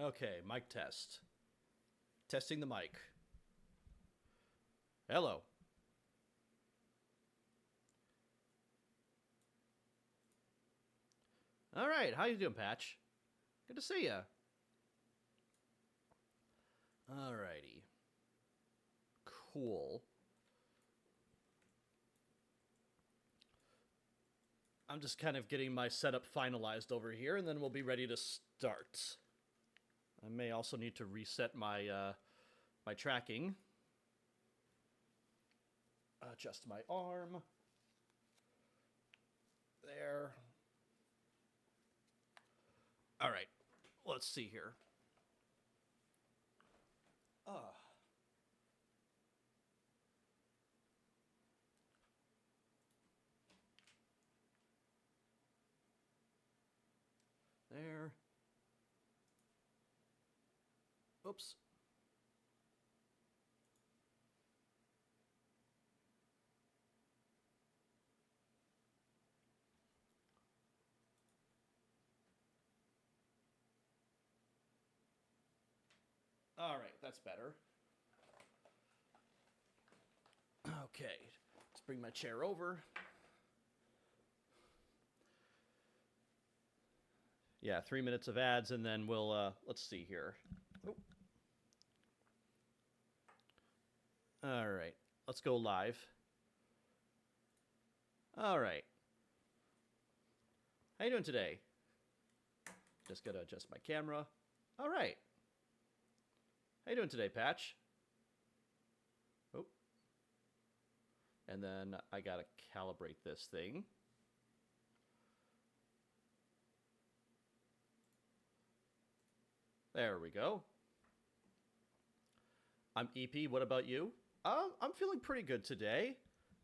Okay, mic test. Testing the mic. Hello. All right, how you doing, Patch? Good to see ya. Alrighty. Cool. I'm just kind of getting my setup finalized over here, and then we'll be ready to start. I may also need to reset my my tracking. Adjust my arm. There. All right. Let's see here. There. Oops. All right, that's better. Okay, let's bring my chair over. Yeah, 3 minutes of ads, and then we'll, let's see here. Oh. All right, let's go live. All right. How you doing today? Just gotta adjust my camera. All right. How you doing today, Patch? Oh. And then I gotta calibrate this thing. There we go. I'm EP. What about you? I'm feeling pretty good today.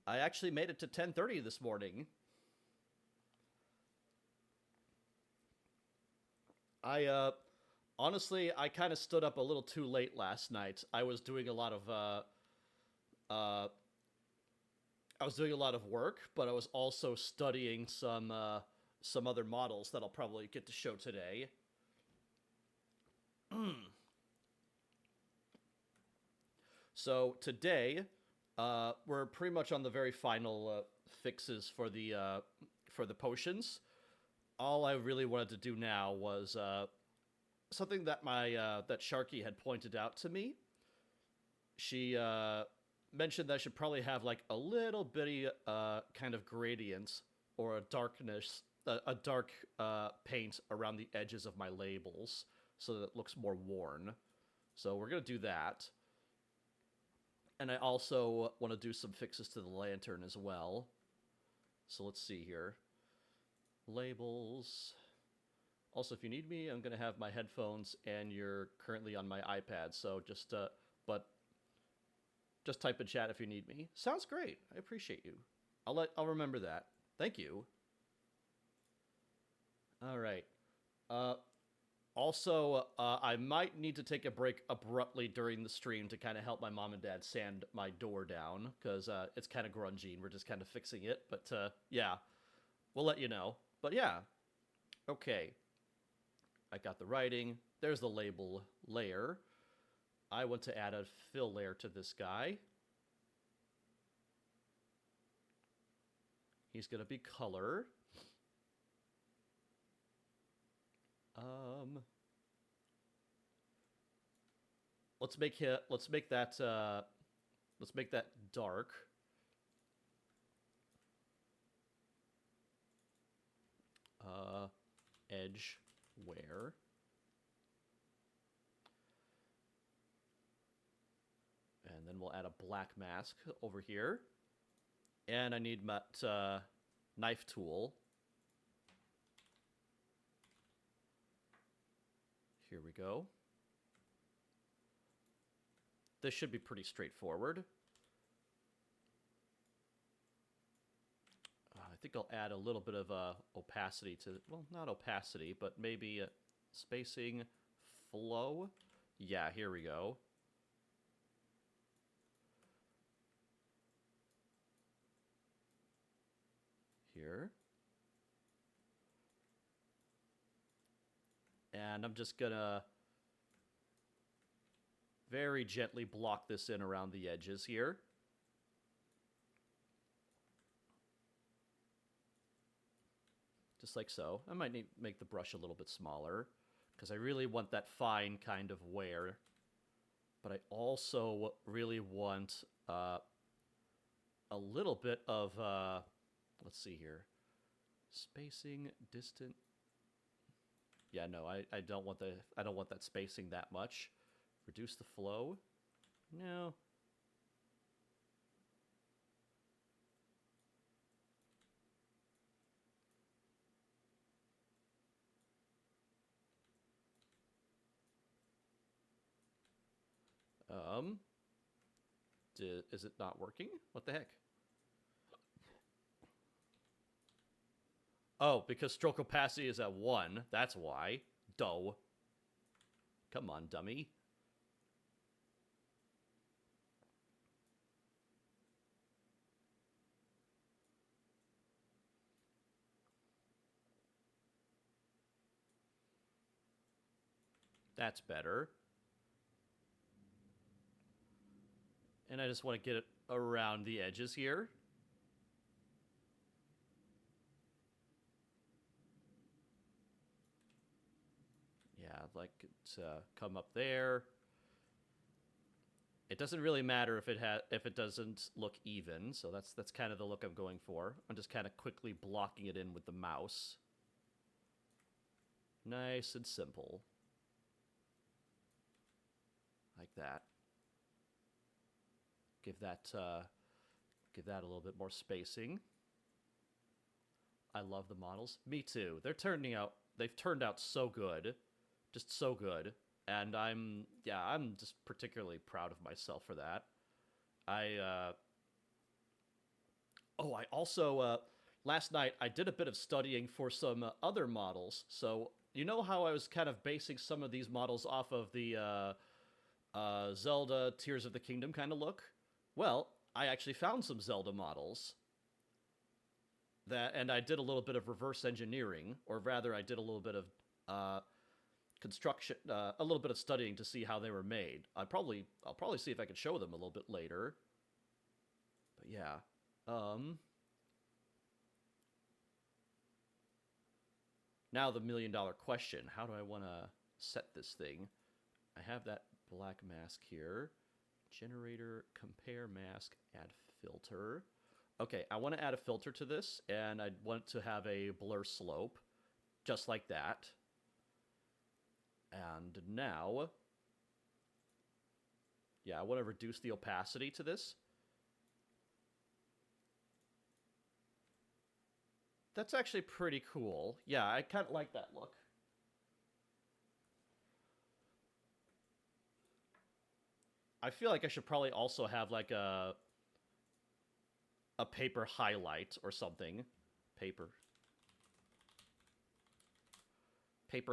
I actually made it to 10:30 this morning. Honestly, I kind of stood up a little too late last night. I was doing a lot of work, but I was also studying some other models that I'll probably get to show today. So today, we're pretty much on the very final fixes for the potions. All I really wanted to do now was something that my that Sharky had pointed out to me. She mentioned that I should probably have like a little bitty kind of gradients or a darkness, a dark paint around the edges of my labels so that it looks more worn. So we're gonna do that. And I also want to do some fixes to the lantern as well. So let's see here. Labels. Also, if you need me, I'm going to have my headphones, and you're currently on my iPad, so just type in chat if you need me. Sounds great. I appreciate you. I'll remember that. Thank you. All right. Also, I might need to take a break abruptly during the stream to kind of help my mom and dad sand my door down, because it's kind of grungy, and we're just kind of fixing it. But, yeah, we'll let you know. But, yeah. Okay. I got the writing. There's the label layer. I want to add a fill layer to this guy. He's going to be color. Let's make that dark. Edge wear. And then we'll add a black mask over here. And I need my knife tool. Here we go. This should be pretty straightforward. I think I'll add a little bit of opacity to, well, not opacity, but maybe spacing, flow. Yeah, here we go. Here. And I'm just gonna Very gently block this in around the edges here. Just like so. I might need to make the brush a little bit smaller, because I really want that fine kind of wear. But I also really want a little bit of, let's see here, spacing, distant. Yeah, no, I don't want that spacing that much. Reduce the flow. No. Is it not working? What the heck? Oh, because stroke opacity is at 1. That's why. Duh. Come on, dummy. That's better. And I just want to get it around the edges here. Yeah, I'd like it to come up there. It doesn't really matter if it doesn't look even, so that's kind of the look I'm going for. I'm just kind of quickly blocking it in with the mouse. Nice and simple. Like that. Give that a little bit more spacing. I love the models. Me too. They've turned out so good. Just so good. And I'm just particularly proud of myself for that. I also last night I did a bit of studying for some other models. So you know how I was kind of basing some of these models off of the Zelda Tears of the Kingdom kind of look? Well, I actually found some Zelda models and I did a little bit of reverse engineering, or rather, I did a little bit of construction, a little bit of studying to see how they were made. I'll probably see if I can show them a little bit later. But yeah, now the $1,000,000 question: how do I want to set this thing? I have that black mask here. Generator, compare mask, add filter. Okay, I want to add a filter to this, and I want to have a blur slope, just like that. And now, yeah, I want to reduce the opacity to this. That's actually pretty cool. Yeah, I kind of like that look. I feel like I should probably also have like a paper highlight or something. Paper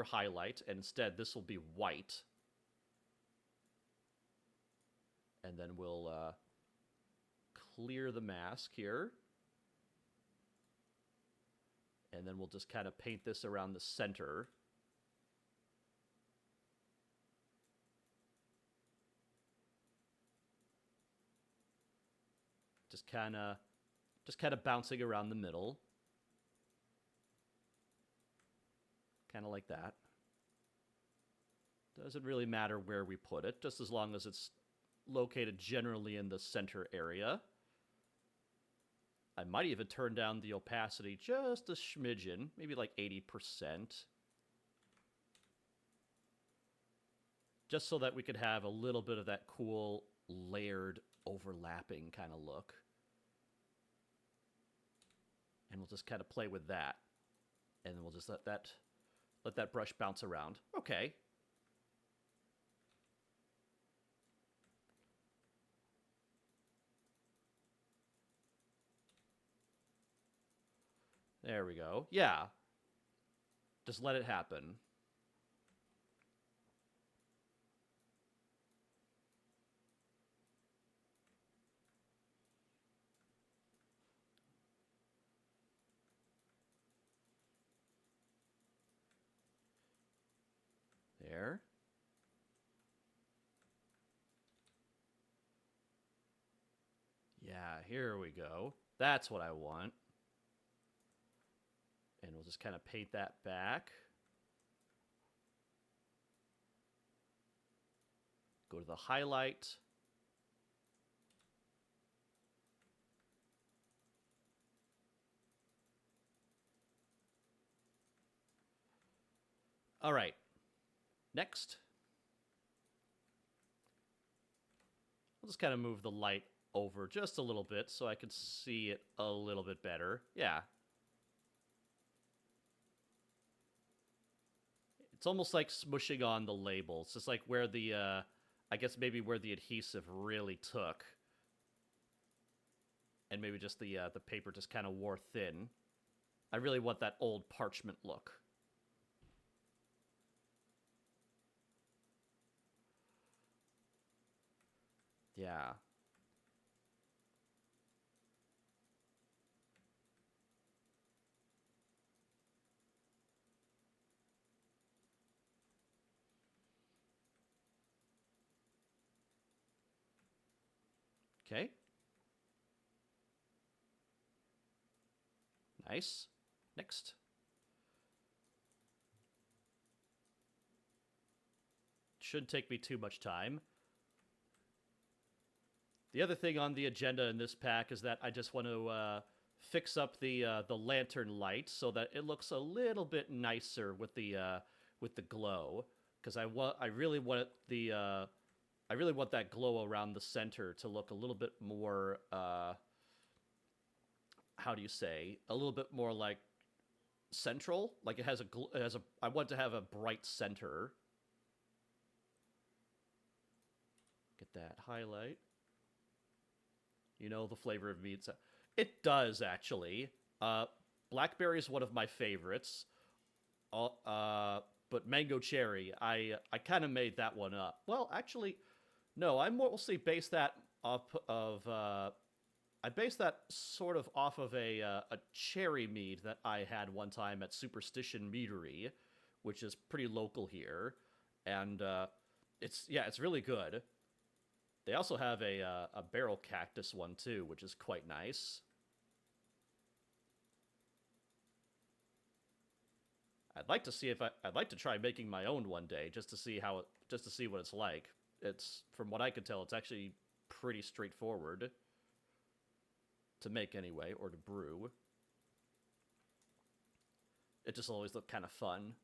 highlight, and instead this will be white. And then we'll clear the mask here. And then we'll just kind of paint this around the center. Just kind of bouncing around the middle. Kind of like that. Doesn't really matter where we put it, just as long as it's located generally in the center area. I might even turn down the opacity just a smidgen, maybe like 80%. Just so that we could have a little bit of that cool layered overlapping kind of look. And we'll just kind of play with that. And then we'll just let that brush bounce around. Okay. There we go. Yeah. Just let it happen. There. here we go. That's what I want. And we'll just kind of paint that back. Go to the highlight. All right. Next. I'll just kind of move the light over just a little bit so I can see it a little bit better. Yeah. It's almost like smushing on the label. It's just like where the, I guess maybe where the adhesive really took. And maybe just the paper just kind of wore thin. I really want that old parchment look. Yeah. Okay. Nice. Next. Shouldn't take me too much time. The other thing on the agenda in this pack is that I just want to fix up the lantern light so that it looks a little bit nicer with the glow, because I really want that glow around the center to look a little bit more how do you say, a little bit more like central, like it has a I want to have a bright center. Get that highlight. You know the flavor of meat. It does, actually. Blackberry is one of my favorites. But mango cherry, I kind of made that one up. Well, actually, no, I mostly based that off of... I based that sort of off of a cherry mead that I had one time at Superstition Meadery, which is pretty local here. And it's really good. They also have a barrel cactus one too, which is quite nice. I'd like to try making my own one day just to see what it's like. It's, from what I could tell, it's actually pretty straightforward to make anyway, or to brew. It just always looked kind of fun.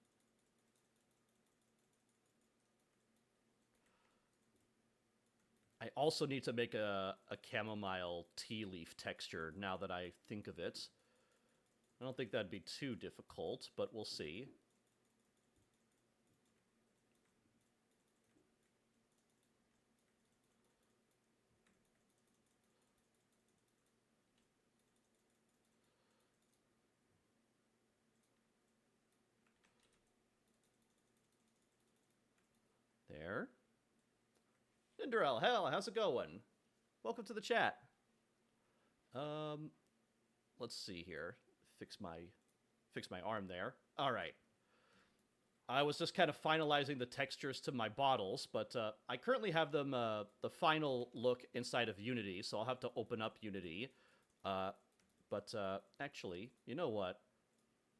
I also need to make a chamomile tea leaf texture now that I think of it. I don't think that'd be too difficult, but we'll see. There. Cinderella, hell, how's it going? Welcome to the chat. Let's see here. Fix my arm there. All right. I was just kind of finalizing the textures to my bottles, but I currently have them the final look inside of Unity, so I'll have to open up Unity. But actually, you know what?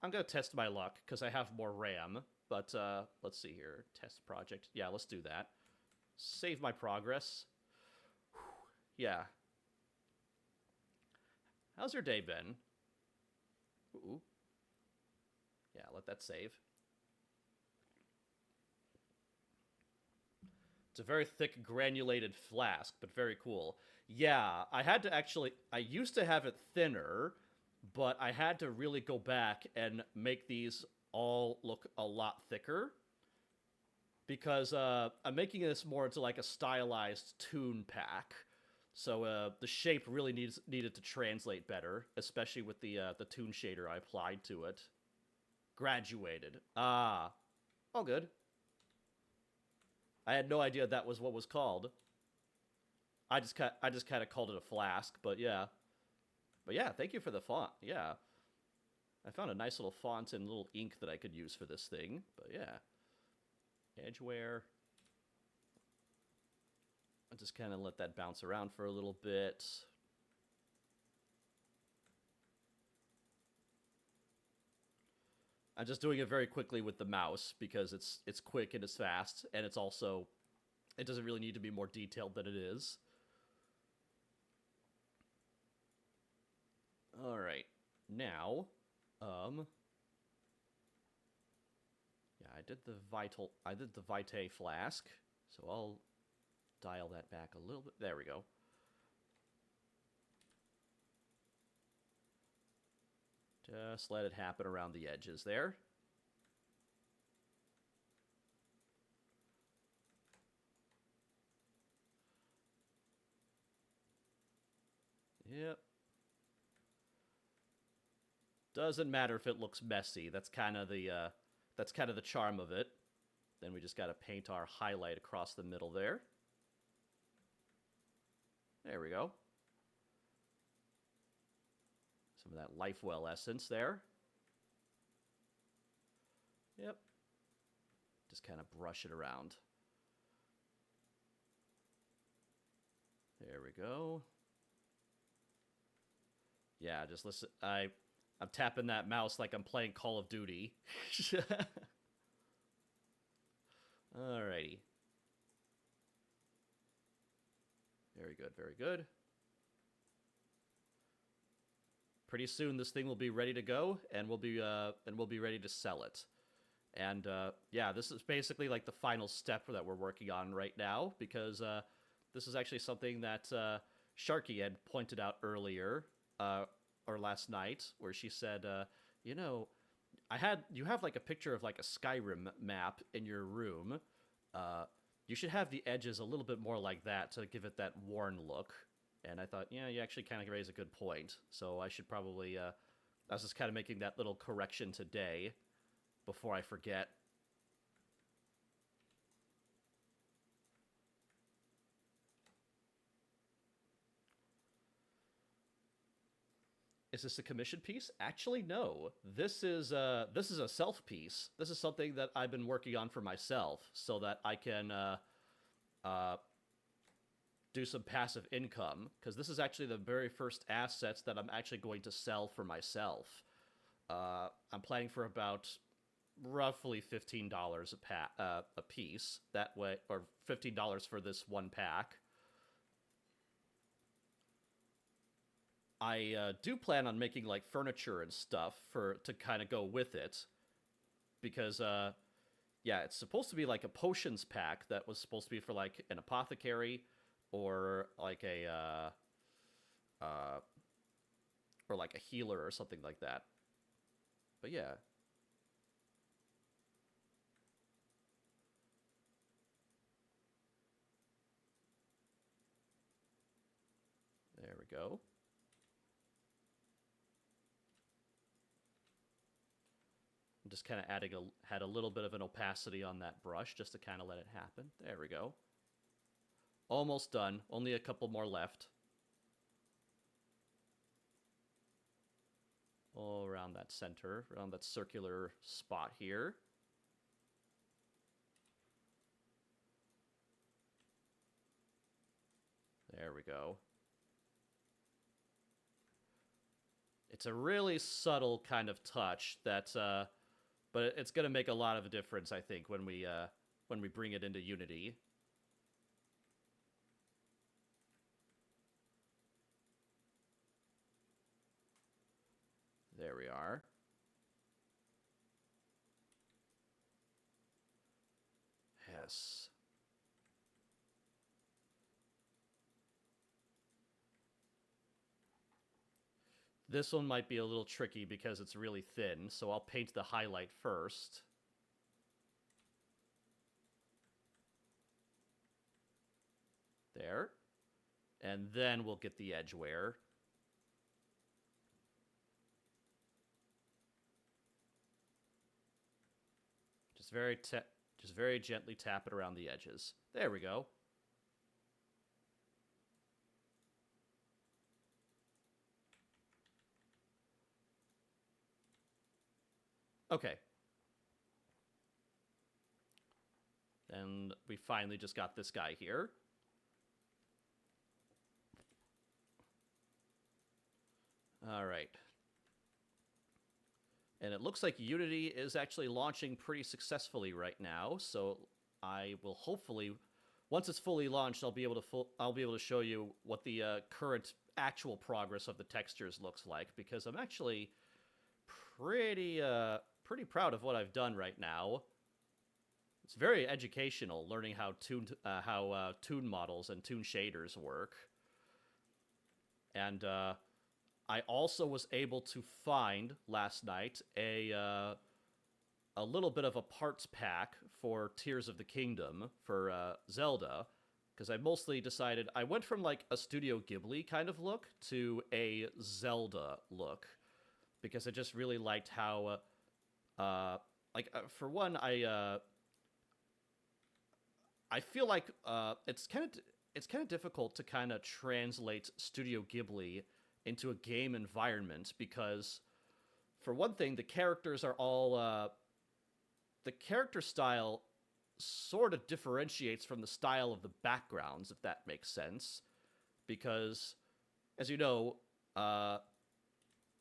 I'm going to test my luck because I have more RAM. But let's see here. Test project. Yeah, let's do that. Save my progress. Whew. Yeah. How's your day been? Ooh. Yeah, let that save. It's a very thick, granulated flask, but very cool. Yeah, I used to have it thinner, but I had to really go back and make these all look a lot thicker, because I'm making this more into like a stylized toon pack. So the shape really needed to translate better, especially with the toon shader I applied to it. Graduated. Ah, all good. I had no idea that was what was called. I just kind of called it a flask, but yeah. But yeah, thank you for the font. Yeah. I found a nice little font and little ink that I could use for this thing, but yeah. Edgeware. I'll just kind of let that bounce around for a little bit. I'm just doing it very quickly with the mouse because it's quick and it's fast, and it's also, it doesn't really need to be more detailed than it is. All right, now, yeah, I did the Vitae flask, so I'll dial that back a little bit. There we go. Just let it happen around the edges there. Yep. Doesn't matter if it looks messy. That's kind of the charm of it. Then we just got to paint our highlight across the middle there. There we go. Some of that Lifewell essence there. Yep. Just kind of brush it around. There we go. Yeah, just listen. I'm tapping that mouse like I'm playing Call of Duty. Alrighty. Very good, very good. Pretty soon this thing will be ready to go, and we'll be ready to sell it. And yeah, this is basically like the final step that we're working on right now, because this is actually something that Sharky had pointed out earlier, or last night, where she said, you know, you have like a picture of like a Skyrim map in your room. You should have the edges a little bit more like that to give it that worn look. And I thought, yeah, you actually kind of raise a good point. So I should probably, I was just kind of making that little correction today before I forget. Is this a commission piece? Actually, no. This is a self piece. This is something that I've been working on for myself, so that I can do some passive income. Because this is actually the very first assets that I'm actually going to sell for myself. I'm planning for about roughly $15 a piece that way, or $15 for this one pack. I do plan on making like furniture and stuff to kind of go with it, because yeah, it's supposed to be like a potions pack that was supposed to be for like an apothecary or like a healer or something like that. But yeah. There we go. I'm just kind of had a little bit of an opacity on that brush just to kind of let it happen. There we go. Almost done. Only a couple more left. All around that center, around that circular spot here. There we go. It's a really subtle kind of touch that, but it's going to make a lot of a difference, I think, when we bring it into Unity. There we are. Yes. This one might be a little tricky because it's really thin, so I'll paint the highlight first. There. And then we'll get the edge wear. Just very gently tap it around the edges. There we go. Okay. Then we finally just got this guy here. All right. And it looks like Unity is actually launching pretty successfully right now. So I will hopefully, once it's fully launched, I'll be able to show you what the current actual progress of the textures looks like, because I'm actually pretty proud of what I've done right now. It's very educational, learning how toon models and toon shaders work. And I also was able to find last night a little bit of a parts pack for Tears of the Kingdom for Zelda, because I mostly decided I went from like a Studio Ghibli kind of look to a Zelda look, because I just really liked how for one, I feel like it's kind of difficult to kind of translate Studio Ghibli into a game environment, because for one thing, the characters are all the character style sort of differentiates from the style of the backgrounds, if that makes sense, because as you know,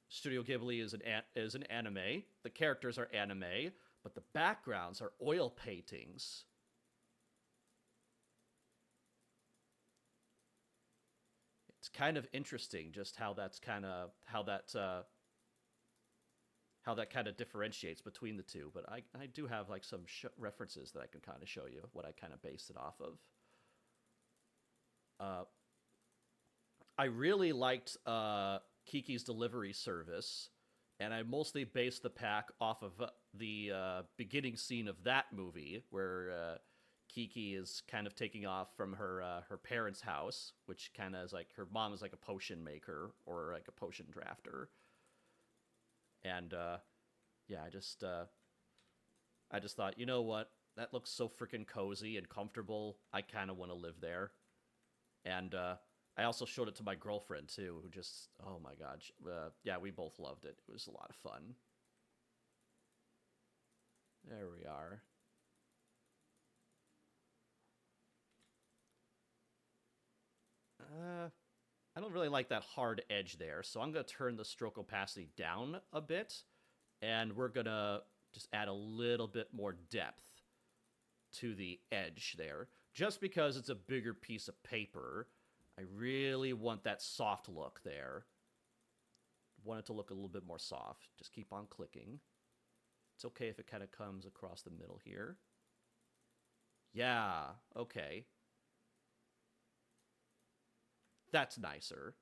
Studio Ghibli is an anime. The characters are anime, but the backgrounds are oil paintings. It's kind of interesting just how that kind of differentiates between the two. But I do have like some references that I can kind of show you what I kind of based it off of. I really liked Kiki's Delivery Service, and I mostly based the pack off of the beginning scene of that movie, where Kiki is kind of taking off from her parents' house, which kind of is like her mom is like a potion maker or like a potion drafter, and yeah, I just thought, you know what, that looks so freaking cozy and comfortable. I kind of want to live there, and I also showed it to my girlfriend too, who just, oh my god, yeah, we both loved it. It was a lot of fun. There we are. I don't really like that hard edge there, so I'm going to turn the stroke opacity down a bit, and we're going to just add a little bit more depth to the edge there. Just because it's a bigger piece of paper, I really want that soft look there. Want it to look a little bit more soft. Just keep on clicking. It's okay if it kind of comes across the middle here. Yeah, okay. That's nicer.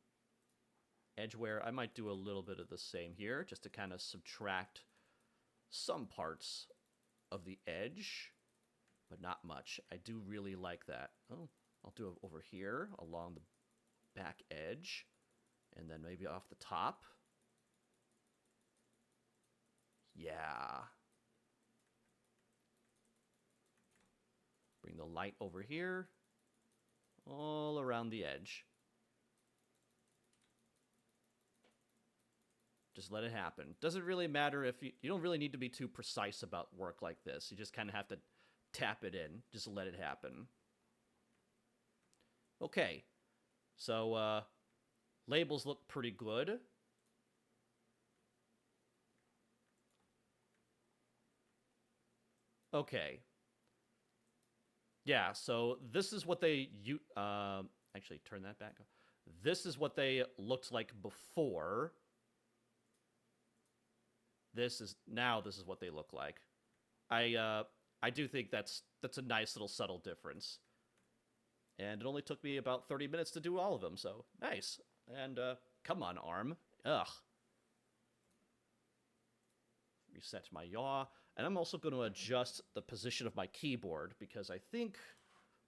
Edgeware, I might do a little bit of the same here, just to kind of subtract some parts of the edge, but not much. I do really like that. Oh, I'll do it over here along the back edge, and then maybe off the top. Yeah. Bring the light over here, all around the edge. Just let it happen. Doesn't really matter if you don't really need to be too precise about work like this. You just kind of have to tap it in. Just let it happen. Okay. So, labels look pretty good. Okay. Yeah, so this is what actually turn that back up. This is what they looked like before. This is what they look like. I do think that's a nice little subtle difference. And it only took me about 30 minutes to do all of them, so nice. And come on, ARM. Ugh. Reset my yaw. And I'm also going to adjust the position of my keyboard, because I think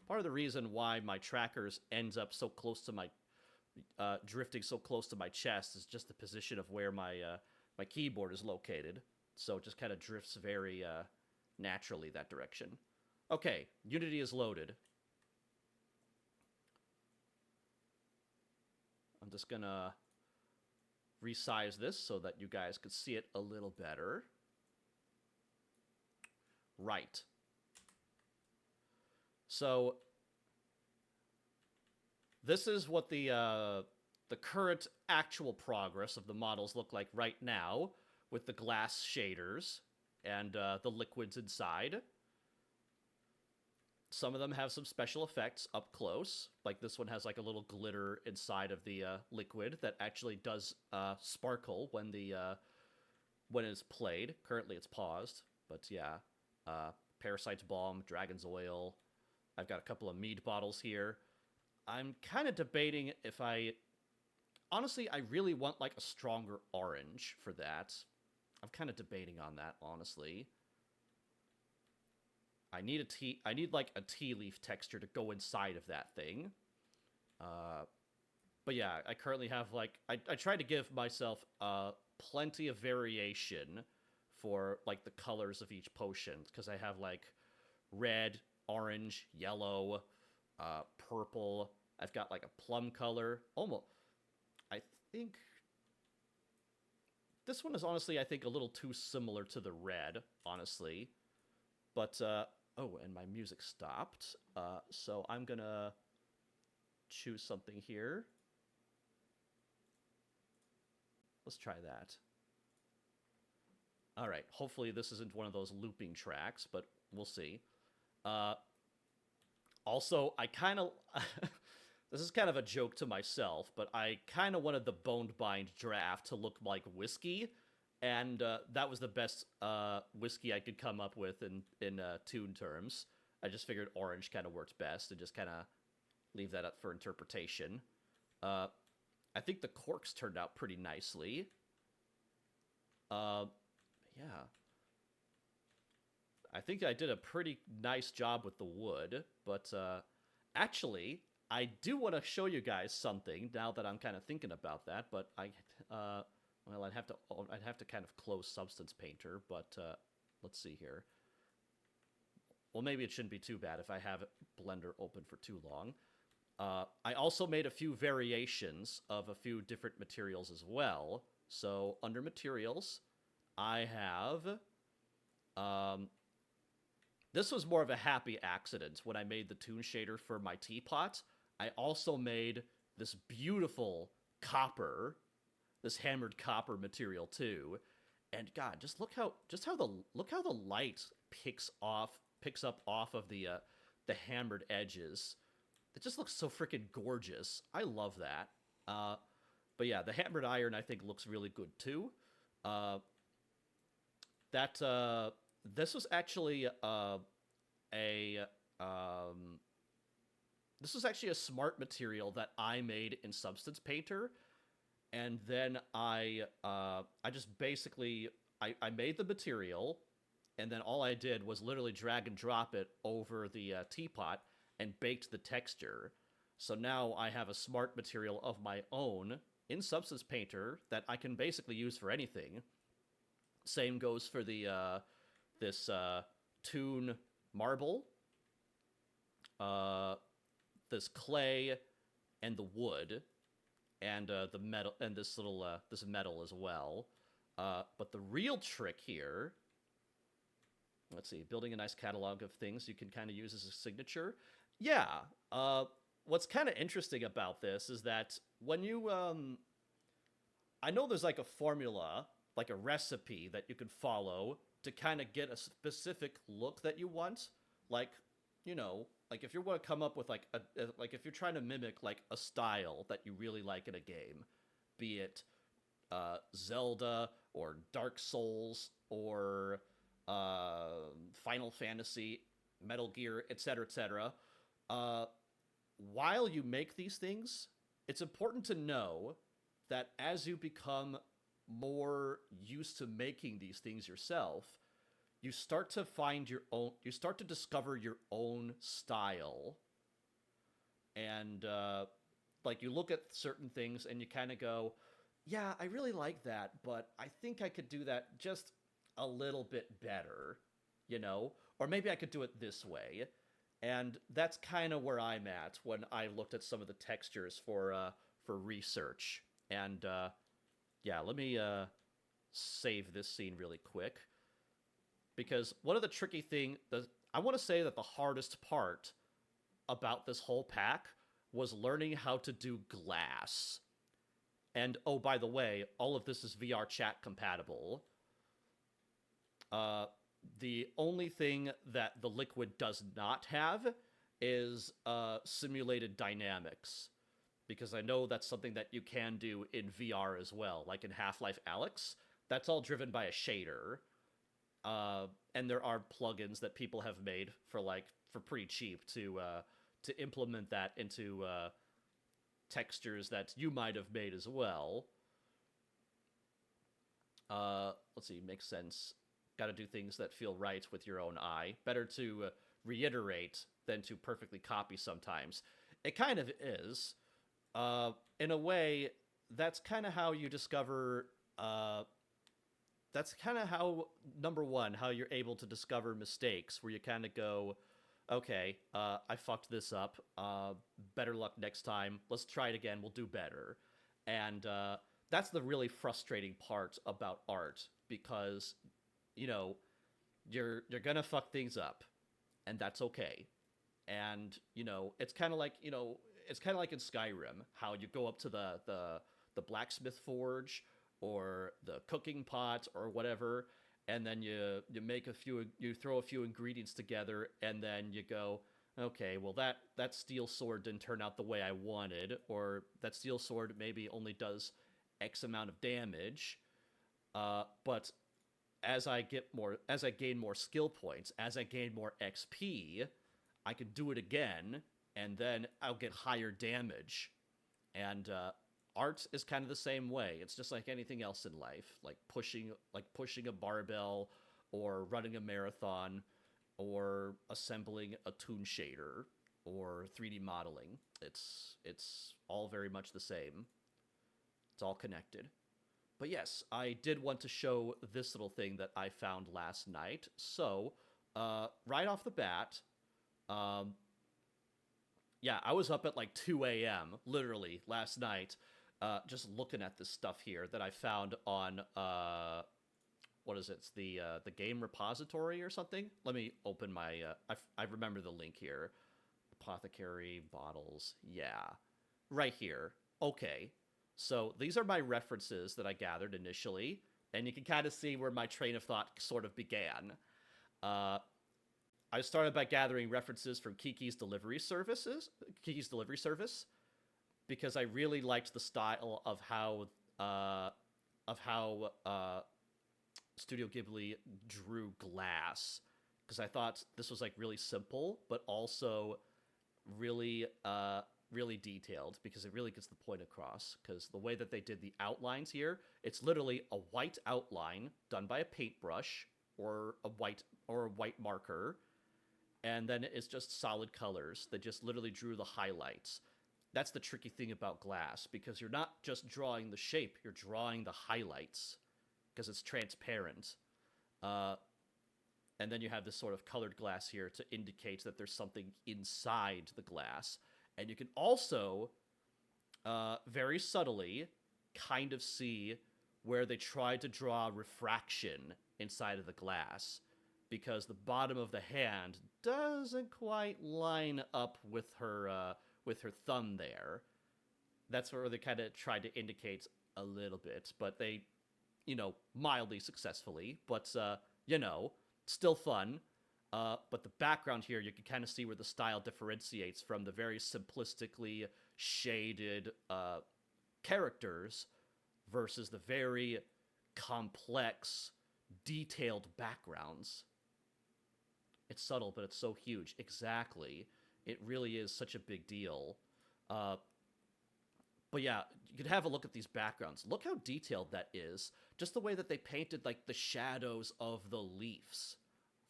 part of the reason why my trackers ends up so close to my drifting so close to my chest is just the position of where my keyboard is located. So it just kind of drifts very naturally that direction. Okay, Unity is loaded. I'm just gonna resize this so that you guys could see it a little better. Right. So this is what the current actual progress of the models look like right now. with the glass shaders and the liquids inside. Some of them have some special effects up close. Like this one has like a little glitter inside of the liquid that actually does sparkle when it's played. Currently it's paused, but yeah. Parasite's Balm, Dragon's Oil. I've got a couple of mead bottles here. I'm kind of debating if honestly, I really want like a stronger orange for that. I'm kind of debating on that, honestly. I need like a tea leaf texture to go inside of that thing. But yeah, I currently have like I try to give myself plenty of variation for like the colors of each potion, because I have like red, orange, yellow, purple. I've got like a plum color. Almost, I think this one is honestly, I think, a little too similar to the red, honestly. But oh, and my music stopped. So I'm gonna choose something here. Let's try that. All right. Hopefully this isn't one of those looping tracks, but we'll see. Also, I kind of... this is kind of a joke to myself, but I kind of wanted the Boned Bind draft to look like whiskey, and that was the best whiskey I could come up with in tune terms. I just figured orange kind of worked best, and just kind of leave that up for interpretation. I think the corks turned out pretty nicely. Yeah. I think I did a pretty nice job with the wood, but actually, I do want to show you guys something now that I'm kind of thinking about that, but well, I'd have to kind of close Substance Painter, but let's see here. Well, maybe it shouldn't be too bad if I have Blender open for too long. I also made a few variations of a few different materials as well. So under materials, I have... this was more of a happy accident when I made the toon shader for my teapot. I also made this beautiful copper, this hammered copper material too. And God, just look how the light picks up off of the hammered edges. It just looks so freaking gorgeous. I love that. But yeah, the hammered iron I think looks really good too. This was actually this was actually a smart material that I made in Substance Painter, and then I just basically I made the material, and then all I did was literally drag and drop it over the teapot and baked the texture. So now I have a smart material of my own in Substance Painter that I can basically use for anything. Same goes for the this toon marble, this clay, and the wood, and the metal, and this little this metal as well. But the real trick here, let's see, building a nice catalog of things you can kind of use as a signature. Yeah. What's kind of interesting about this is that when you I know there's like a formula, like a recipe that you can follow to kind of get a specific look that you want. Like, you know, like if you want to come up with like like if you're trying to mimic like a style that you really like in a game, be it Zelda or Dark Souls or Final Fantasy, Metal Gear, etc., etc. While you make these things, it's important to know that as you become more used to making these things yourself, you start to find your own, you start to discover your own style. And like you look at certain things and you kind of go, yeah, I really like that, but I think I could do that just a little bit better, you know? Or maybe I could do it this way. And that's kind of where I'm at when I looked at some of the textures for research. And yeah, let me save this scene really quick, because one of the tricky I want to say that the hardest part about this whole pack was learning how to do glass. And oh, by the way, all of this is VR chat compatible. Uh, the only thing that the liquid does not have is simulated dynamics, because I know that's something that you can do in VR as well, like in Half-Life Alyx. That's all driven by a shader, and there are plugins that people have made for pretty cheap to implement that into textures that you might have made as well. Let's see, makes sense. Got to do things that feel right with your own eye. Better to reiterate than to perfectly copy sometimes. It kind of is. In a way, that's kind of how you discover. That's kind of how, number one, how you're able to discover mistakes, where you kind of go, okay, I fucked this up. Better luck next time. Let's try it again. We'll do better. And that's the really frustrating part about art, because, you know, you're gonna fuck things up, and that's okay. And it's kind of like in Skyrim, how you go up to the blacksmith forge or the cooking pot or whatever, and then you throw a few ingredients together, and then you go, okay, well that steel sword didn't turn out the way I wanted, or that steel sword maybe only does X amount of damage, but as I gain more skill points, as I gain more XP, I can do it again, and then I'll get higher damage. And art is kind of the same way. It's just like anything else in life, like pushing a barbell, or running a marathon, or assembling a toon shader, or 3D modeling. It's all very much the same. It's all connected. But yes, I did want to show this little thing that I found last night. So, right off the bat, yeah, I was up at like 2 a.m., literally, last night, just looking at this stuff here that I found on, what is it? It's the game repository or something? Let me open my, I remember the link here. Apothecary, bottles, yeah. Right here. Okay. So these are my references that I gathered initially, and you can kind of see where my train of thought sort of began. I started by gathering references from Kiki's Delivery Service, because I really liked the style of how Studio Ghibli drew glass, because I thought this was like really simple, but also really really detailed, because it really gets the point across. Because the way that they did the outlines here, it's literally a white outline done by a paintbrush or a white marker, and then it's just solid colors that just literally drew the highlights. That's the tricky thing about glass, because you're not just drawing the shape, you're drawing the highlights, because it's transparent. And then you have this sort of colored glass here to indicate that there's something inside the glass. And you can also, very subtly, kind of see where they tried to draw refraction inside of the glass, because the bottom of the hand doesn't quite line up with her thumb there. That's where they kind of tried to indicate a little bit, but they, mildly successfully, but, still fun. But the background here, you can kind of see where the style differentiates from the very simplistically shaded characters versus the very complex, detailed backgrounds. It's subtle, but it's so huge. Exactly. It really is such a big deal. But yeah, you could have a look at these backgrounds. Look how detailed that is. Just the way that they painted, like, the shadows of the leaves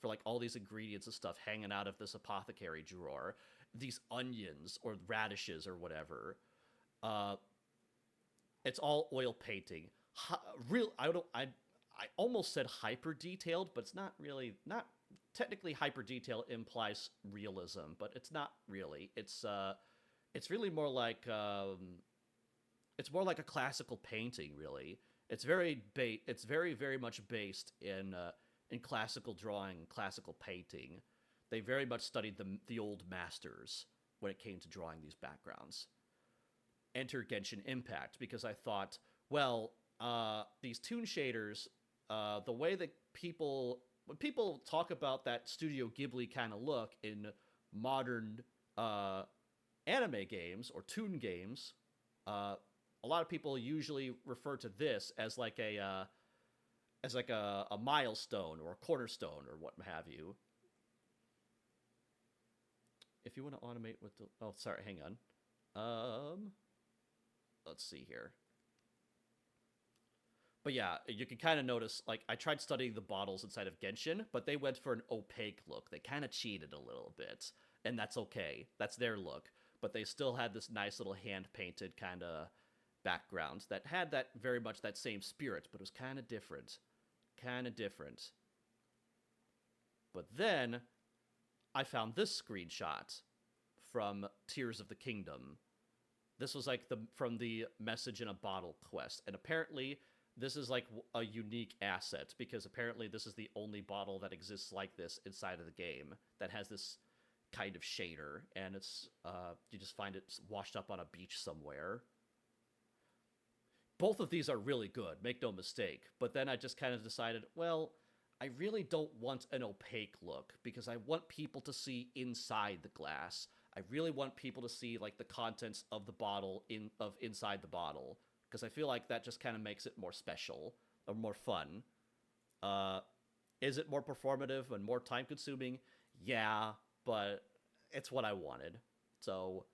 for, like, all these ingredients and stuff hanging out of this apothecary drawer. These onions or radishes or whatever. It's all oil painting. I almost said hyper detailed, but it's not really. Not technically hyper detail implies realism, but it's not really. It's really more like it's more like a classical painting, really. It's very very much based in classical drawing, classical painting. They very much studied the old masters when it came to drawing these backgrounds. Enter Genshin Impact, because I thought, well, these toon shaders, the way that people when people talk about that Studio Ghibli kind of look in modern anime games or toon games, a lot of people usually refer to this as like a milestone or a cornerstone or what have you. If you want to automate with the... Oh, sorry, hang on. Let's see here. But yeah, you can kind of notice, like, I tried studying the bottles inside of Genshin, but they went for an opaque look. They kind of cheated a little bit, and that's okay. That's their look. But they still had this nice little hand-painted kind of background that had that very much that same spirit, but it was kind of different. Kind of different. But then I found this screenshot from Tears of the Kingdom. This was like from the Message in a Bottle quest, and apparently this is like a unique asset because apparently this is the only bottle that exists like this inside of the game that has this kind of shader, and it's you just find it washed up on a beach somewhere. Both of these are really good, make no mistake, but then I just kind of decided, well, I really don't want an opaque look because I want people to see inside the glass. I really want people to see like the contents of the bottle inside the bottle because I feel like that just kind of makes it more special or more fun. Is it more performative and more time consuming? Yeah, but it's what I wanted. So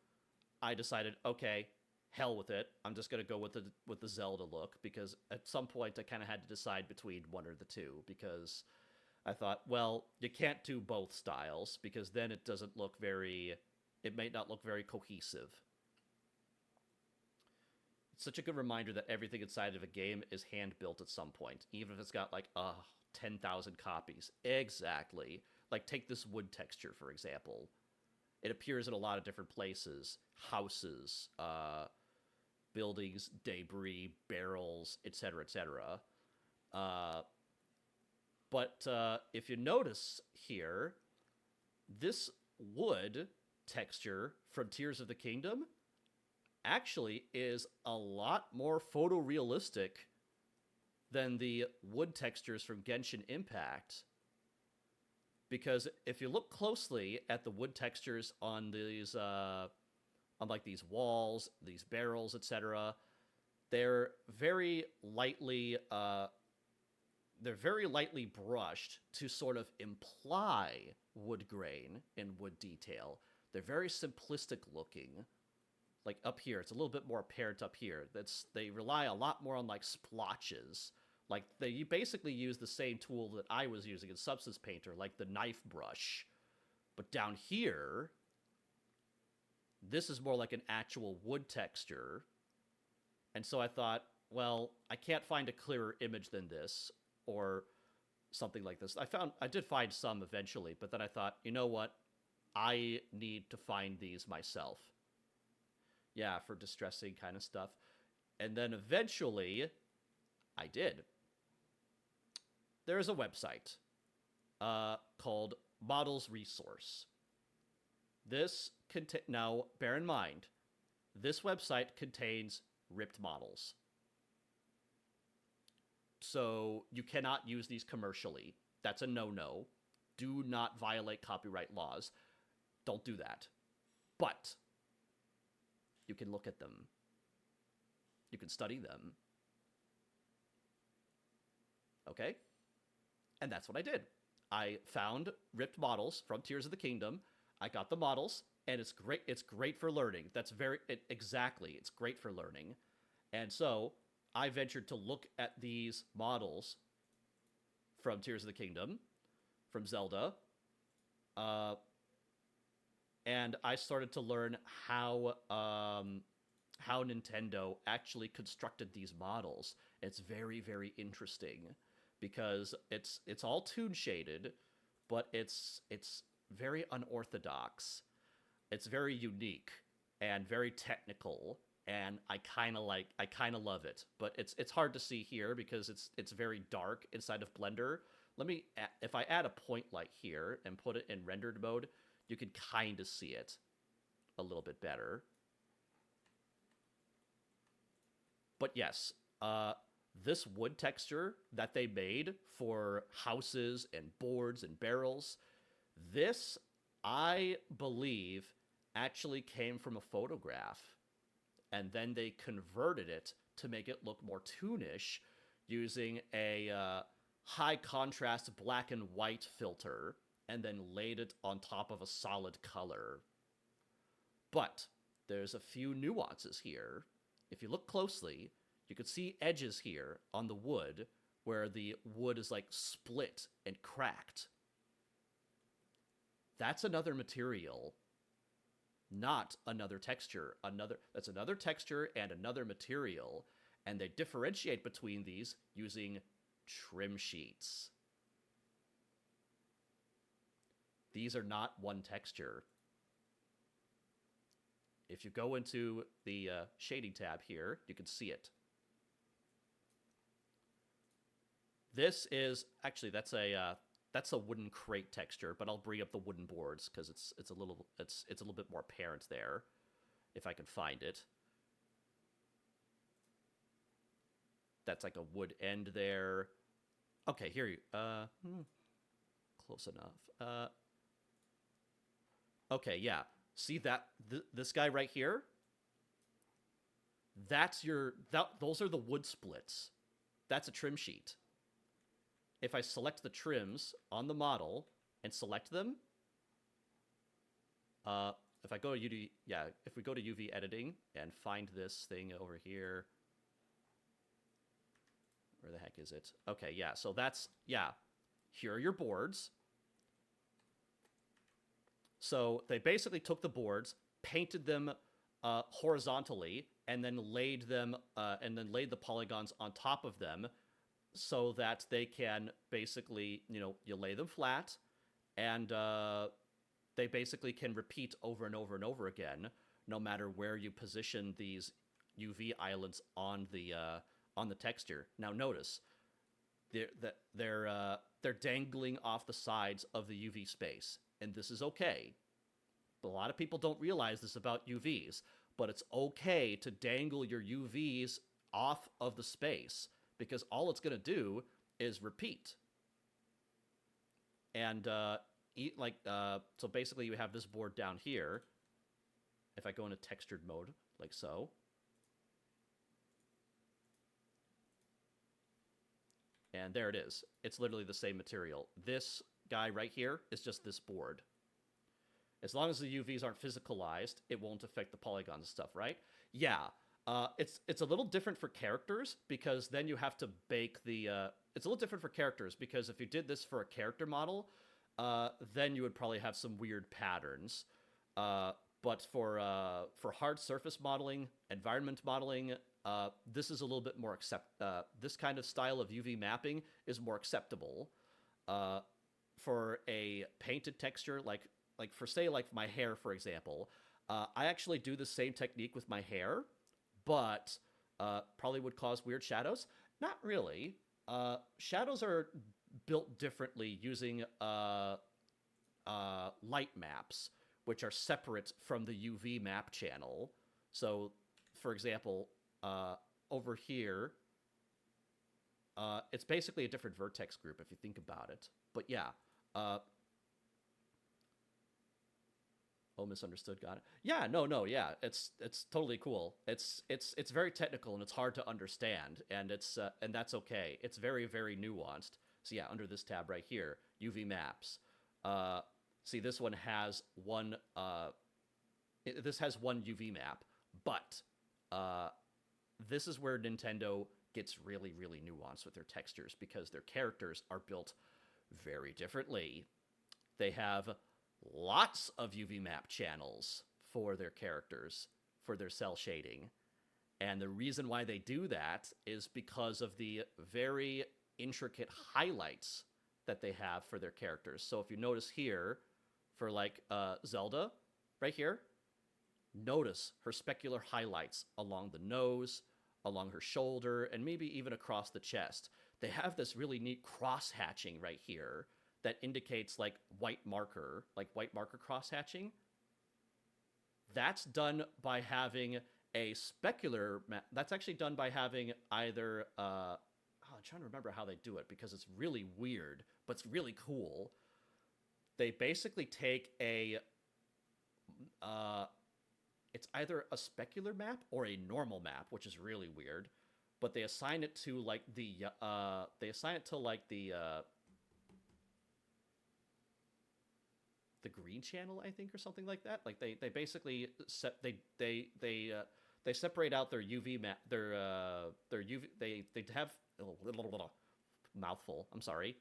I decided, okay, hell with it. I'm just gonna go with the Zelda look because at some point I kind of had to decide between one or the two because I thought, well, you can't do both styles because then it doesn't look very... It may not look very cohesive. It's such a good reminder that everything inside of a game is hand-built at some point, even if it's got like 10,000 copies. Exactly. Like take this wood texture, for example. It appears in a lot of different places. Houses, buildings, debris, barrels, etc., etc. But if you notice here, this wood texture from Tears of the Kingdom actually is a lot more photorealistic than the wood textures from Genshin Impact. Because if you look closely at the wood textures on these, on like these walls, these barrels, etc., they're very lightly brushed to sort of imply wood grain and wood detail. They're very simplistic looking. Like up here, it's a little bit more apparent up here. They rely a lot more on like splotches. Like you basically use the same tool that I was using in Substance Painter, like the knife brush. But down here, this is more like an actual wood texture. And so I thought, well, I can't find a clearer image than this or something like this. I did find some eventually, but then I thought, you know what? I need to find these myself. Yeah, for distressing kind of stuff. And then eventually, I did. There's a website called Models Resource. Now, bear in mind, this website contains ripped models. So you cannot use these commercially. That's a no-no. Do not violate copyright laws. Don't do that. But you can look at them. You can study them. Okay? And that's what I did. I found ripped models from Tears of the Kingdom. I got the models, and it's great. It's great for learning. Exactly. It's great for learning. And so I ventured to look at these models from Tears of the Kingdom, from Zelda, and I started to learn how Nintendo actually constructed these models. It's very, very interesting because it's all toon shaded, but it's very unorthodox. It's very unique and very technical, and I kind of love it. But it's hard to see here because it's very dark inside of Blender. If I add a point light here and put it in rendered mode, you can kind of see it a little bit better. But yes, This wood texture that they made for houses and boards and barrels, this, I believe, actually came from a photograph, and then they converted it to make it look more toonish using a high contrast black and white filter, and then laid it on top of a solid color. But there's a few nuances here. If you look closely, you can see edges here on the wood where the wood is like split and cracked. That's another material, not another texture. That's another texture and another material, and they differentiate between these using trim sheets. These are not one texture. If you go into the shading tab here, you can see it. This is actually that's a wooden crate texture, but I'll bring up the wooden boards because it's a little bit more apparent there, if I can find it. That's like a wood end there. Okay, here you close enough. Okay, yeah. See that this guy right here? Those are the wood splits. That's a trim sheet. If I select the trims on the model and select them, if I go to if we go to UV editing and find this thing over here, where the heck is it? Okay, yeah, so here are your boards. So they basically took the boards, painted them horizontally, and then laid the polygons on top of them, so that they can basically, you lay them flat, and they basically can repeat over and over and over again, no matter where you position these UV islands on the texture. Now notice, they're dangling off the sides of the UV space, and this is okay. But a lot of people don't realize this about UVs, but it's okay to dangle your UVs off of the space, because all it's going to do is repeat. And so basically you have this board down here. If I go into textured mode, like so. And there it is. It's literally the same material. This guy right here is just this board. As long as the UVs aren't physicalized, it won't affect the polygons and stuff, right? Yeah. It's a little different for characters, because then you have to bake the... it's a little different for characters, because if you did this for a character model, then you would probably have some weird patterns. But for hard surface modeling, environment modeling, this is a little bit more this kind of style of UV mapping is more acceptable. For a painted texture, like for say like my hair, for example, I actually do the same technique with my hair, but probably would cause weird shadows. Not really. Shadows are built differently using light maps, which are separate from the UV map channel. So, for example, over here, it's basically a different vertex group if you think about it. But yeah. Oh, misunderstood. Got it. Yeah, no, yeah. It's totally cool. It's very technical and it's hard to understand, and and that's okay. It's very, very nuanced. So yeah, under this tab right here, UV maps. See, this one has one. This has one UV map, but this is where Nintendo gets really, really nuanced with their textures, because their characters are built very differently. They have lots of UV map channels for their characters, for their cell shading. And the reason why they do that is because of the very intricate highlights that they have for their characters. So if you notice here, for like Zelda, right here, notice her specular highlights along the nose, along her shoulder, and maybe even across the chest. They have this really neat cross-hatching right here that indicates like white marker cross-hatching. That's done by having a specular map. That's actually done by having either trying to remember how they do it because it's really weird, but it's really cool. They basically take a it's either a specular map or a normal map, which is really weird. But they assign it to like the the green channel, I think, or something like that. Like they basically they separate out their UV map, their UV. They have a little mouthful. I'm sorry,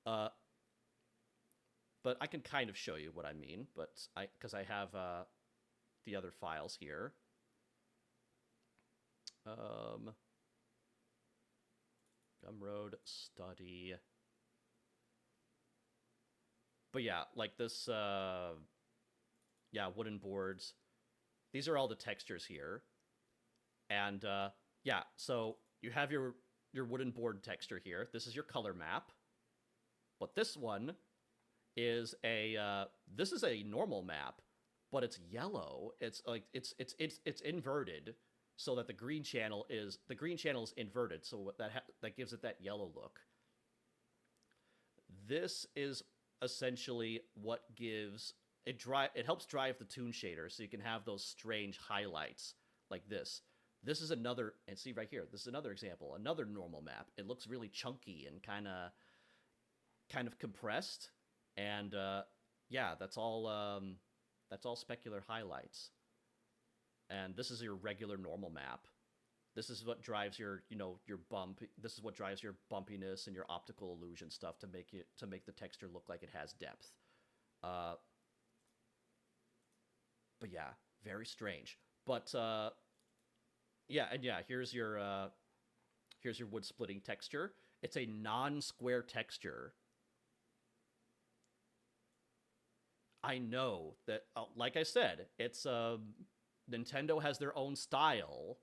but I can kind of show you what I mean. But because I have the other files here. Gumroad study. But yeah, like this, yeah, wooden boards. These are all the textures here. And yeah, so you have your wooden board texture here. This is your color map. But this one is this is a normal map, but it's yellow. It's like it's inverted so that the green channel is inverted, so that gives it that yellow look. This is essentially what gives it helps drive the toon shader, so you can have those strange highlights like this. This is another, and see right here, this is another example, another normal map. It looks really chunky and kind of compressed, and yeah, that's all specular highlights. And this is your regular normal map. This is what drives your bump. This is what drives your bumpiness and your optical illusion stuff to make the texture look like it has depth. But yeah, very strange. But yeah, and yeah, here's your wood splitting texture. It's a non-square texture. I know that, like I said, it's Nintendo has their own style.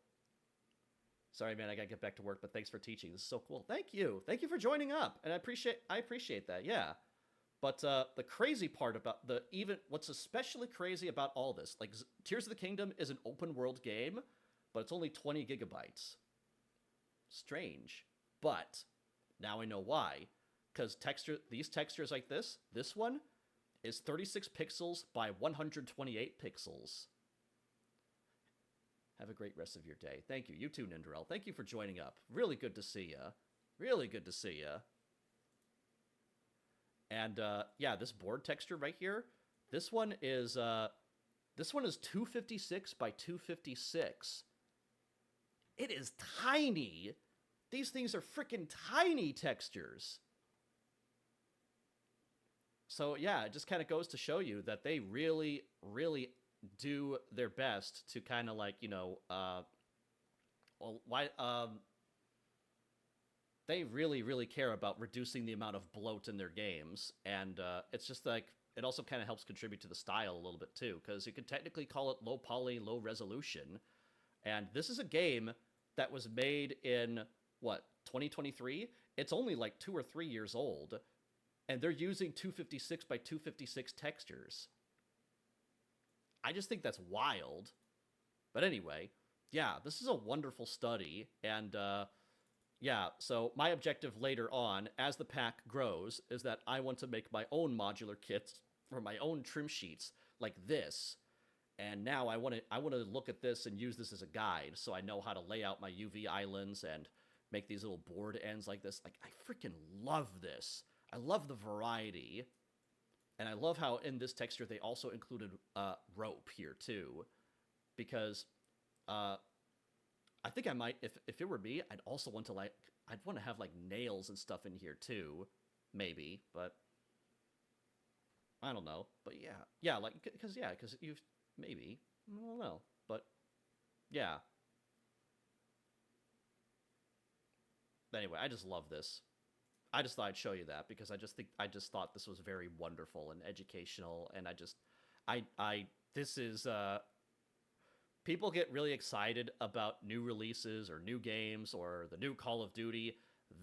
Sorry, man, I gotta get back to work, but thanks for teaching. This is so cool. Thank you for joining up, and I appreciate that. Yeah, but the crazy part about what's especially crazy about all this, like Tears of the Kingdom is an open world game, but it's only 20 gigabytes. Strange, but now I know why. Because these textures like this one is 36 pixels by 128 pixels. Have a great rest of your day. Thank you. You too, Ninderel. Thank you for joining up. Really good to see ya. Really good to see ya. And yeah, this board texture right here, this one is 256 by 256. It is tiny. These things are freaking tiny textures. So yeah, it just kind of goes to show you that they really, really do their best to kind of like, they really, really care about reducing the amount of bloat in their games. And it's just like, it also kind of helps contribute to the style a little bit too, because you could technically call it low poly, low resolution. And this is a game that was made in, 2023? It's only like 2 or 3 years old. And they're using 256 by 256 textures. I just think that's wild. But anyway, yeah, this is a wonderful study. And yeah, so my objective later on, as the pack grows, is that I want to make my own modular kits for my own trim sheets like this. And now I want to look at this and use this as a guide, so I know how to lay out my UV islands and make these little board ends like this. Like, I freaking love this. I love the variety. And I love how in this texture they also included rope here too. Because I think I might, if it were me, I'd also want to I'd want to have like nails and stuff in here too. Maybe, but I don't know. But yeah, like, because you've, maybe, I don't know. But yeah. Anyway, I just love this. I just thought I'd show you that because I just thought this was very wonderful and educational, and this is people get really excited about new releases or new games or the new Call of Duty.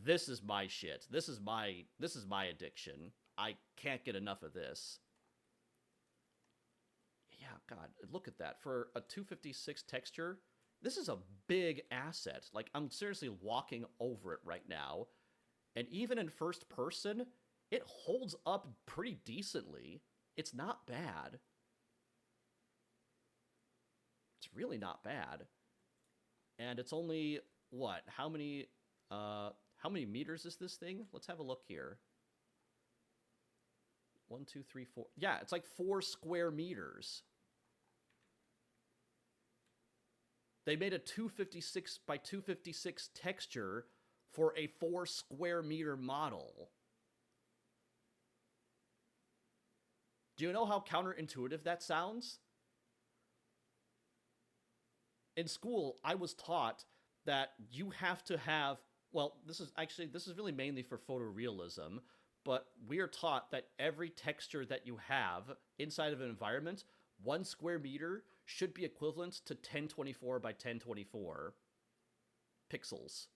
This is my shit. This is my addiction. I can't get enough of this. Yeah, God, look at that. For a 256 texture, this is a big asset. Like, I'm seriously walking over it right now, and even in first person, it holds up pretty decently. It's not bad. It's really not bad. And it's only what? How many meters is this thing? Let's have a look here. 1, 2, 3, 4. Yeah, it's like 4 square meters. They made a 256 by 256 texture for a 4 square meter model. Do you know how counterintuitive that sounds? In school, I was taught that you have to have, well, this is really mainly for photorealism, but we are taught that every texture that you have inside of an environment, 1 square meter should be equivalent to 1024 by 1024 pixels.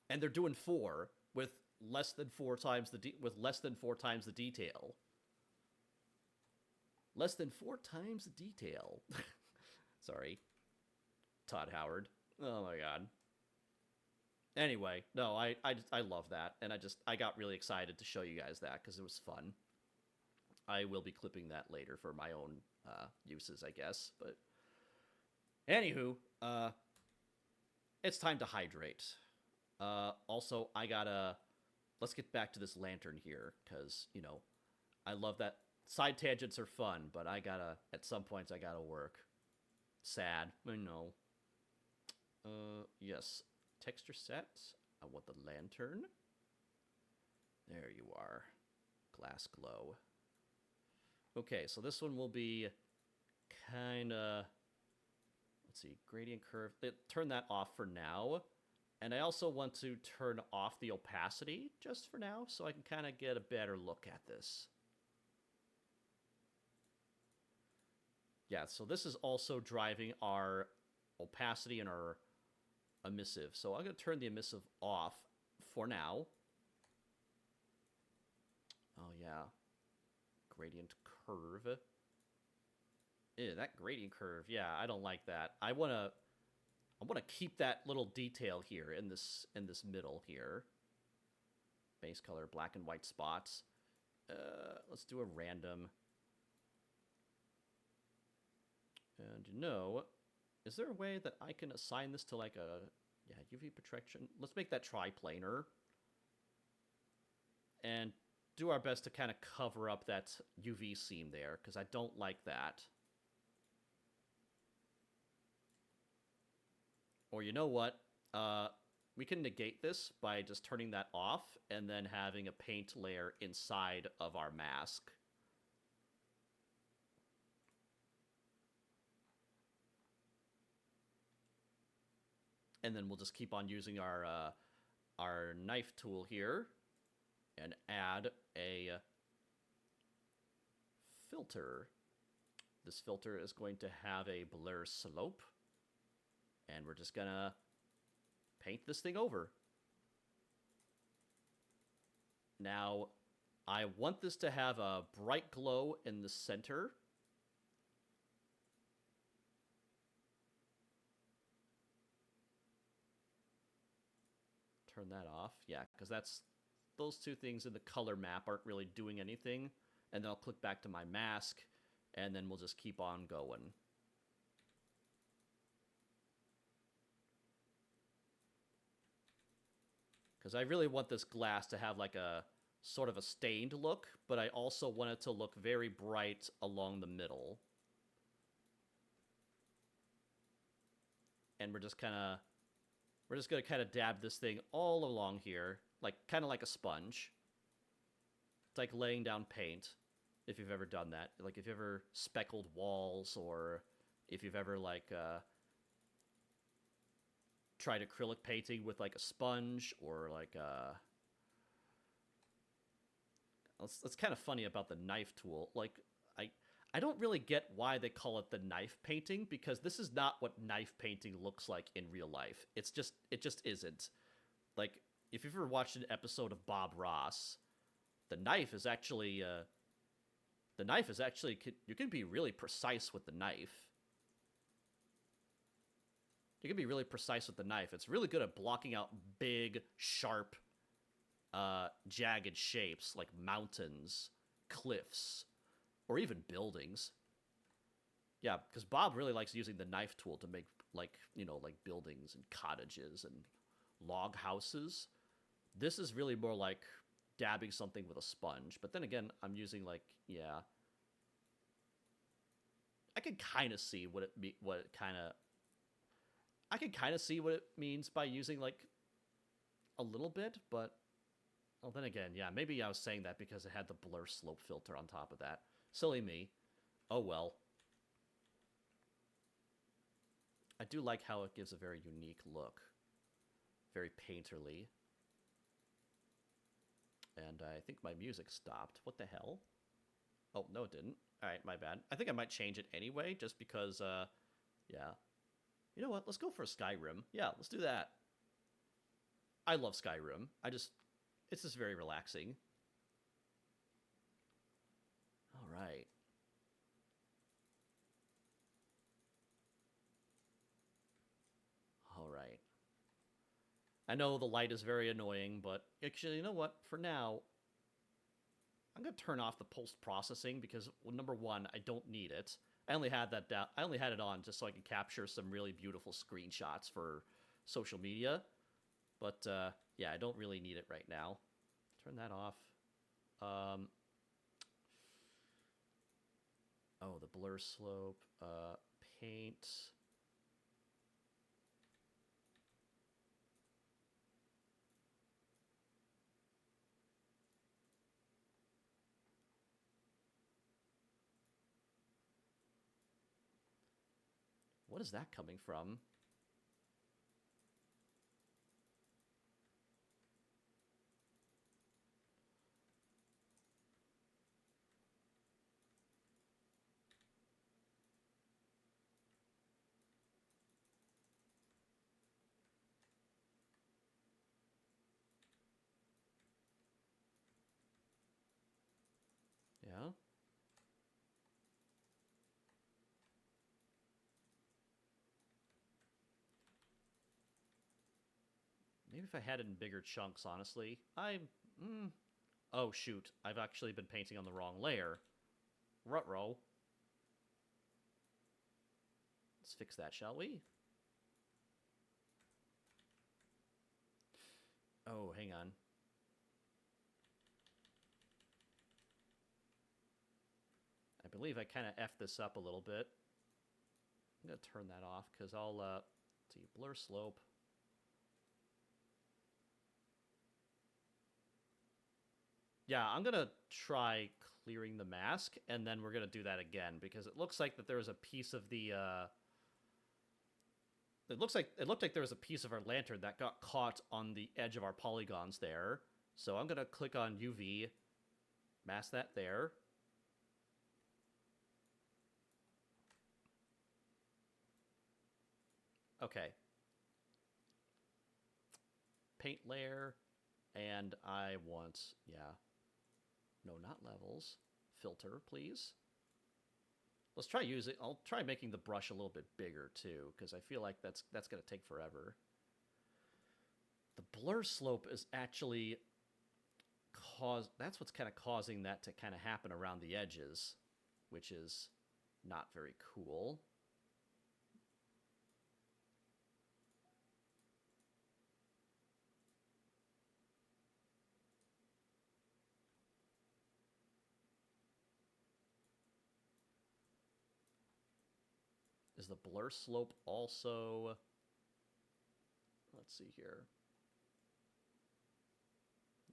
And they're doing 4 with less than 4 times the detail. Less than 4 times the detail. Sorry. Todd Howard. Oh my god. Anyway, no, I love that, and I got really excited to show you guys that because it was fun. I will be clipping that later for my own uses, I guess. But anywho, it's time to hydrate. Also, let's get back to this lantern here because I love that. Side tangents are fun, but at some points I gotta work. Sad, I know. Yes. Texture set. I want the lantern. There you are. Glass glow. Okay, so this one will be kinda, let's see, gradient curve. Turn that off for now. And I also want to turn off the opacity just for now so I can kind of get a better look at this. Yeah, so this is also driving our opacity and our emissive. So I'm going to turn the emissive off for now. Oh, yeah. Gradient curve. Ew, that gradient curve. Yeah, I don't like that. I want to keep that little detail here in this middle here. Base color, black and white spots. Let's do a random. And is there a way that I can assign this to like a, UV protection? Let's make that triplanar. And do our best to kind of cover up that UV seam there, because I don't like that. Or you know what? We can negate this by just turning that off and then having a paint layer inside of our mask. And then we'll just keep on using our knife tool here and add a filter. This filter is going to have a blur slope. And we're just gonna paint this thing over. Now, I want this to have a bright glow in the center. Turn that off. Yeah, because those two things in the color map aren't really doing anything. And then I'll click back to my mask, and then we'll just keep on going. Because I really want this glass to have like a sort of a stained look, but I also want it to look very bright along the middle. And we're just gonna kind of dab this thing all along here, like kind of like a sponge. It's like laying down paint, if you've ever done that. Like if you've ever speckled walls, or if you've ever like tried acrylic painting with like a sponge, or like That's kind of funny about the knife tool. Like I don't really get why they call it the knife painting, because this is not what knife painting looks like in real life. It just isn't. Like if you've ever watched an episode of Bob Ross, the knife is actually The knife is actually, you can be really precise with the knife. You can be really precise with the knife. It's really good at blocking out big, sharp, jagged shapes like mountains, cliffs, or even buildings. Yeah, because Bob really likes using the knife tool to make, like, you know, like buildings and cottages and log houses. This is really more like dabbing something with a sponge. But then again, I'm using, like, yeah. I can kind of see what it kind of... I can kind of see what it means by using, like, a little bit, but... Well, then again, yeah, maybe I was saying that because it had the blur slope filter on top of that. Silly me. Oh well. I do like how it gives a very unique look. Very painterly. And I think my music stopped. What the hell? Oh, no it didn't. Alright, my bad. I think I might change it anyway, just because, yeah. You know what? Let's go for a Skyrim. Yeah, let's do that. I love Skyrim. It's just very relaxing. Alright. Alright. I know the light is very annoying, but actually, you know what? For now, I'm going to turn off the post-processing because, well, number one, I don't need it. I only had that down. I only had it on just so I could capture some really beautiful screenshots for social media. But, yeah, I don't really need it right now. Turn that off. Oh, the blur slope. Paint. What is that coming from? Yeah? Maybe if I had it in bigger chunks, honestly. Oh, shoot. I've actually been painting on the wrong layer. Ruh-roh. Let's fix that, shall we? Oh, hang on. I believe I kind of effed this up a little bit. I'm going to turn that off because I'll, let's see, blur slope. Yeah, I'm going to try clearing the mask, and then we're going to do that again because it looks like that there was a piece of the, it looked like there was a piece of our lantern that got caught on the edge of our polygons there. So I'm going to click on UV, mask that there. Okay. Paint layer, and I want, yeah. No, not levels. Filter, please. Let's try using, I'll try making the brush a little bit bigger too, because I feel like that's going to take forever. The blur slope is actually that's what's kind of causing that to kind of happen around the edges, which is not very cool. Is the blur slope also... Let's see here.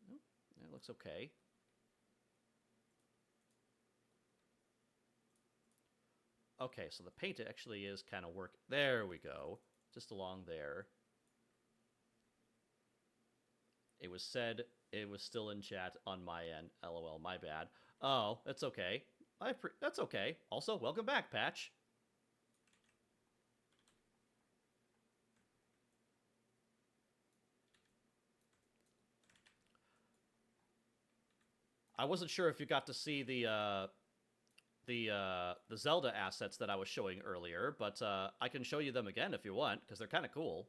Nope, that looks okay. Okay, so the paint actually is kind of work. There we go. Just along there. It was said it was still in chat on my end. LOL, my bad. Oh, that's okay. That's okay. Also, welcome back, Patch. I wasn't sure if you got to see the the Zelda assets that I was showing earlier, but I can show you them again if you want, because they're kind of cool.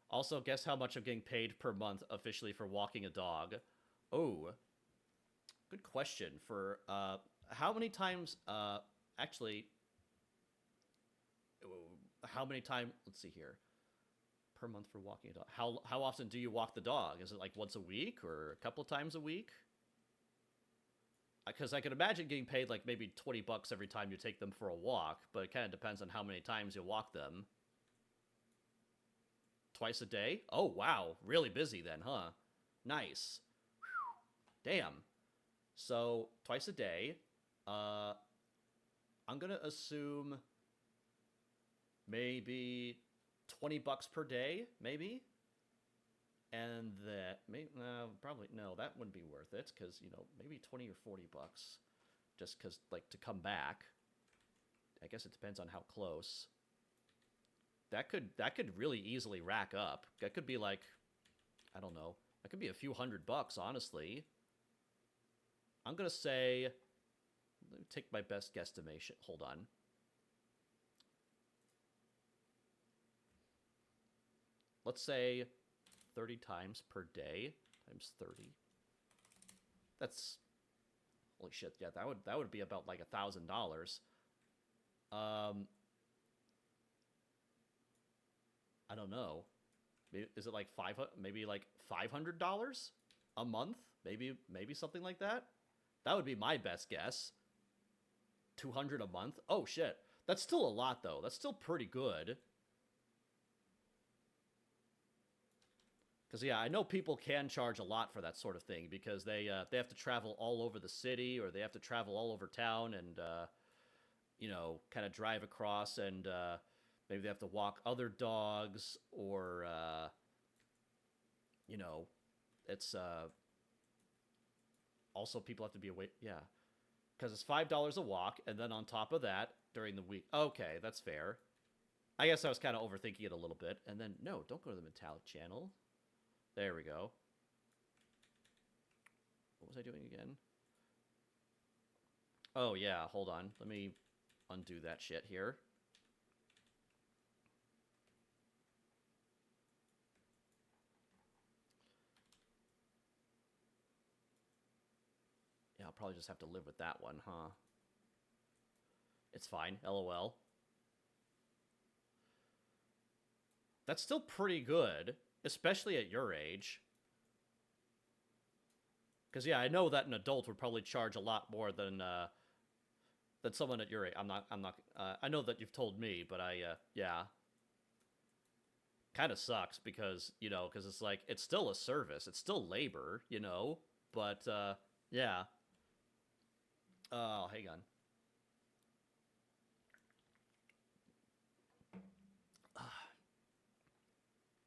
Also, guess how much I'm getting paid per month officially for walking a dog? Oh, good question. For how many times? Actually, how many times? Let's see here. Per month for walking a dog. How often do you walk the dog? Is it like once a week or a couple of times a week? Because I can imagine getting paid like maybe $20 every time you take them for a walk, but it kind of depends on how many times you walk them. Twice a day? Oh, wow. Really busy then, huh? Nice. Whew. Damn. So, twice a day. I'm going to assume maybe $20 per day, maybe? And that, probably, no, that wouldn't be worth it, because, you know, maybe 20 or $40, just because, like, to come back. I guess it depends on how close. That could really easily rack up. That could be like, I don't know, that could be a few $100, honestly. I'm gonna say, let me take my best guesstimation. Hold on. Let's say 30 times per day times 30. That's, holy shit, yeah, that would be about like $1,000. I don't know. Maybe, is it like maybe like $500 a month? Maybe something like that. That would be my best guess. 200 a month. Oh shit, that's still a lot though. That's still pretty good. Because yeah, I know people can charge a lot for that sort of thing because they have to travel all over the city or they have to travel all over town and you know, kind of drive across and maybe they have to walk other dogs or you know, it's also people have to be away. Yeah, because it's $5 a walk, and then on top of that during the week. Okay, that's fair. I guess I was kind of overthinking it a little bit. And then no, don't go to the metallic channel. There we go. What was I doing again? Oh yeah, hold on. Let me undo that shit here. Yeah, I'll probably just have to live with that one, huh? It's fine, LOL. That's still pretty good, especially at your age. Because yeah, I know that an adult would probably charge a lot more than someone at your age. I'm not. I know that you've told me, but yeah, kind of sucks because you know, because it's like it's still a service, it's still labor, you know. But yeah. Oh, hang on.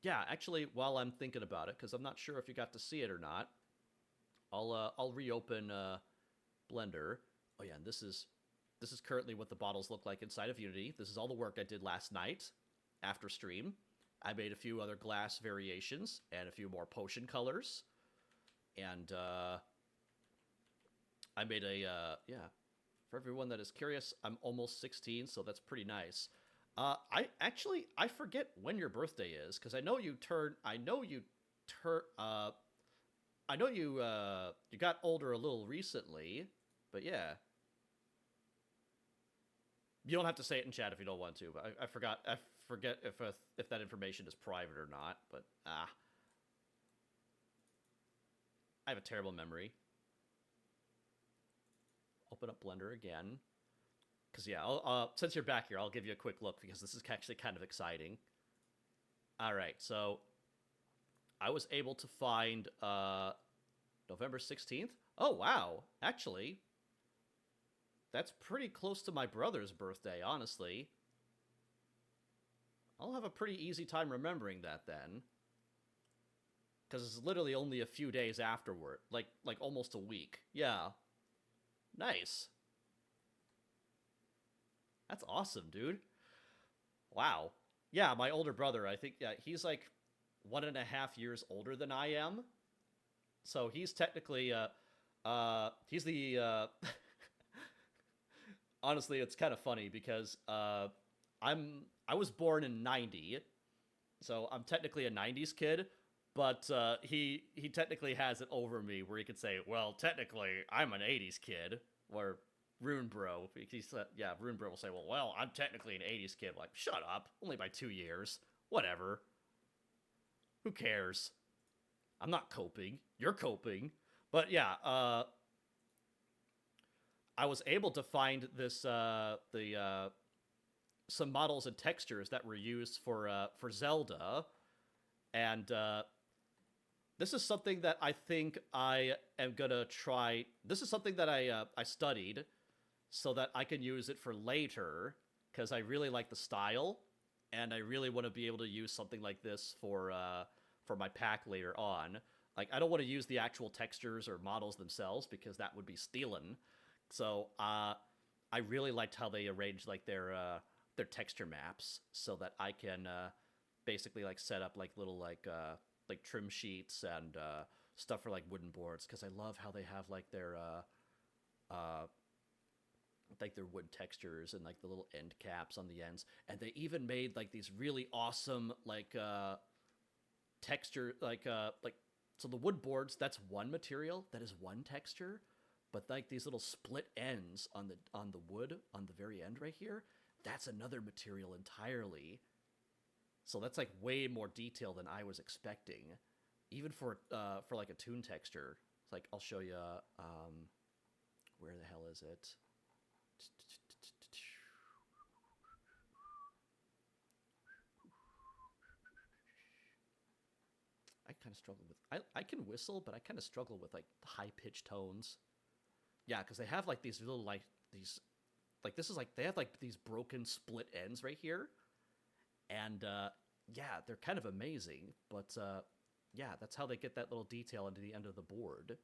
Yeah, actually, while I'm thinking about it, because I'm not sure if you got to see it or not, I'll reopen Blender. Oh yeah, and this is currently what the bottles look like inside of Unity. This is all the work I did last night after stream. I made a few other glass variations and a few more potion colors, and I made a yeah. For everyone that is curious, I'm almost 16, so that's pretty nice. I forget when your birthday is because I know you turn. I know you turn. I know you you got older a little recently, but yeah. You don't have to say it in chat if you don't want to. But I forgot. I forget if that information is private or not. But I have a terrible memory. Open up Blender again. Because, yeah, since you're back here, I'll give you a quick look because this is actually kind of exciting. All right, so I was able to find November 16th. Oh, wow. Actually, that's pretty close to my brother's birthday, honestly. I'll have a pretty easy time remembering that then. Because it's literally only a few days afterward. Like almost a week. Yeah. Nice. That's awesome, dude. Wow. Yeah, my older brother, I think, yeah, he's like 1.5 years older than I am. So he's technically, he's the, honestly, it's kind of funny because I was born in '90, so I'm technically a '90s kid. But he technically has it over me, where he could say, "Well, technically, I'm an '80s kid." Where Rune Bro, yeah, Rune Bro will say, "Well, I'm technically an '80s kid." Like, shut up, only by 2 years. Whatever. Who cares? I'm not coping. You're coping. But yeah, I was able to find this the some models and textures that were used for Zelda, and this is something that I think I am gonna try. This is something that I studied so that I can use it for later because I really like the style, and I really want to be able to use something like this for my pack later on. Like, I don't want to use the actual textures or models themselves because that would be stealing. So I really liked how they arranged like their texture maps so that I can basically like set up like trim sheets and stuff for like wooden boards because I love how they have uh, like their wood textures and like the little end caps on the ends, and they even made like these really awesome like texture like so the wood boards, that's one material, that is one texture, but like these little split ends on the wood on the very end right here, that's another material entirely. So that's like way more detail than I was expecting, even for like a toon texture. It's like, I'll show you. Where the hell is it? I kind of struggle with. I can whistle, but I kind of struggle with like high pitched tones. Yeah, because they have like these little like these like this is like they have like these broken split ends right here, and yeah, they're kind of amazing. But yeah, that's how they get that little detail into the end of the board.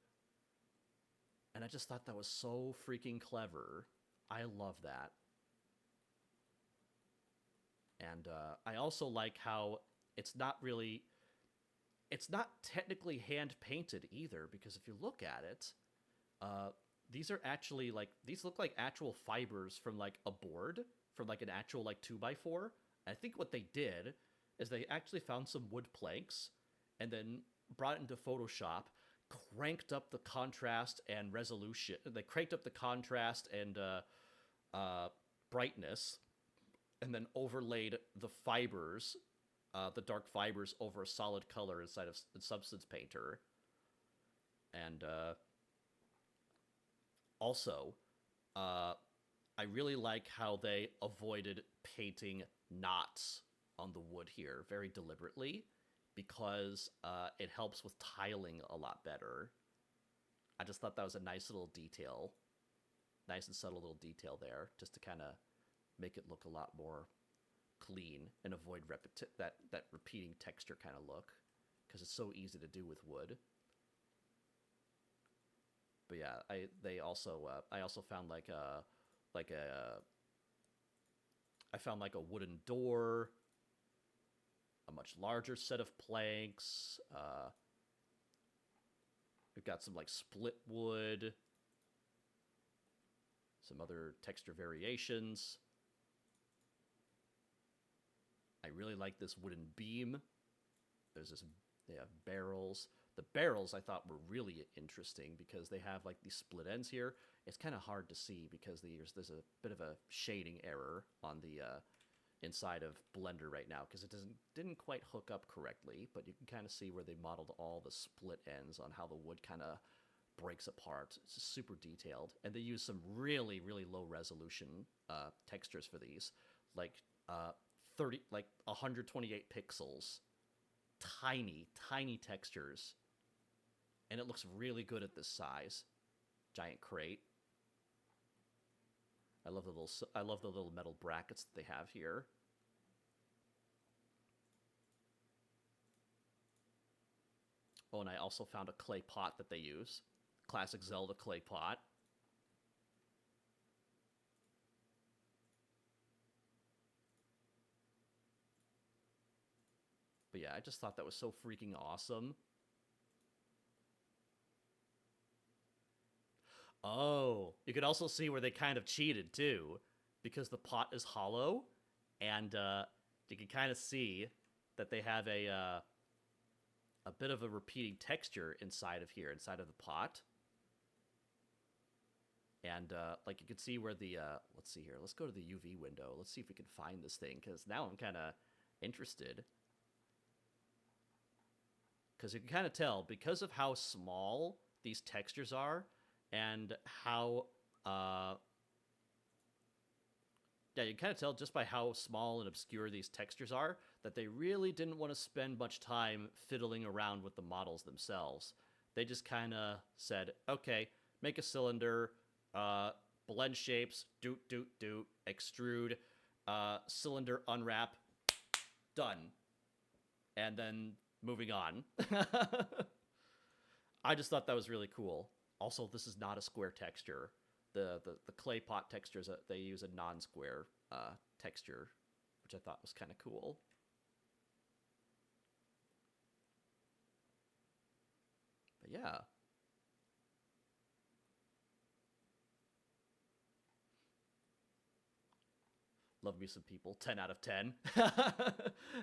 And I just thought that was so freaking clever. I love that. And I also like how it's not really, it's not technically hand painted either, because if you look at it, uh, these are actually like, these look like actual fibers from like a board, from like an actual like 2x4. And I think what they did is they actually found some wood planks and then brought it into Photoshop, cranked up the contrast and resolution. They cranked up the contrast and brightness, and then overlaid the fibers, the dark fibers, over a solid color inside of Substance Painter. And also, uh, I really like how they avoided painting knots on the wood here very deliberately, because it helps with tiling a lot better. I just thought that was a nice little detail, nice and subtle little detail there, just to kind of make it look a lot more clean and avoid that repeating texture kind of look, because it's so easy to do with wood. But yeah, I also found like a I found like a wooden door, a much larger set of planks. We've got some like split wood, some other texture variations. I really like this wooden beam. There's this, they have barrels. The barrels I thought were really interesting because they have like these split ends here. It's kind of hard to see because there's a bit of a shading error on the inside of Blender right now because it didn't quite hook up correctly, but you can kind of see where they modeled all the split ends on how the wood kind of breaks apart. It's just super detailed, and they use some really low resolution textures for these, like 128 pixels, tiny textures, and it looks really good at this size. Giant crate. I love the little metal brackets that they have here. Oh, and I also found a clay pot that they use. Classic Zelda clay pot. But yeah, I just thought that was so freaking awesome. Oh, you could also see where they kind of cheated too, because the pot is hollow, and you can kind of see that they have a bit of a repeating texture inside of here, inside of the pot. And like you can see where the let's see here. Let's go to the UV window. Let's see if we can find this thing, because now I'm kind of interested. Because you can kind of tell, because of how small these textures are, and how yeah, you can kind of tell just by how small and obscure these textures are that they really didn't want to spend much time fiddling around with the models themselves. They just kind of said, okay, make a cylinder, blend shapes, doot, extrude, cylinder unwrap, done. And then moving on. I just thought that was really cool. Also, this is not a square texture. The clay pot textures, they use a non-square texture, which I thought was kind of cool. But yeah. Love me some people. 10 out of 10.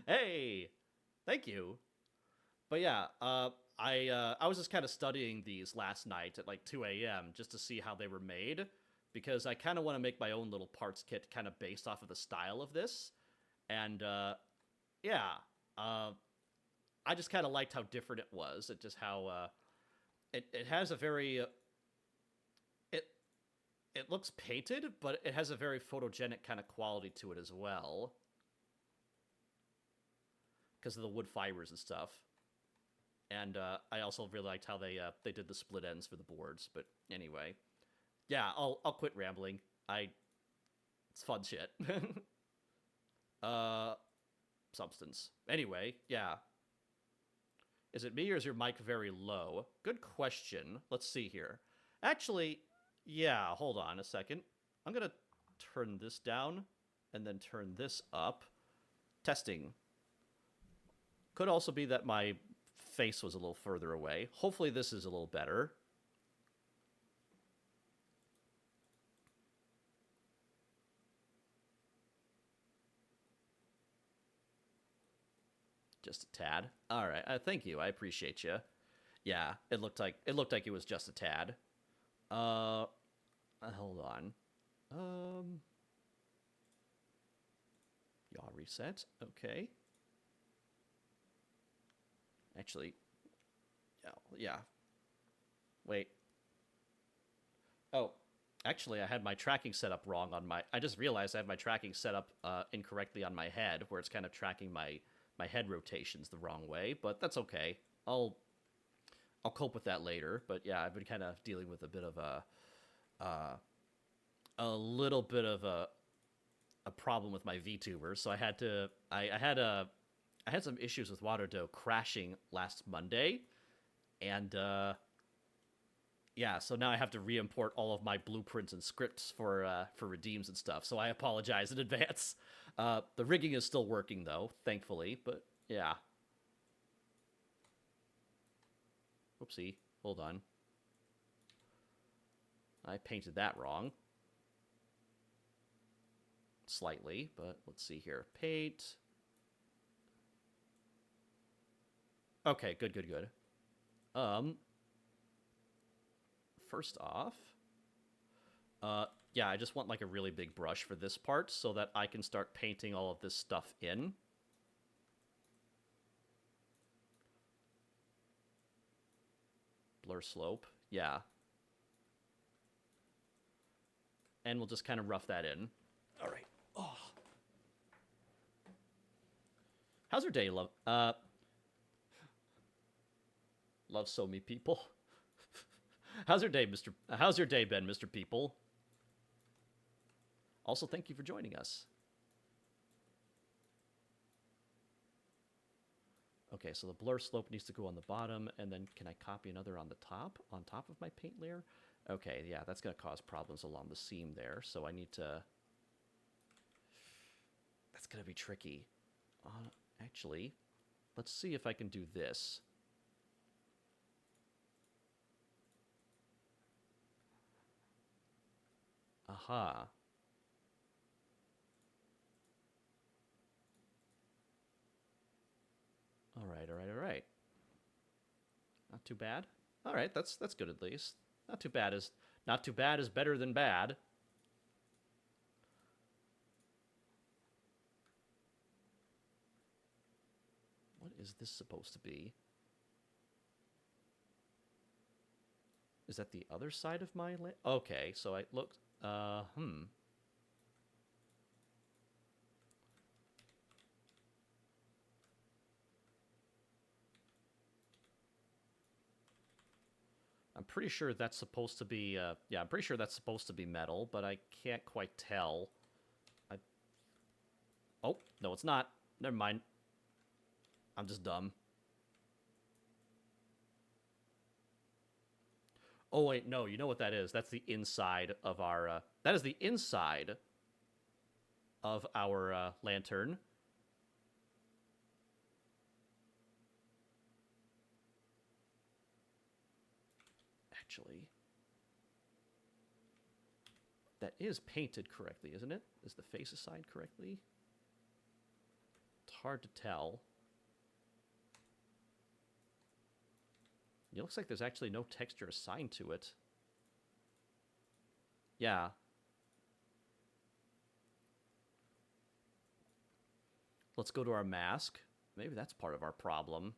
Hey! Thank you. But yeah, I was just kind of studying these last night at like 2 a.m. just to see how they were made, because I kind of want to make my own little parts kit kind of based off of the style of this. And yeah, I just kind of liked how different it was. It just how it has a very it looks painted, but it has a very photogenic kind of quality to it as well, because of the wood fibers and stuff. And I also really liked how they did the split ends for the boards. But anyway, yeah, I'll quit rambling. It's fun shit. Substance. Anyway, yeah. Is it me or is your mic very low? Good question. Let's see here. Actually, yeah, hold on a second. I'm going to turn this down and then turn this up. Testing. Could also be that my face was a little further away. Hopefully this is a little better. Just a tad. All right. Thank you. I appreciate you. Yeah, it looked like it was just a tad. Hold on. Yaw reset. Okay. Actually, yeah. Wait. Oh, actually, I had my tracking set up wrong on my. I just realized I have my tracking set up incorrectly on my head, where it's kind of tracking my head rotations the wrong way. But that's okay. I'll cope with that later. But yeah, I've been kind of dealing with a bit of a little bit of a problem with my VTuber, so I had to. I had some issues with Waterdough crashing last Monday, and yeah, so now I have to re-import all of my blueprints and scripts for redeems and stuff. So I apologize in advance. The rigging is still working though, thankfully. But yeah. Oopsie, hold on. I painted that wrong. Slightly, but let's see here. Paint. Okay, good. First off, yeah, I just want like a really big brush for this part so that I can start painting all of this stuff in. Blur slope, yeah. And we'll just kind of rough that in. All right. Oh. How's your day, love? Love so me people. How's your day, Mr. How's your day been, Mr. People? Also, thank you for joining us. Okay, so the blur slope needs to go on the bottom, and then can I copy another on the top, on top of my paint layer? Okay, yeah, that's going to cause problems along the seam there, so I need to... That's going to be tricky. Actually, let's see if I can do this. Aha. All right, all right, all right. Not too bad. All right, that's good at least. Not too bad is better than bad. What is this supposed to be? Is that the other side of my land? Okay, so I looked. I'm pretty sure that's supposed to be. Yeah, I'm pretty sure that's supposed to be metal, but I can't quite tell. Oh no, it's not. Never mind. I'm just dumb. Oh wait, no. You know what that is? That's the inside of our. That is the inside of our lantern. Actually, that is painted correctly, isn't it? Is the face assigned correctly? It's hard to tell. It looks like there's actually no texture assigned to it. Yeah. Let's go to our mask. Maybe that's part of our problem.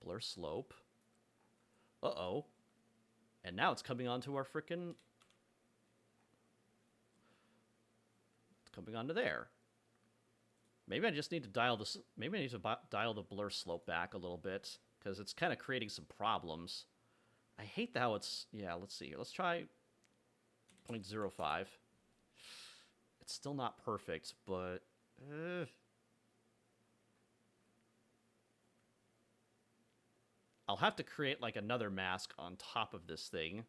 Blur slope. Uh-oh. And now it's coming onto our frickin'... It's coming onto there. Maybe I just need to dial this... Maybe I need to dial the blur slope back a little bit, because it's kind of creating some problems. I hate how it's... Yeah, let's see. Let's try 0.05. It's still not perfect, but... I'll have to create, like, another mask on top of this thing.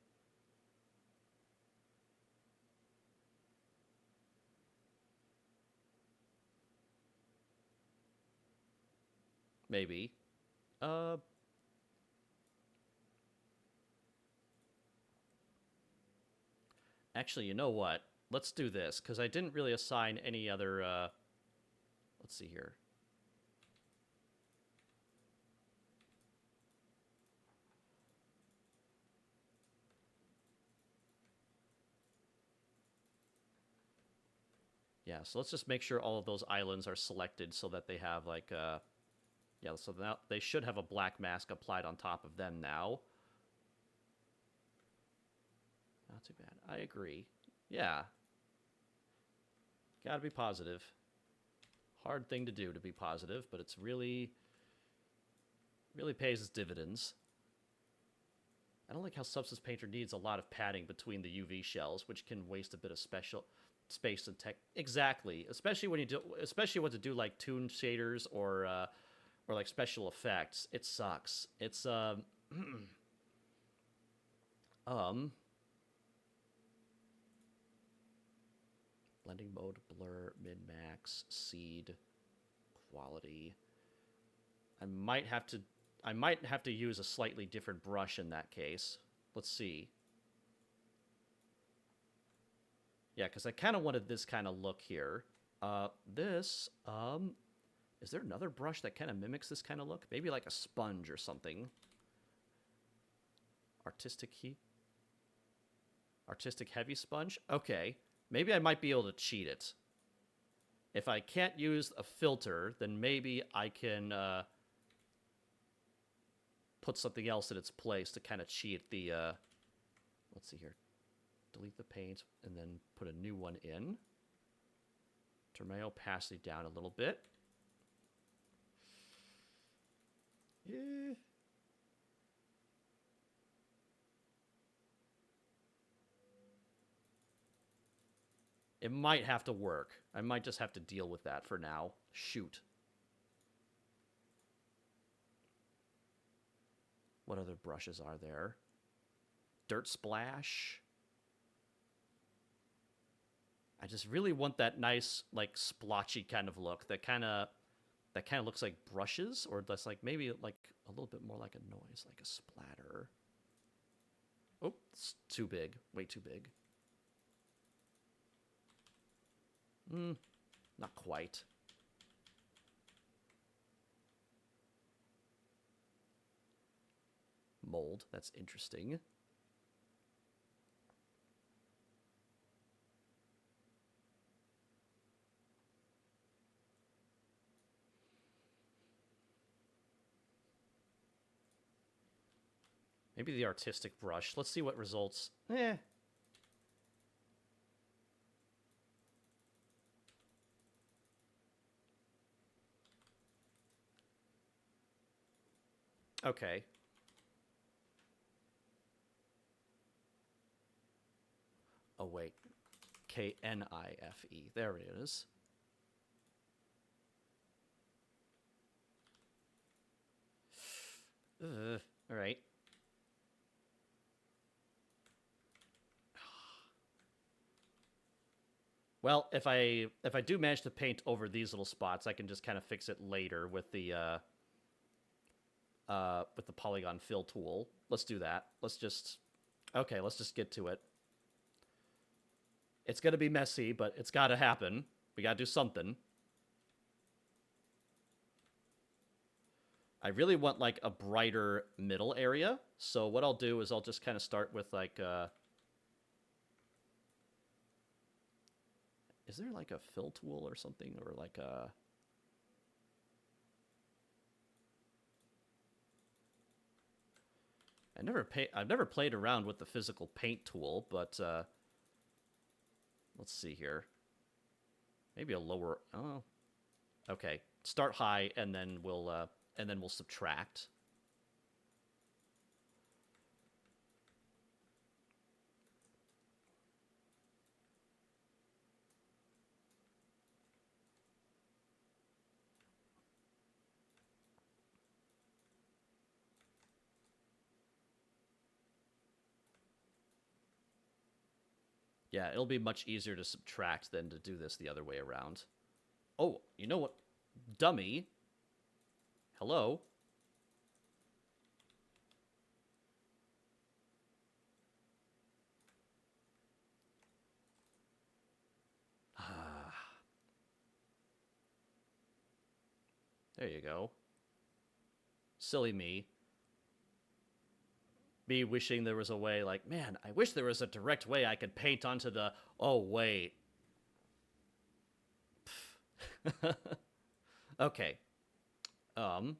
Maybe. Actually, you know what? Let's do this, because I didn't really assign any other, Let's see here. Yeah, so let's just make sure all of those islands are selected so that they have, like, yeah, so now they should have a black mask applied on top of them now. Not too bad. I agree. Yeah. Gotta be positive. Hard thing to do to be positive, but it's really pays its dividends. I don't like how Substance Painter needs a lot of padding between the UV shells, which can waste a bit of special space and tech. Exactly, especially when when to do like toon shaders or like special effects. It sucks. It's blending mode, blur, min max, seed, quality. I might have to use a slightly different brush in that case. Let's see. Yeah, because I kind of wanted this kind of look here. Is there another brush that kind of mimics this kind of look? Maybe like a sponge or something. Artistic heavy sponge? Okay. Maybe I might be able to cheat it. If I can't use a filter, then maybe I can put something else in its place to kind of cheat the... let's see here. Delete the paint, and then put a new one in. Turn my opacity down a little bit. Yeah. It might have to work. I might just have to deal with that for now. Shoot. What other brushes are there? Dirt Splash. I just really want that nice, like, splotchy kind of look. That kind of that kind of looks like brushes, or that's like maybe like a little bit more like a noise, like a splatter. Oh, it's too big. Way too big. Not quite. Mold. That's interesting. Maybe the artistic brush. Let's see what results. Okay. Oh, wait. Knife. There it is. All right. Well, if I do manage to paint over these little spots, I can just kind of fix it later with the polygon fill tool. Let's do that. Let's just get to it. It's gonna be messy, but it's gotta happen. We gotta do something. I really want like a brighter middle area. So what I'll do is I'll just kind of start with like is there like a fill tool or something, or like a... I've never played around with the physical paint tool, but let's see here. Maybe a lower... Oh, okay. Start high, and then we'll subtract. Yeah, it'll be much easier to subtract than to do this the other way around. Oh, you know what? Dummy. Hello? There you go. Silly me. Me wishing there was a way, like, man, I wish there was a direct way I could paint onto the... Oh, wait. Okay. I'm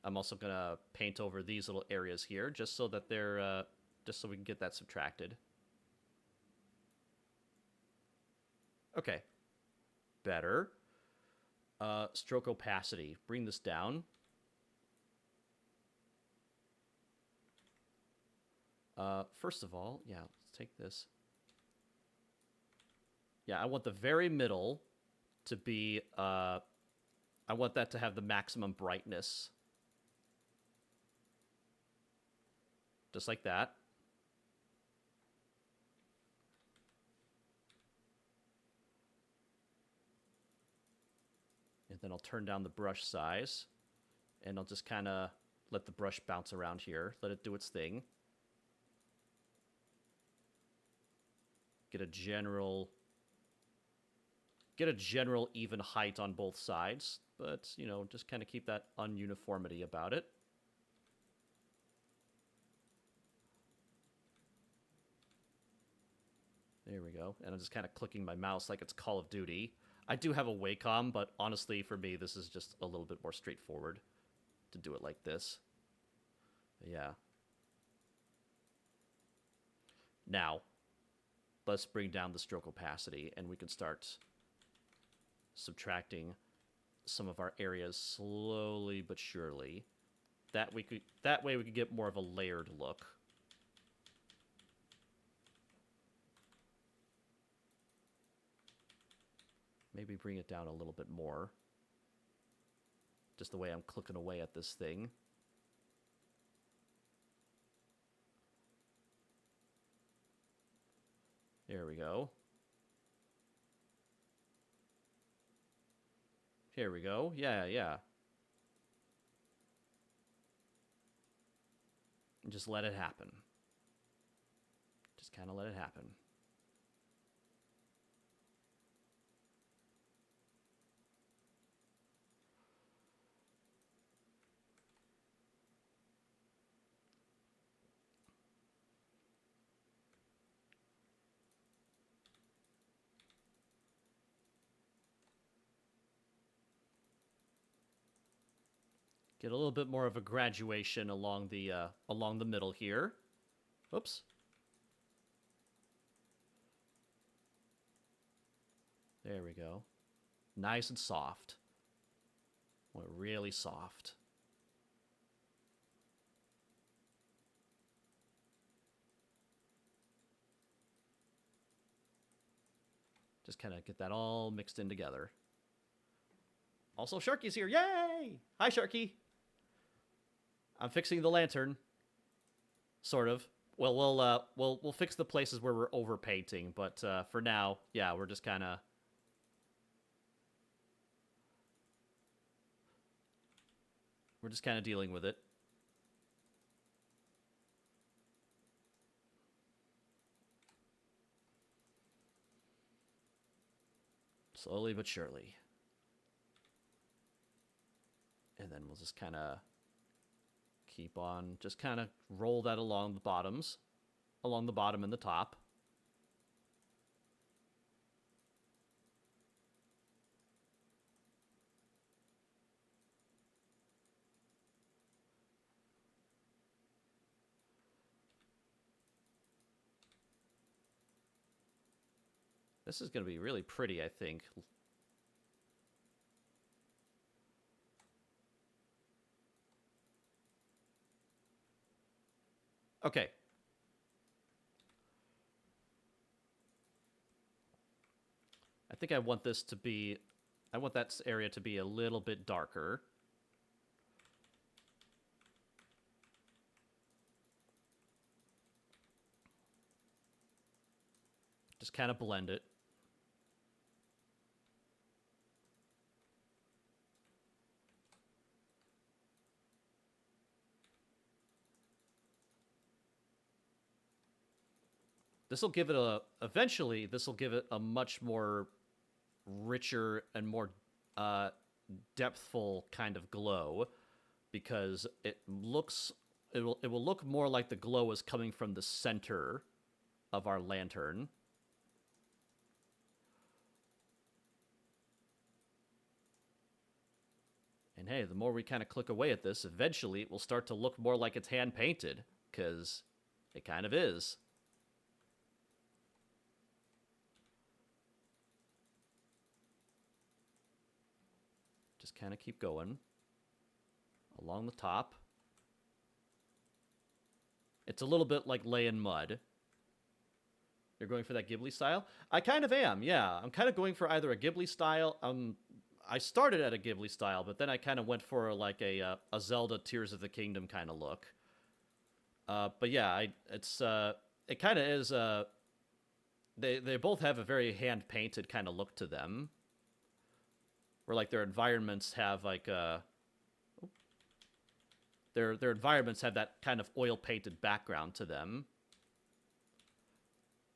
also gonna paint over these little areas here, just so that they're, just so we can get that subtracted. Okay. Better. Stroke opacity. Bring this down. First of all, yeah, let's take this. Yeah, I want the very middle to be, I want that to have the maximum brightness. Just like that. And then I'll turn down the brush size. And I'll just kind of let the brush bounce around here. Let it do its thing. Get a general even height on both sides. But, you know, just kind of keep that ununiformity about it. There we go. And I'm just kind of clicking my mouse like it's Call of Duty. I do have a Wacom, but honestly, for me, this is just a little bit more straightforward to do it like this. But yeah. Now, let's bring down the stroke opacity, and we can start subtracting some of our areas slowly but surely. That way we could get more of a layered look. Maybe bring it down a little bit more. Just the way I'm clicking away at this thing. There we go. Here we go. Yeah, yeah. And just let it happen. Just kind of let it happen. Get a little bit more of a graduation along the middle here. Oops. There we go. Nice and soft. Want it really soft. Just kind of get that all mixed in together. Also, Sharky's here. Yay! Hi, Sharky. I'm fixing the lantern. Sort of. Well, we'll fix the places where we're overpainting, but for now, yeah, we're just kind of dealing with it. Slowly but surely. And then we'll just kind of keep on, just kind of roll that along the bottoms, along the bottom and the top. This is going to be really pretty, I think. Okay. I think I want this to be... I want that area to be a little bit darker. Just kind of blend it. This will give it a... Eventually, this will give it a much more richer and more depthful kind of glow, because it looks... It will look more like the glow is coming from the center of our lantern. And hey, the more we kind of click away at this, eventually it will start to look more like it's hand-painted, because it kind of is. Just kind of keep going along the top. It's a little bit like laying mud. You're going for that Ghibli style? I kind of am, yeah. I'm kind of going for either a Ghibli style. I started at a Ghibli style, but then I kind of went for like a Zelda Tears of the Kingdom kind of look. But yeah, it kind of is. They both have a very hand painted kind of look to them, where like their environments have like their environments have that kind of oil painted background to them.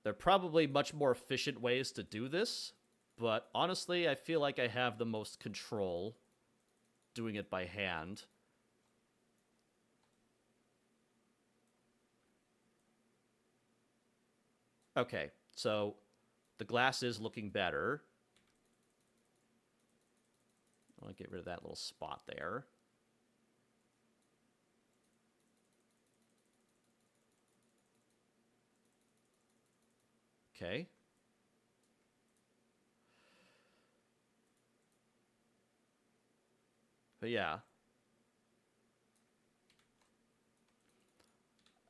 There are probably much more efficient ways to do this, but honestly, I feel like I have the most control doing it by hand. Okay, so the glass is looking better. I want to get rid of that little spot there. Okay. But yeah.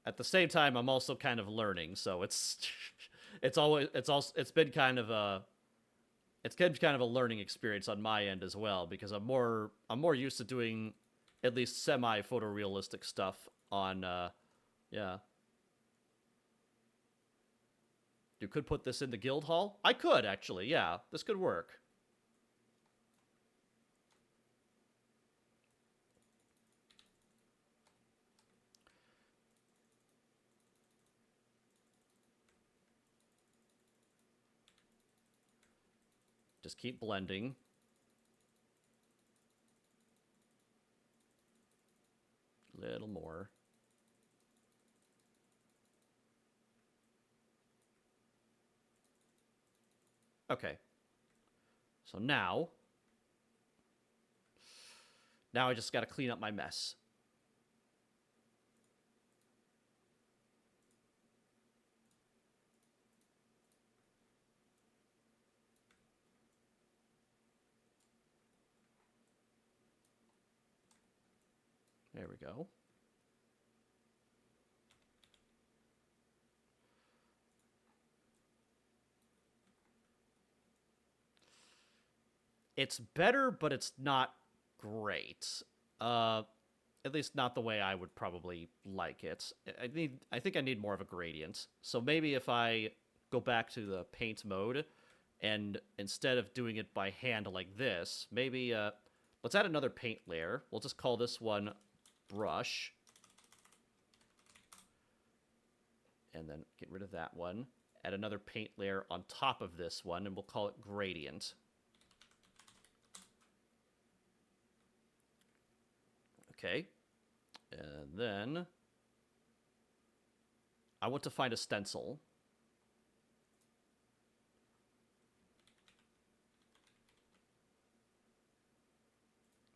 At the same time, I'm also kind of learning, so it's been kind of a learning experience on my end as well, because I'm more used to doing at least semi photorealistic stuff on yeah. You could put this in the guild hall? I could, actually, yeah. This could work. Just keep blending. A little more. Okay. So now I just got to clean up my mess. There we go. It's better, but it's not great. At least not the way I would probably like it. I think I need more of a gradient. So maybe if I go back to the paint mode, and instead of doing it by hand like this, maybe let's add another paint layer. We'll just call this one brush, and then get rid of that one. Add another paint layer on top of this one, and we'll call it gradient. Okay, and then I want to find a stencil.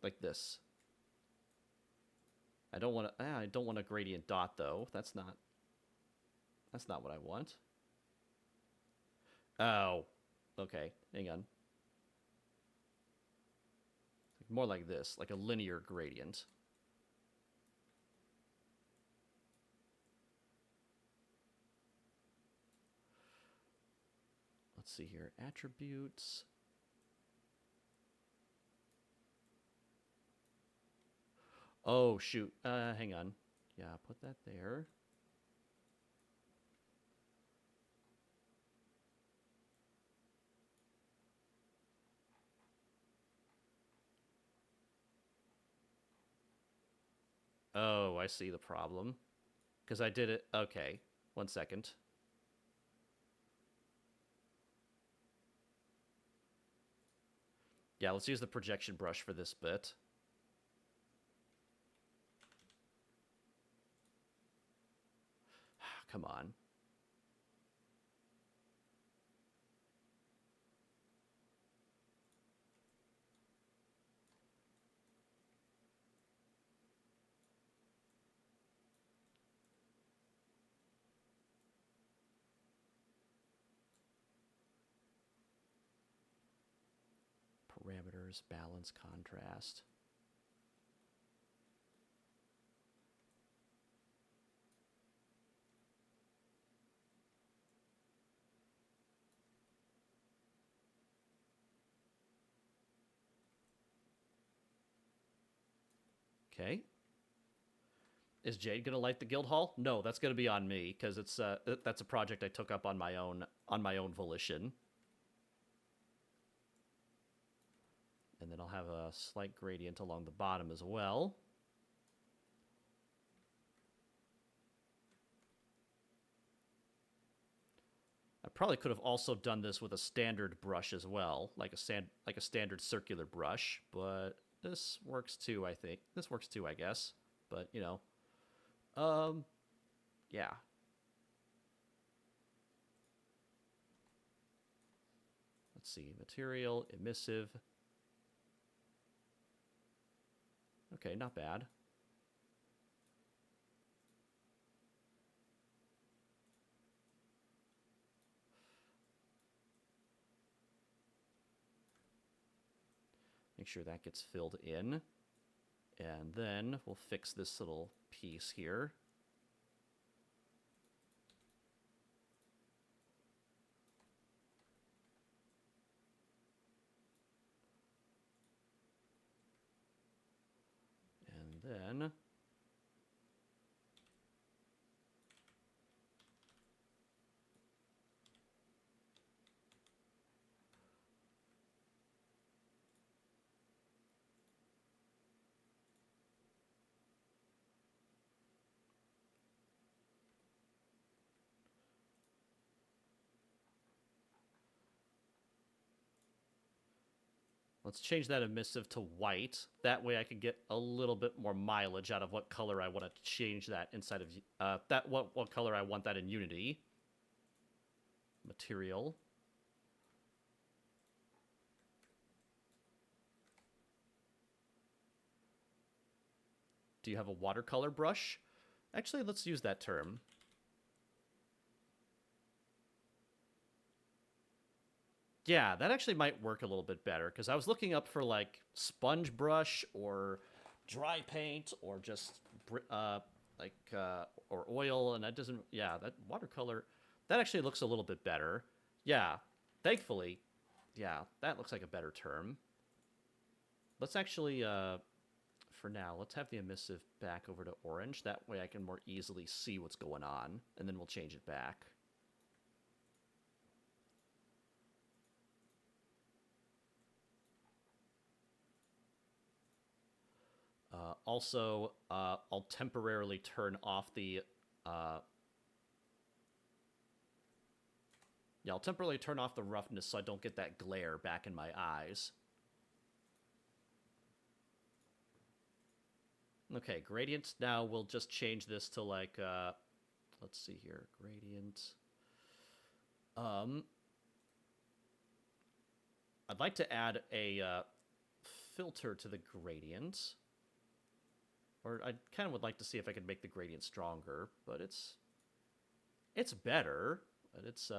Like this. I don't want to. I don't want a gradient dot though. That's not what I want. Oh, okay. Hang on. More like this, like a linear gradient. Let's see here. Attributes. Oh, shoot. Hang on. Yeah, put that there. Oh, I see the problem. Because I did it... Okay. 1 second. Yeah, let's use the projection brush for this bit. Come on. Parameters, balance, contrast. Okay. Is Jade gonna light the guild hall? No, that's gonna be on me because it's that's a project I took up on my own volition. And then I'll have a slight gradient along the bottom as well. I probably could have also done this with a standard brush as well, like a standard circular brush, but this works too, I think. This works too, I guess. But, you know. Yeah. Let's see. Material, emissive. Okay, not bad. Make sure that gets filled in. And then we'll fix this little piece here. And then Let's change that emissive to white. That way I can get a little bit more mileage out of what color I want to change that inside of what color I want that in Unity. Material. Do you have a watercolor brush? Actually, let's use that term. Yeah, that actually might work a little bit better, because I was looking up for, like, sponge brush or dry paint or just, or oil, and that doesn't, yeah, that watercolor, that actually looks a little bit better. Yeah, thankfully, yeah, that looks like a better term. Let's actually, for now, let's have the emissive back over to orange. That way I can more easily see what's going on, and then we'll change it back. Also, I'll temporarily turn off the... I'll temporarily turn off the roughness so I don't get that glare back in my eyes. Okay, gradient. Now we'll just change this to, like, let's see here. Gradient. I'd like to add a filter to the gradient. Or I kind of would like to see if I could make the gradient stronger, but it's better, but it's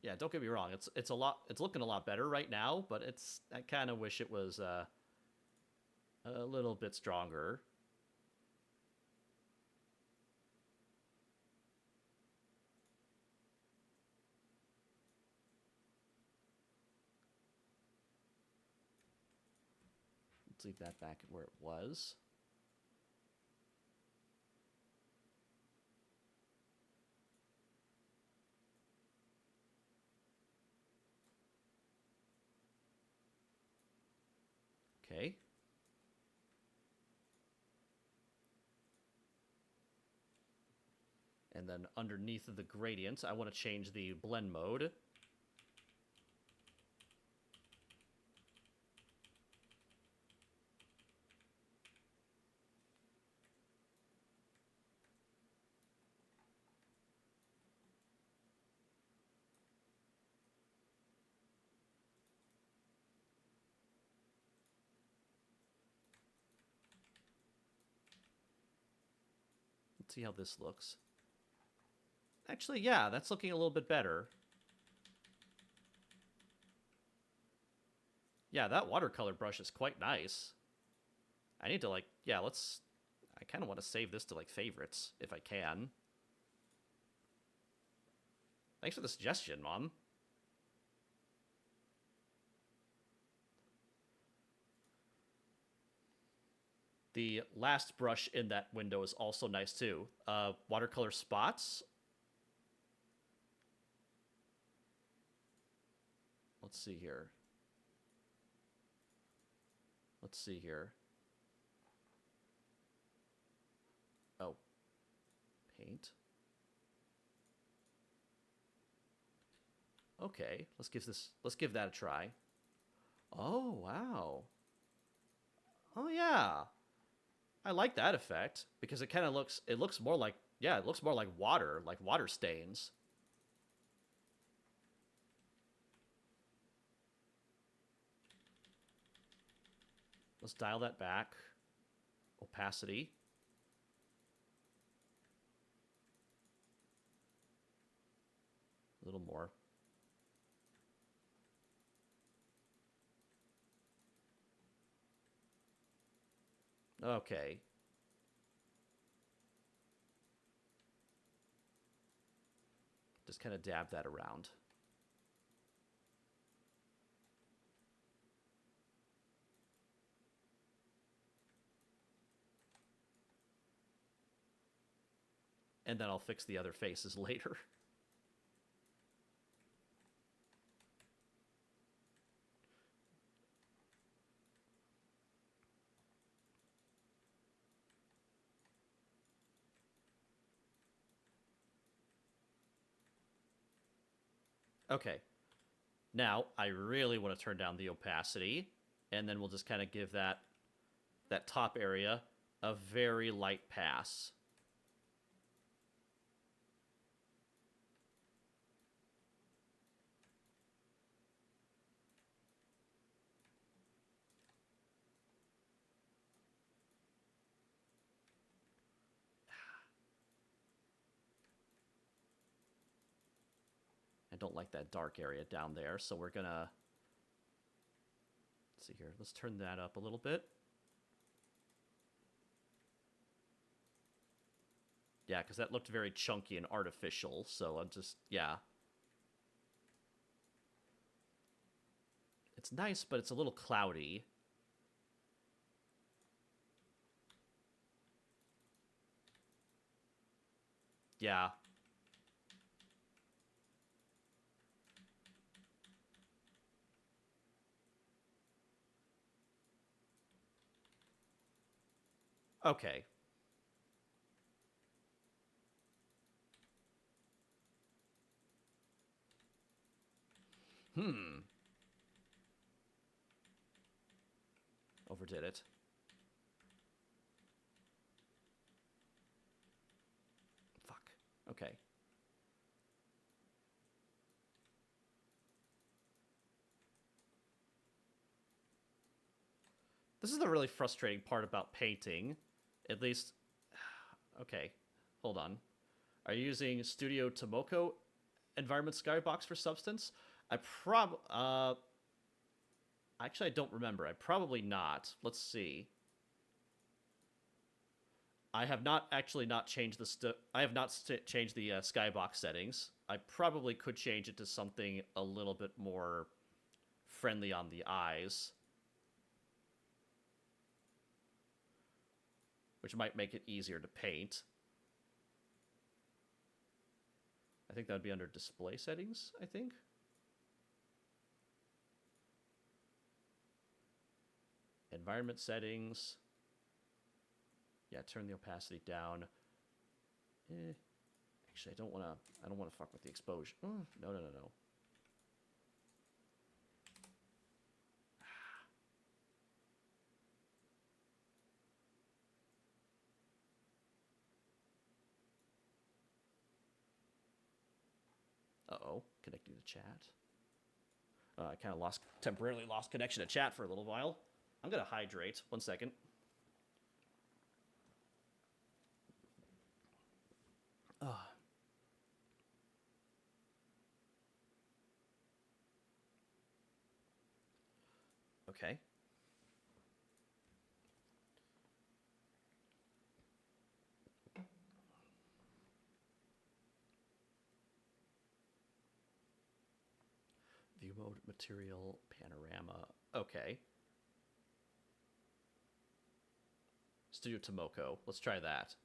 yeah, don't get me wrong, it's looking a lot better right now, but I kind of wish it was a little bit stronger. Let's leave that back where it was. Okay. And then underneath of the gradient, I want to change the blend mode. Let's see how this looks. Actually, yeah, that's looking a little bit better. Yeah, that watercolor brush is quite nice. I need to, like, yeah, I kind of want to save this to, like, favorites, if I can. Thanks for the suggestion, Mom. The last brush in that window is also nice, too. Watercolor spots. Let's see here. Let's see here. Oh. Paint. Okay, let's give that a try. Oh, wow. Oh, yeah. I like that effect, because it looks more like, yeah, it looks more like water stains. Let's dial that back. Opacity. A little more. Okay. Just kind of dab that around. And then I'll fix the other faces later. Okay. Now, I really want to turn down the opacity, and then we'll just kind of give that top area a very light pass. I don't like that dark area down there, so we're gonna... Let's see here. Let's turn that up a little bit. Yeah, because that looked very chunky and artificial, so I'm just... Yeah. It's nice, but it's a little cloudy. Yeah. Okay. Overdid it. Fuck. Okay. This is the really frustrating part about painting. At least... Okay. Hold on. Are you using Studio Tomoko Environment Skybox for Substance? Actually, I don't remember. I probably not. Let's see. I have not actually not changed the I have not changed the skybox settings. I probably could change it to something a little bit more friendly on the eyes, which might make it easier to paint. I think that would be under display settings, I think. Environment settings. Yeah, turn the opacity down. Actually, I don't want to fuck with the exposure. Oh, no. Uh-oh, connecting to chat. I kind of temporarily lost connection to chat for a little while. I'm gonna hydrate. 1 second. Okay. View mode, material, panorama. Okay. Studio Tomoko. Let's try that.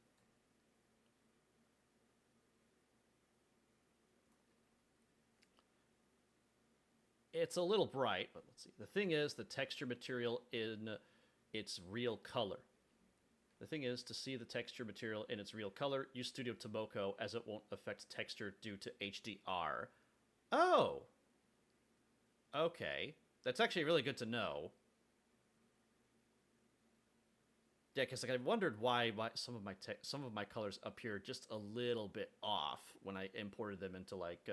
It's a little bright, but let's see. The thing is, the texture material in its real color. The thing is, to see the texture material in its real color, use Studio Tomoko, as it won't affect texture due to HDR. Oh! Okay. That's actually really good to know. Yeah, because like, I wondered why some of my colors appear just a little bit off when I imported them into like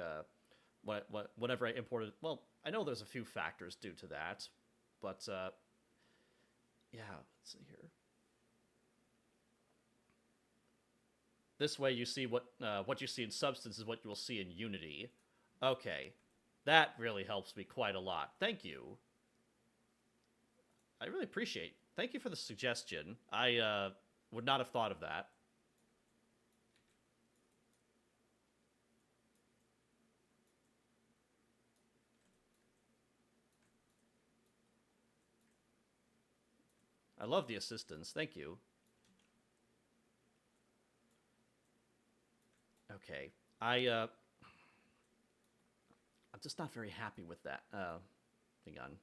whenever I imported. Well, I know there's a few factors due to that, but yeah. Let's see here. This way, you see what you see in Substance is what you will see in Unity. Okay, that really helps me quite a lot. Thank you. I really appreciate. Thank you for the suggestion. I would not have thought of that. I love the assistance. Thank you. Okay. I'm just not very happy with that. Hang on.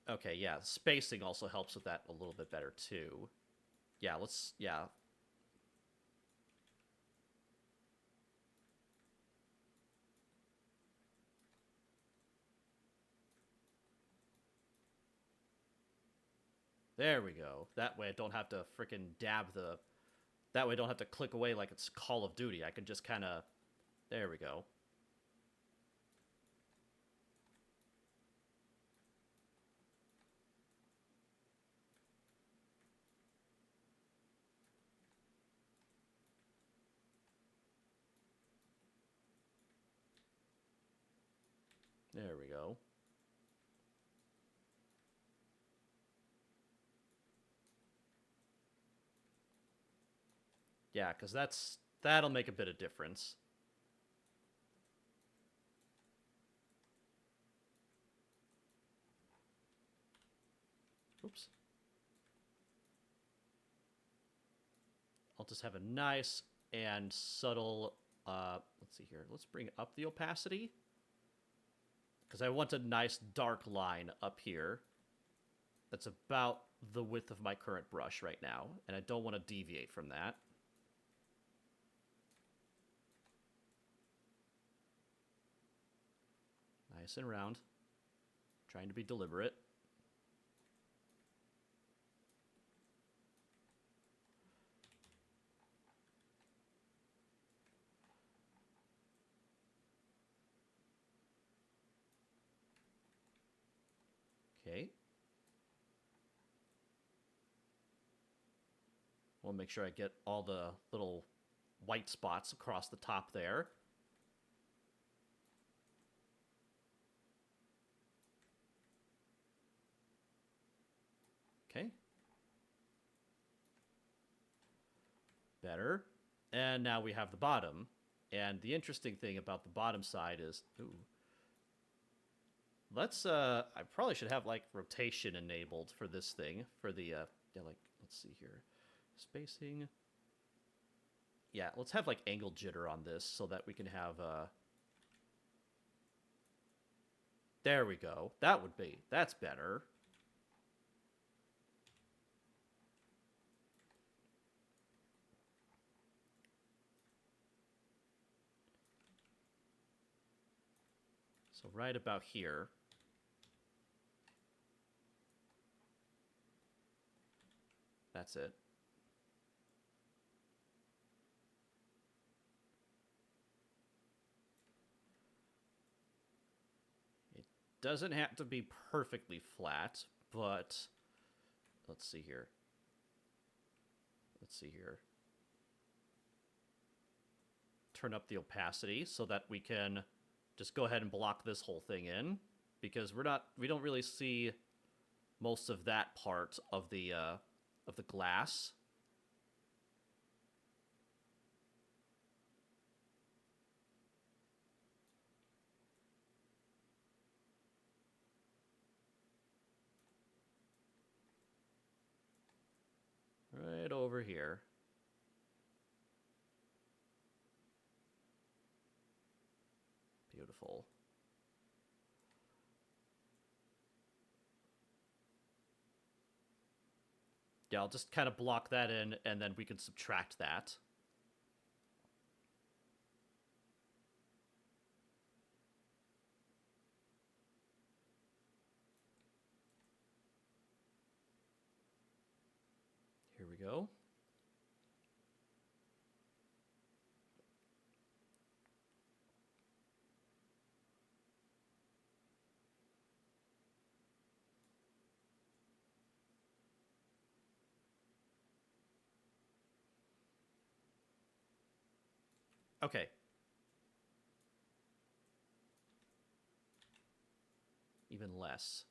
Okay, yeah, spacing also helps with that a little bit better too. Yeah, yeah. There we go. That way I don't have to freaking dab the... That way I don't have to click away like it's Call of Duty. I can just kind of... There we go. There we go. Yeah, because that'll make a bit of difference. Oops. I'll just have a nice and subtle... let's see here. Let's bring up the opacity. Because I want a nice dark line up here. That's about the width of my current brush right now. And I don't want to deviate from that. Nice and round. Trying to be deliberate. Okay. We'll make sure I get all the little white spots across the top there. Okay. Better. And now we have the bottom. And the interesting thing about the bottom side is... Ooh. Let's, I probably should have, like, rotation enabled for this thing. For the, yeah, like, let's see here. Spacing. Yeah, let's have, like, angle jitter on this so that we can have, There we go. That's better. So right about here. That's it. It doesn't have to be perfectly flat, but let's see here. Let's see here. Turn up the opacity so that we can just go ahead and block this whole thing in, because we don't really see most of that part of the glass. Right over here. Beautiful. Yeah, I'll just kind of block that in, and then we can subtract that. Here we go. Okay. Even less.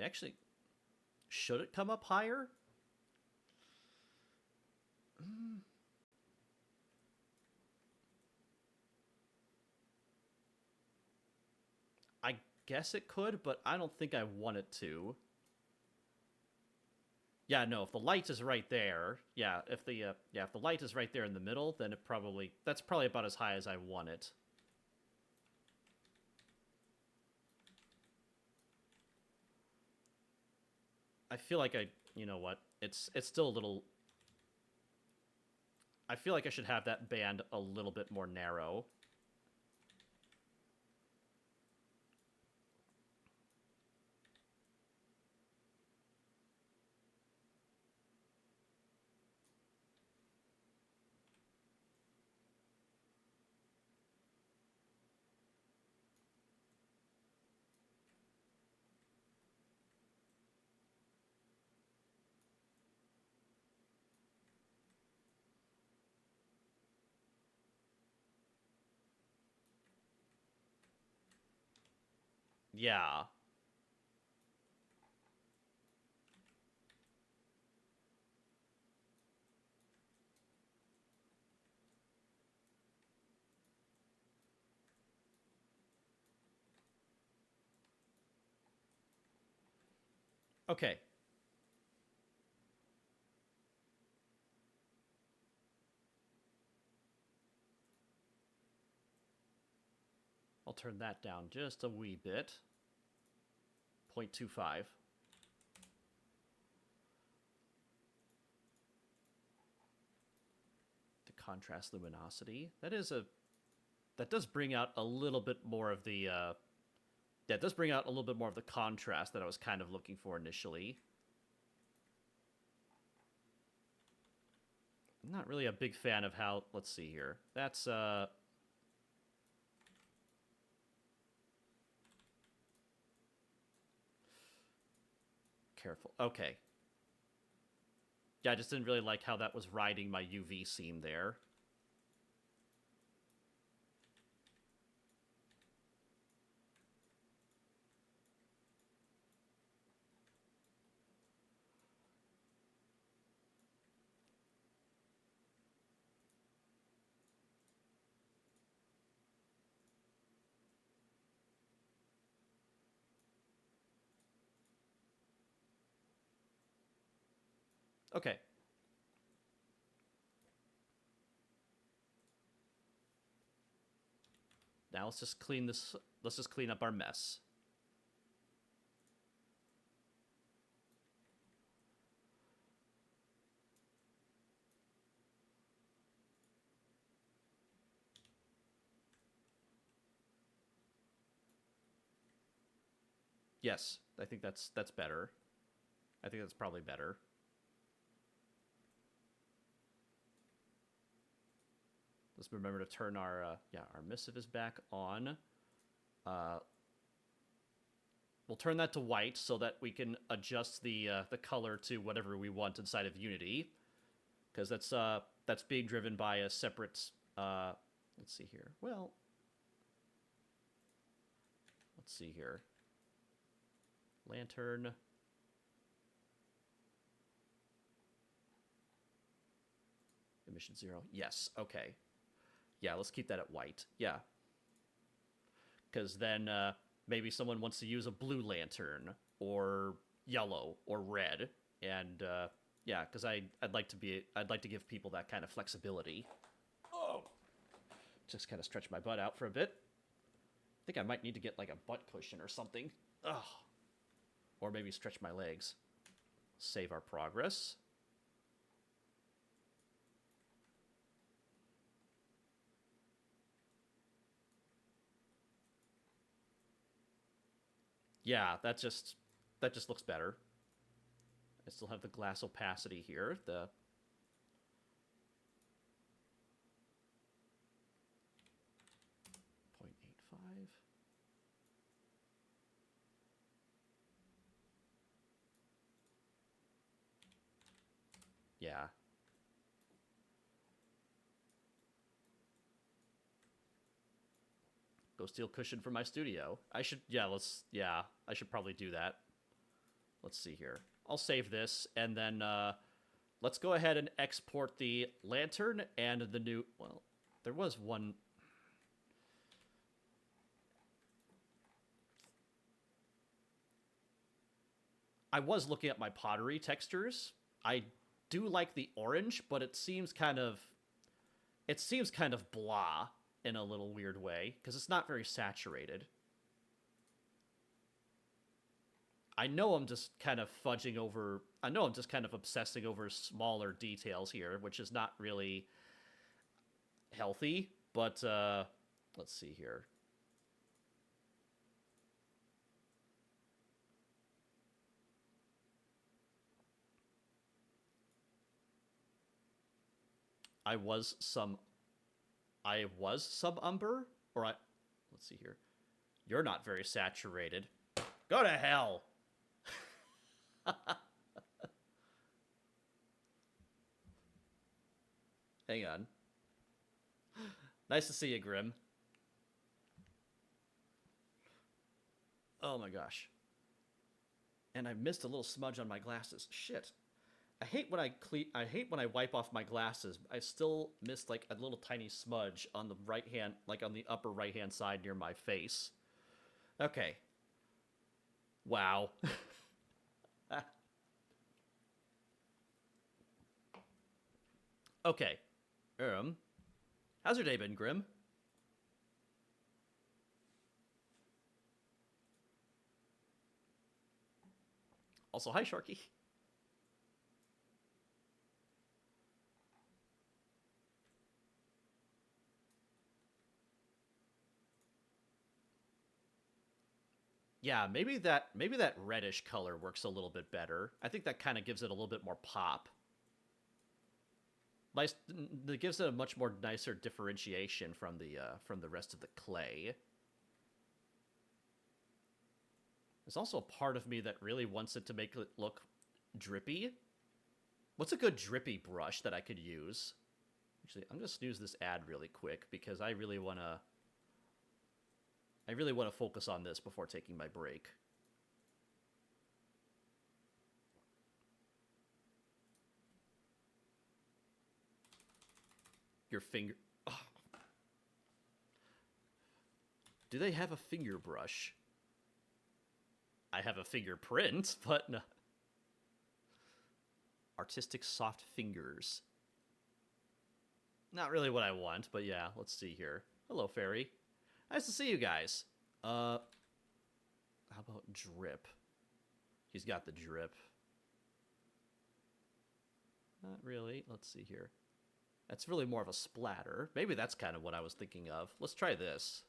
Actually, should it come up higher? I guess it could, but I don't think I want it to. Yeah, no, if the light is right there, if the light is right there in the middle, then that's probably about as high as I want it. I feel like you know what? It's still a little. I feel like I should have that band a little bit more narrow. Yeah. Okay. I'll turn that down just a wee bit. 0.25. To contrast luminosity. That does bring out a little bit more of the it does bring out a little bit more of the contrast that I was kind of looking for initially. I'm not really a big fan of how, let's see here. That's careful. Okay. Yeah, I just didn't really like how that was riding my UV seam there. Okay. Now let's just clean this. Let's just clean up our mess. Yes, I think that's better. I think that's probably better. Let's remember to turn our our missive back on. We'll turn that to white so that we can adjust the color to whatever we want inside of Unity, because that's being driven by a separate. Let's see here. Well, let's see here. Lantern. Emission 0. Yes. Okay. Yeah, let's keep that at white. Yeah. Because then maybe someone wants to use a blue lantern or yellow or red, and yeah, because I'd like to give people that kind of flexibility. Oh, just kind of stretch my butt out for a bit. I think I might need to get like a butt cushion or something. Ugh. Or maybe stretch my legs. Save our progress. Yeah, that just looks better. I still have the glass opacity here. The 0.85. Yeah. Go steal cushion from my studio. I should, I should probably do that. let's see here. I'll save this, and then let's go ahead and export the lantern and the new... Well, there was one... I was looking at my pottery textures. I do like the orange, but it seems kind of... It seems kind of blah in a little weird way, because it's not very saturated. I know I'm just kind of fudging over... I know I'm just kind of obsessing over smaller details here, which is not really healthy, but let's see here. I was some umber, or let's see here. You're not very saturated. Go to hell. Hang on. Nice to see you, Grim. Oh my gosh. And I missed a little smudge on my glasses. Shit. I hate when I wipe off my glasses. I still missed like a little tiny smudge on the right hand, like on the upper right hand side near my face. Okay. Wow. Okay. How's your day been, Grim? Also, hi, Sharky. Yeah, maybe that reddish color works a little bit better. I think that kind of gives it a little bit more pop. Nice, it gives it a much more nicer differentiation from the rest of the clay. There's also a part of me that really wants it to make it look drippy. What's a good drippy brush that I could use? Actually, I'm gonna snooze this ad really quick because I really wanna focus on this before taking my break. Your finger... Oh. Do they have a finger brush? I have a fingerprint, but no. Artistic soft fingers. Not really what I want, but yeah, let's see here. Hello, Fairy. Nice to see you guys. How about drip? He's got the drip. Not really. Let's see here. That's really more of a splatter. Maybe that's kind of what I was thinking of. Let's try this.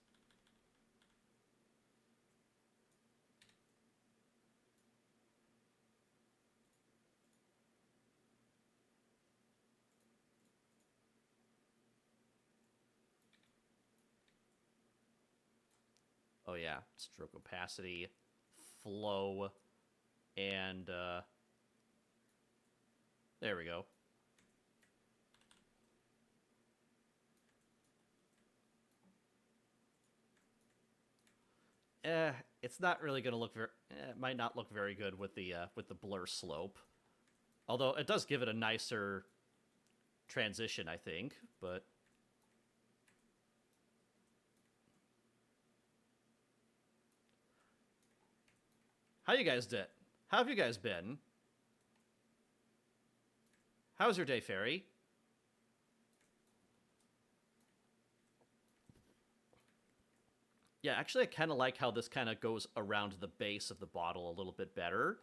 Oh yeah, stroke opacity, flow, and there we go. It's not really going to look very... it might not look very good with the blur slope. Although it does give it a nicer transition, I think, but... How you guys did? How have you guys been? How's your day, Fairy? Yeah, actually, I kind of like how this kind of goes around the base of the bottle a little bit better.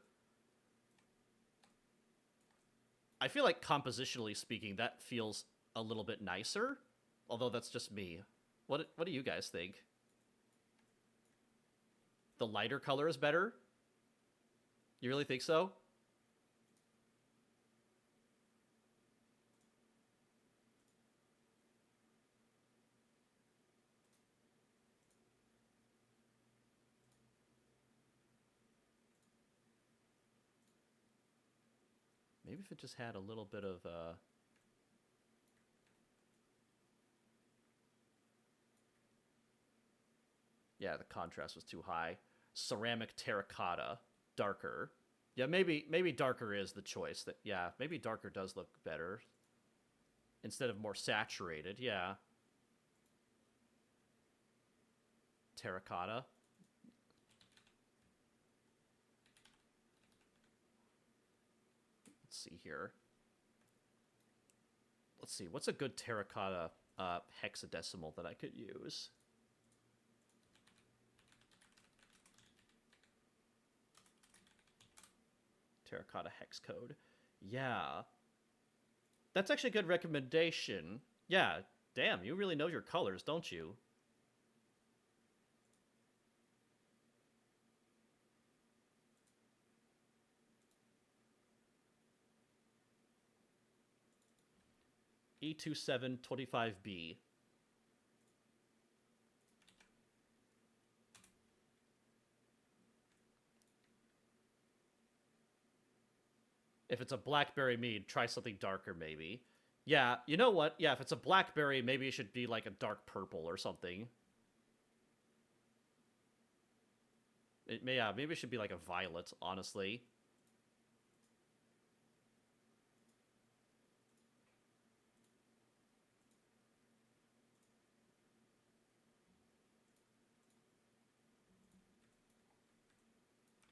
I feel like, compositionally speaking, that feels a little bit nicer. Although that's just me. What do you guys think? The lighter color is better? You really think so? Maybe if it just had a little bit of... Yeah, the contrast was too high. Ceramic terracotta. Darker. Yeah, maybe darker is the choice. That yeah, maybe darker does look better instead of more saturated. Yeah, terracotta. Let's see here. Let's see, what's a good terracotta hexadecimal that I could use? Terracotta hex code. Yeah. That's actually a good recommendation. Yeah, damn, you really know your colors, don't you? E2725B. If it's a blackberry mead, try something darker, maybe. Yeah, you know what? Yeah, if it's a blackberry, maybe it should be like a dark purple or something. Yeah, maybe it should be like a violet, honestly.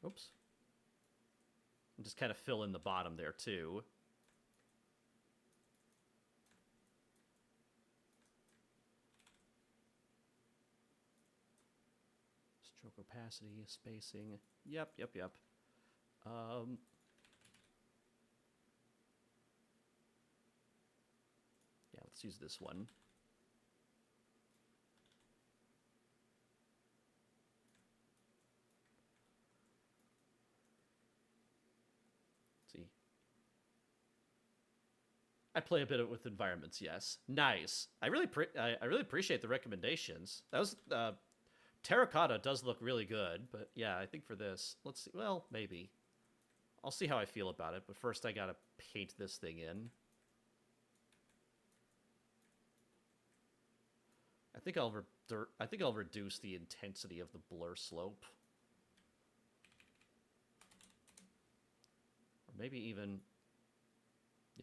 Oops. And just kind of fill in the bottom there, too. Stroke opacity, spacing. Yep. Yeah, let's use this one. Let's see. I play a bit with environments, yes. Nice. I really appreciate the recommendations. That was terracotta does look really good, but yeah, I think for this, let's see. Well, maybe. I'll see how I feel about it, but first I gotta paint this thing in. I think I'll reduce the intensity of the blur slope. Or maybe even,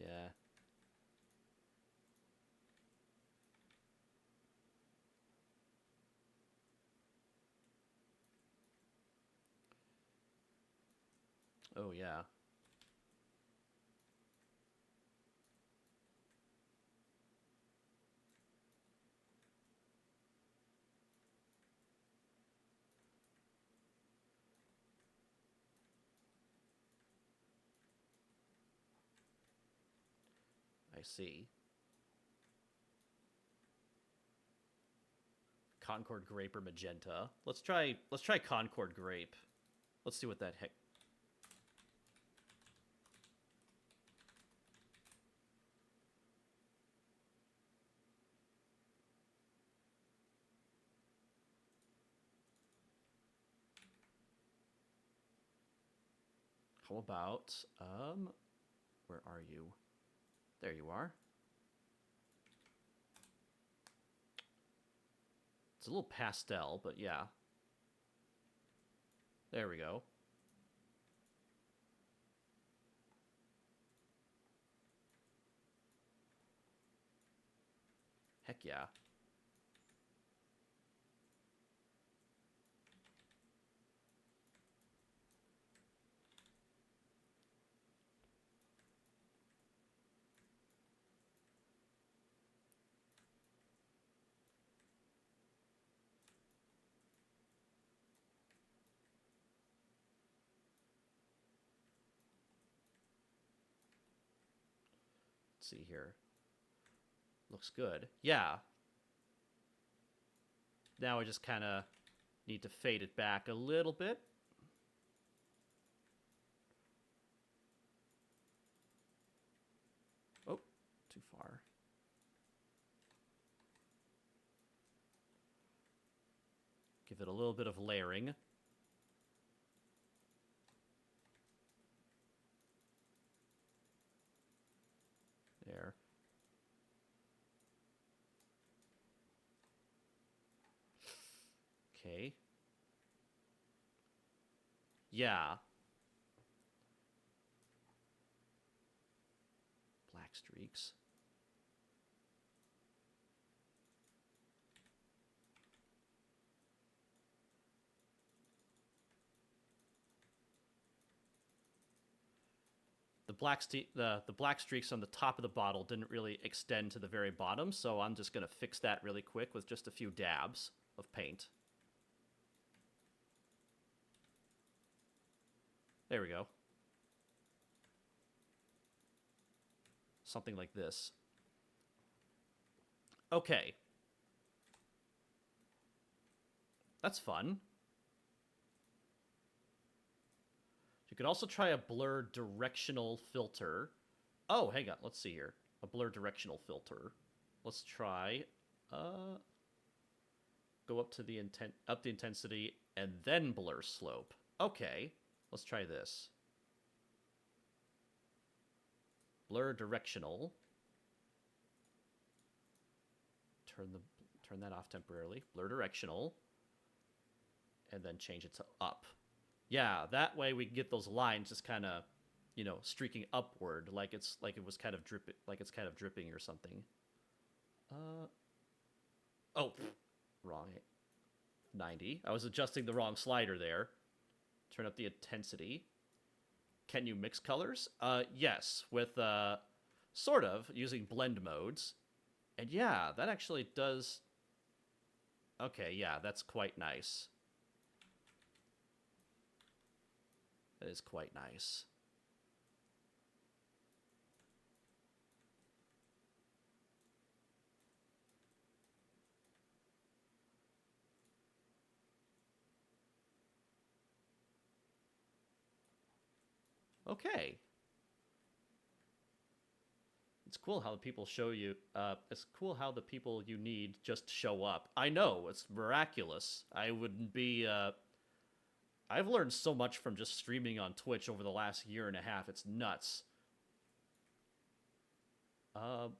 yeah. Oh yeah. I see. Concord grape or magenta. Let's try Concord grape. Let's see what that heck. How about where are you? There you are. It's a little pastel, but yeah. There we go. Heck yeah. Let's see here. Looks good. Yeah. Now I just kind of need to fade it back a little bit. Oh, too far. Give it a little bit of layering. There. Okay. Yeah. Black streaks. The black streaks on the top of the bottle didn't really extend to the very bottom, so I'm just going to fix that really quick with just a few dabs of paint. There we go. Something like this. Okay. That's fun. You could also try a blur directional filter. Oh, hang on. Let's see here. A blur directional filter. Let's try. Go up to the intensity and then blur slope. Okay. Let's try this. Blur directional. Turn that off temporarily. Blur directional. And then change it to up. Yeah, that way we can get those lines just kind of, you know, streaking upward, like it was kind of dripping, like it's kind of dripping or something. Oh, wrong. 90. I was adjusting the wrong slider there. Turn up the intensity. Can you mix colors? Yes, with sort of using blend modes. And yeah, that actually does. Okay, yeah, that's quite nice. That is quite nice. Okay. It's cool how the people show you. It's cool how the people you need just show up. I know, it's miraculous. I wouldn't be. I've learned so much from just streaming on Twitch over the last year and a half. It's nuts. I'll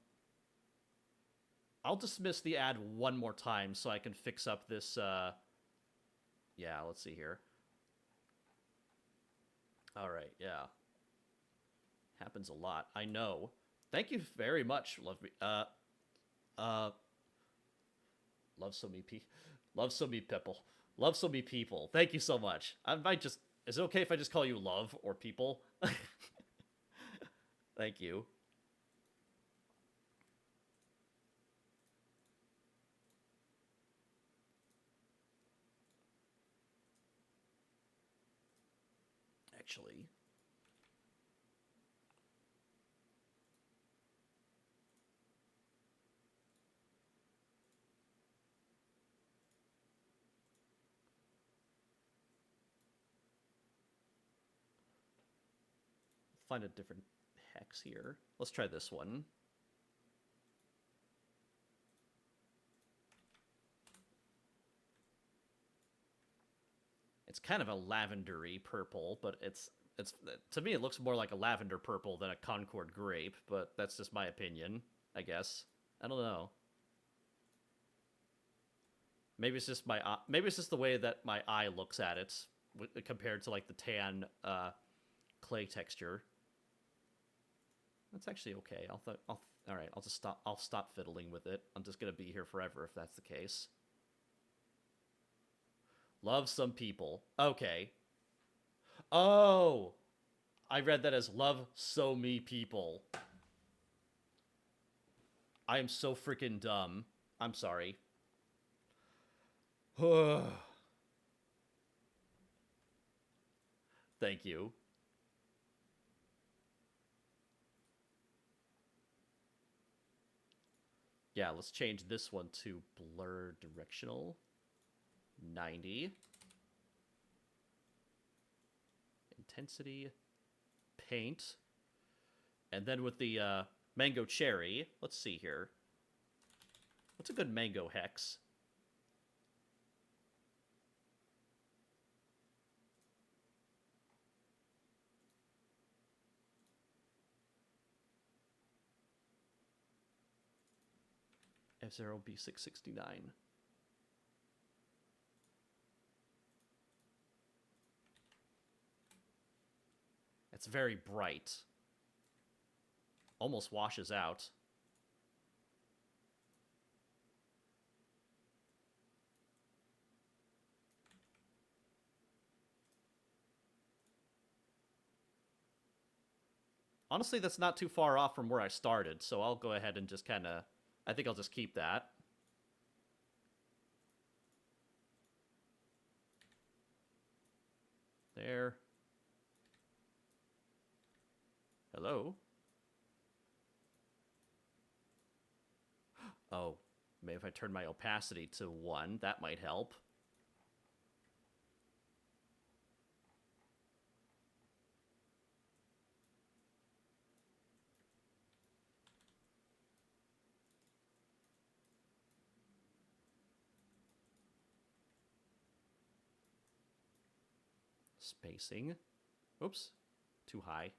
dismiss the ad one more time so I can fix up this. Yeah, let's see here. All right, yeah. Happens a lot. I know. Thank you very much, love me. Love so me love so me people. Love so me people. Thank you so much. I might just. Is it okay if I just call you love or people? Thank you. Actually. Find a different hex here. Let's try this one. It's kind of a lavendery purple, but it's to me it looks more like a lavender purple than a Concord grape, but that's just my opinion, I guess. I don't know. Maybe it's just maybe it's just the way that my eye looks at it compared to like the tan clay texture. That's actually okay. All right. I'll just stop. I'll stop fiddling with it. I'm just gonna be here forever if that's the case. Love some people. Okay. Oh, I read that as love so me people. I am so freaking dumb. I'm sorry. Thank you. Yeah, let's change this one to blur directional. 90. Intensity. Paint. And then with the mango cherry, let's see here. What's a good mango hex? F0B669. It's very bright. almost washes out. Honestly, that's not too far off from where I started, so I'll go ahead and just kind of... I think I'll just keep that. There. Hello? Oh, maybe if I turn my opacity to 1, that might help. Spacing. Oops. Too high.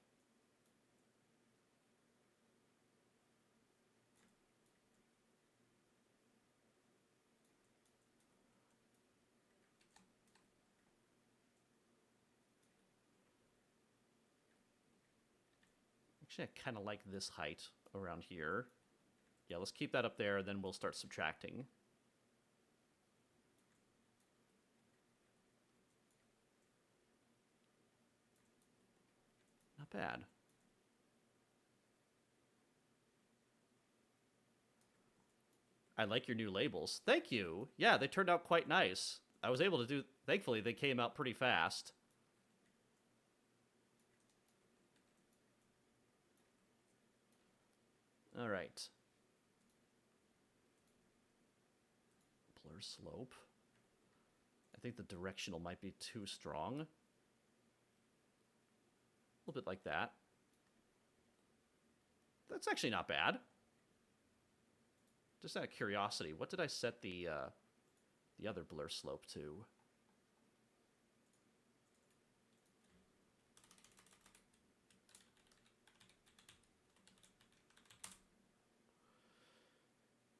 Actually, I kind of like this height around here. Yeah, let's keep that up there, then we'll start subtracting. Not bad. I like your new labels. Thank you. Yeah, they turned out quite nice. I was able to do... Thankfully, they came out pretty fast. All right. Blur slope. I think the directional might be too strong. A little bit like that. That's actually not bad. Just out of curiosity, what did I set the other blur slope to?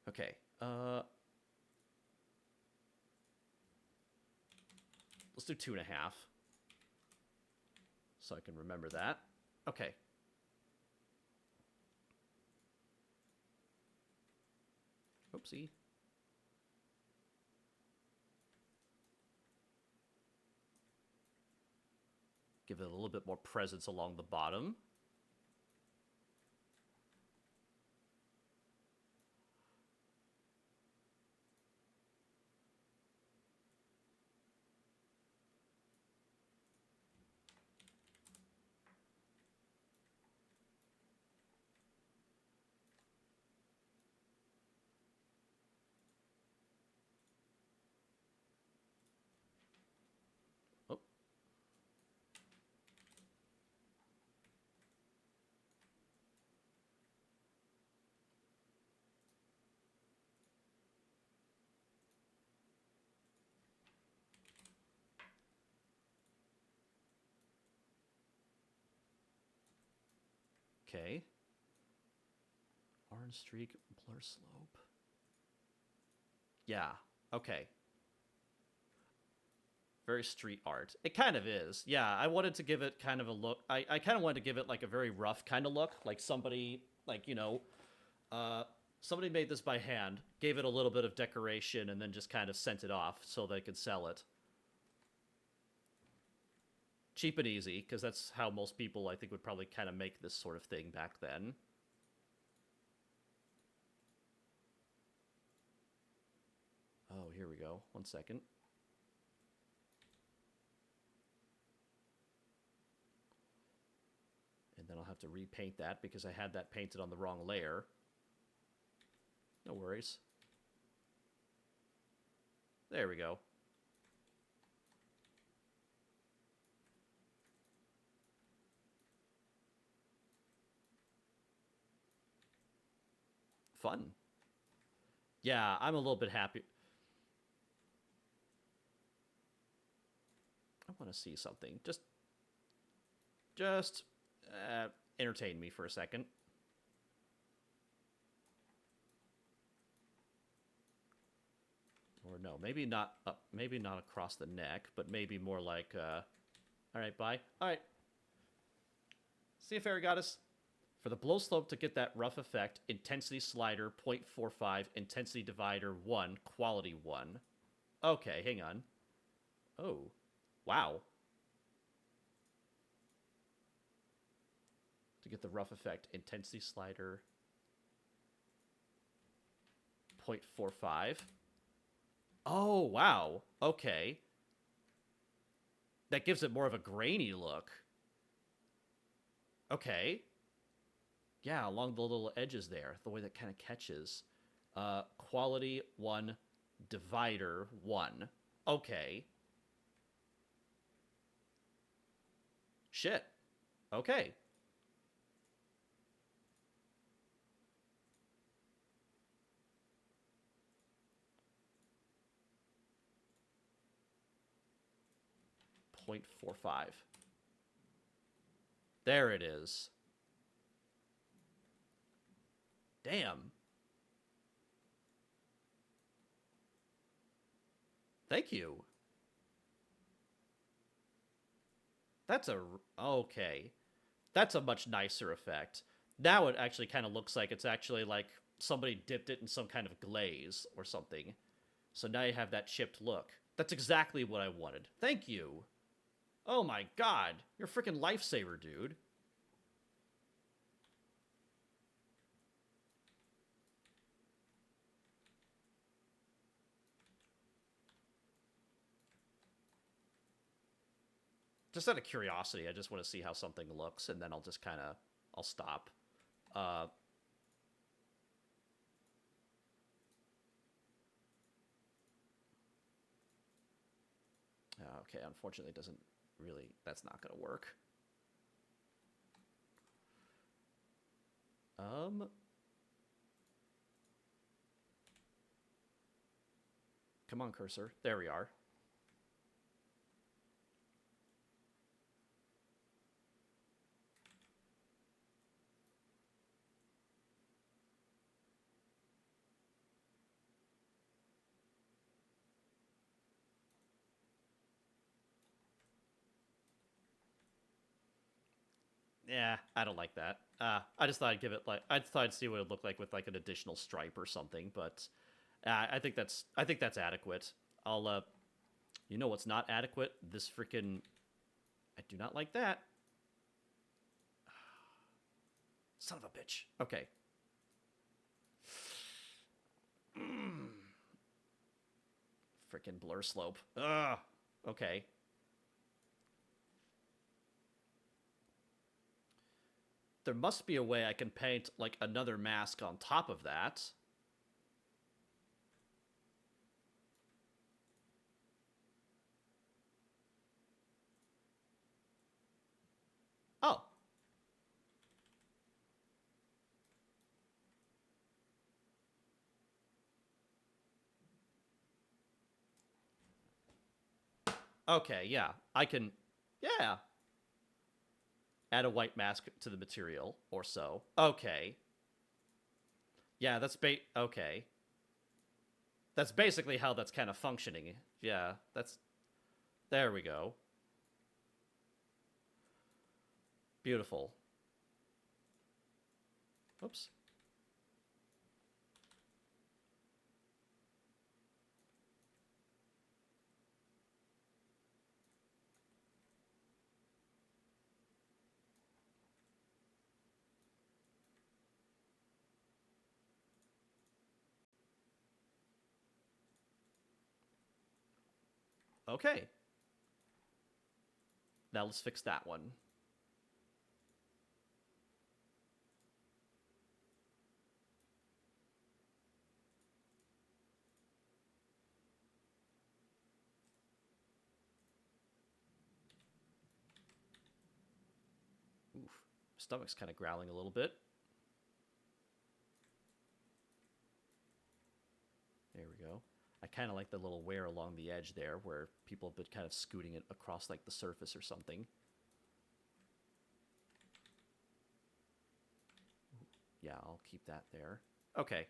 Okay. Let's do 2.5. So I can remember that. Okay. Oopsie. Give it a little bit more presence along the bottom. Oh. Okay. Orange streak, blur slope. Yeah, okay. Very street art. It kind of is. Yeah, I wanted to give it kind of a look. I kind of wanted to give it like a very rough kind of look. Like somebody, like, you know, somebody made this by hand, gave it a little bit of decoration, and then just kind of sent it off so they could sell it. Cheap and easy, because that's how most people, I think, would probably kind of make this sort of thing back then. Oh, here we go. 1 second. And then I'll have to repaint that because I had that painted on the wrong layer. No worries. There we go. Fun. Yeah, I'm a little bit happy. I want to see something. Just entertain me for a second. Or no, maybe not up, maybe not across the neck, but maybe more like, all right, bye. All right. See you, Fairy Goddess. For the blow slope to get that rough effect, intensity slider 0.45, intensity divider 1, quality 1. Okay, hang on. Oh, wow. To get the rough effect, intensity slider 0.45. Oh, wow. Okay. That gives it more of a grainy look. Okay. Yeah, along the little edges there, the way that kind of catches. Quality 1, divider 1. Okay. Shit. Okay. .45. There it is. Damn. Thank you. That's a... Okay. That's a much nicer effect. Now it actually kind of looks like it's actually like somebody dipped it in some kind of glaze or something. So now you have that chipped look. That's exactly what I wanted. Thank you. Oh my god. You're a freaking lifesaver, dude. Just out of curiosity, I just want to see how something looks, and then I'll just kind of... I'll stop. Okay, unfortunately, it doesn't really... That's not going to work. Come on, cursor. There we are. Yeah, I don't like that. I just thought I'd give it like... I thought I'd see what it would look like with like an additional stripe or something, but I think that's adequate. I'll you know what's not adequate? This freaking... I do not like that. Son of a bitch. Okay. Freaking blur slope. Ugh. Okay. There must be a way I can paint like another mask on top of that. Oh. Okay, yeah. I can... Yeah. Add a white mask to the material, or so. Okay. Yeah, that's okay. That's basically how that's kind of functioning. Yeah, that's... There we go. Beautiful. Oops. Okay. Now let's fix that one. Oof. Stomach's kind of growling a little bit. There we go. I kind of like the little wear along the edge there where people have been kind of scooting it across like the surface or something. Yeah, I'll keep that there. Okay.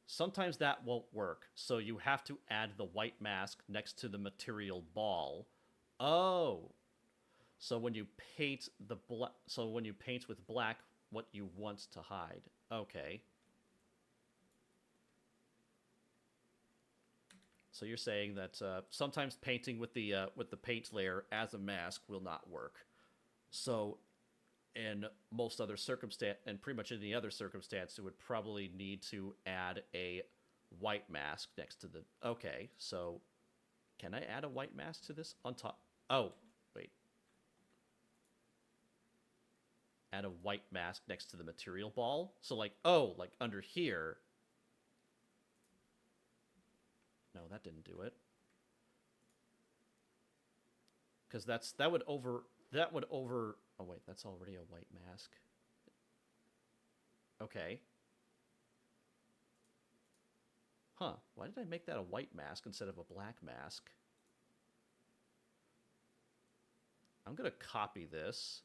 Sometimes that won't work, so you have to add the white mask next to the material ball. Oh. So when you paint when you paint with black, what you want to hide. Okay. So you're saying that sometimes painting with the paint layer as a mask will not work. So in most other circumstance, and pretty much any other circumstance, it would probably need to add a white mask next to the... Okay, so can I add a white mask to this on top? Oh, wait. Add a white mask next to the material ball. So like, oh, like under here. No, that didn't do it. Because that would over... Oh wait, that's already a white mask. Okay. Huh, why did I make that a white mask instead of a black mask? I'm gonna copy this.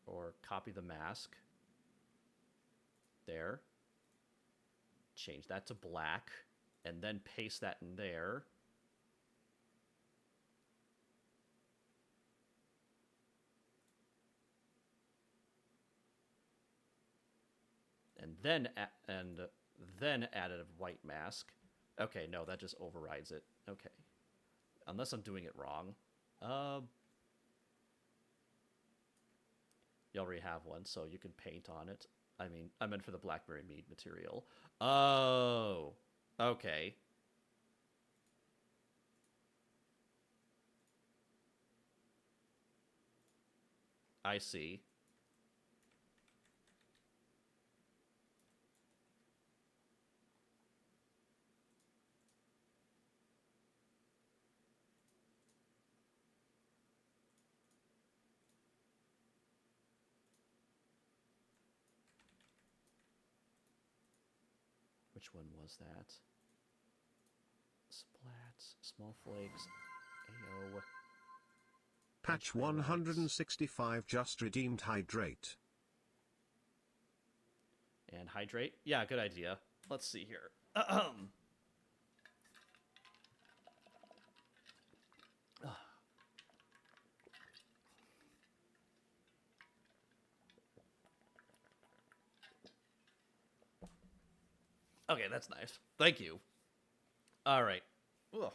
Or copy the mask. There. Change that to black. And then paste that in there. And then added a white mask. Okay, no, that just overrides it. Okay. Unless I'm doing it wrong. You already have one, so you can paint on it. I mean, I meant for the blackberry mead material. Oh, okay. I see. Which one was that? Splats, small flakes, AO. Patch 165 just redeemed hydrate. And hydrate? Yeah, good idea. Let's see here. Okay, that's nice. Thank you. All right. Ugh.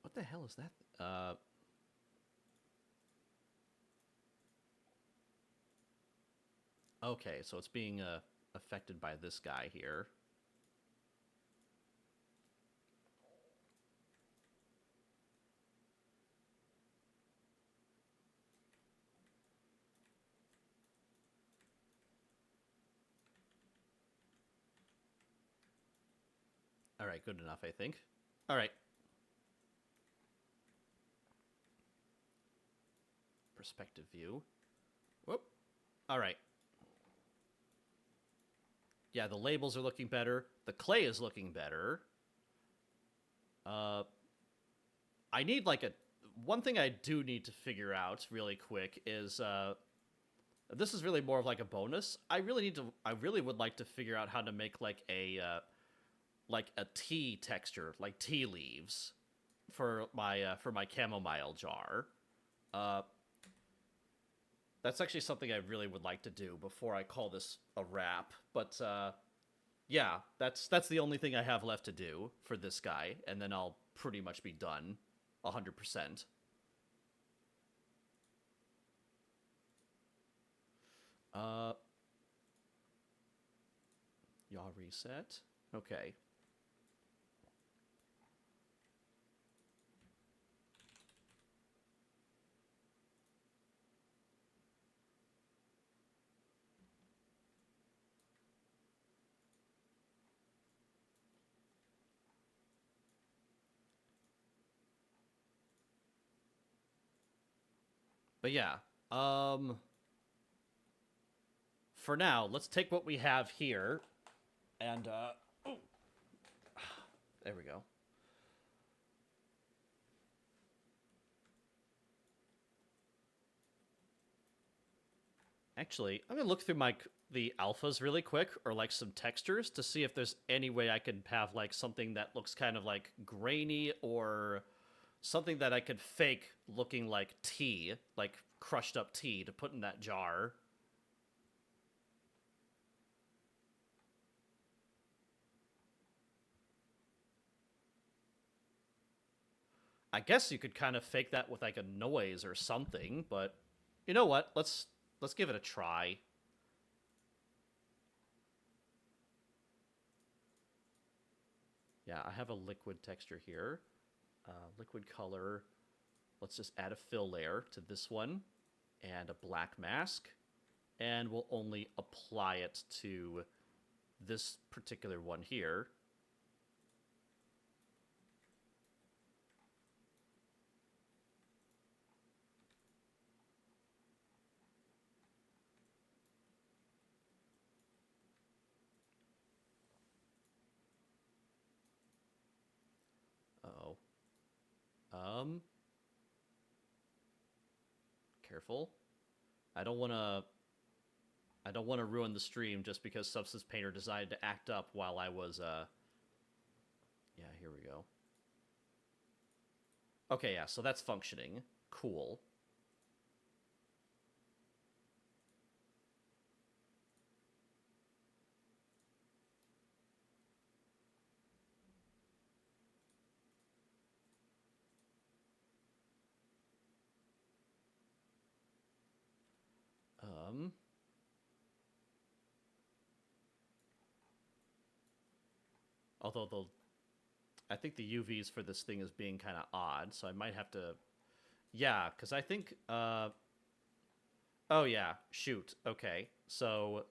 What the hell is that? Okay, so it's being affected by this guy here. All right, good enough, I think. All right. Perspective view. Whoop. All right. Yeah, the labels are looking better. The clay is looking better. I need like a... One thing I do need to figure out really quick is... this is really more of like a bonus. I really would like to figure out how to make like a tea texture, like tea leaves, for my chamomile jar. That's actually something I really would like to do before I call this a wrap. But yeah, that's the only thing I have left to do for this guy, and then I'll pretty much be done, 100%. Yaw reset. Okay. But yeah, for now, let's take what we have here, and oh, there we go. Actually, I'm gonna look through the alphas really quick, or like some textures, to see if there's any way I could have like something that looks kind of like grainy, or something that I could fake looking like tea, like crushed up tea, to put in that jar. I guess you could kind of fake that with like a noise or something, but you know what? Let's give it a try. Yeah, I have a liquid texture here. Liquid color. Let's just add a fill layer to this one and a black mask. And we'll only apply it to this particular one here. Uh-oh. Um, Careful. I don't want to ruin the stream just because Substance Painter decided to act up while I was yeah, here we go. Okay, yeah, so that's functioning. Cool. Um Although I think the UVs for this thing is being kind of odd, so I might have to... Yeah, because I think... Oh, yeah, shoot. Okay, so...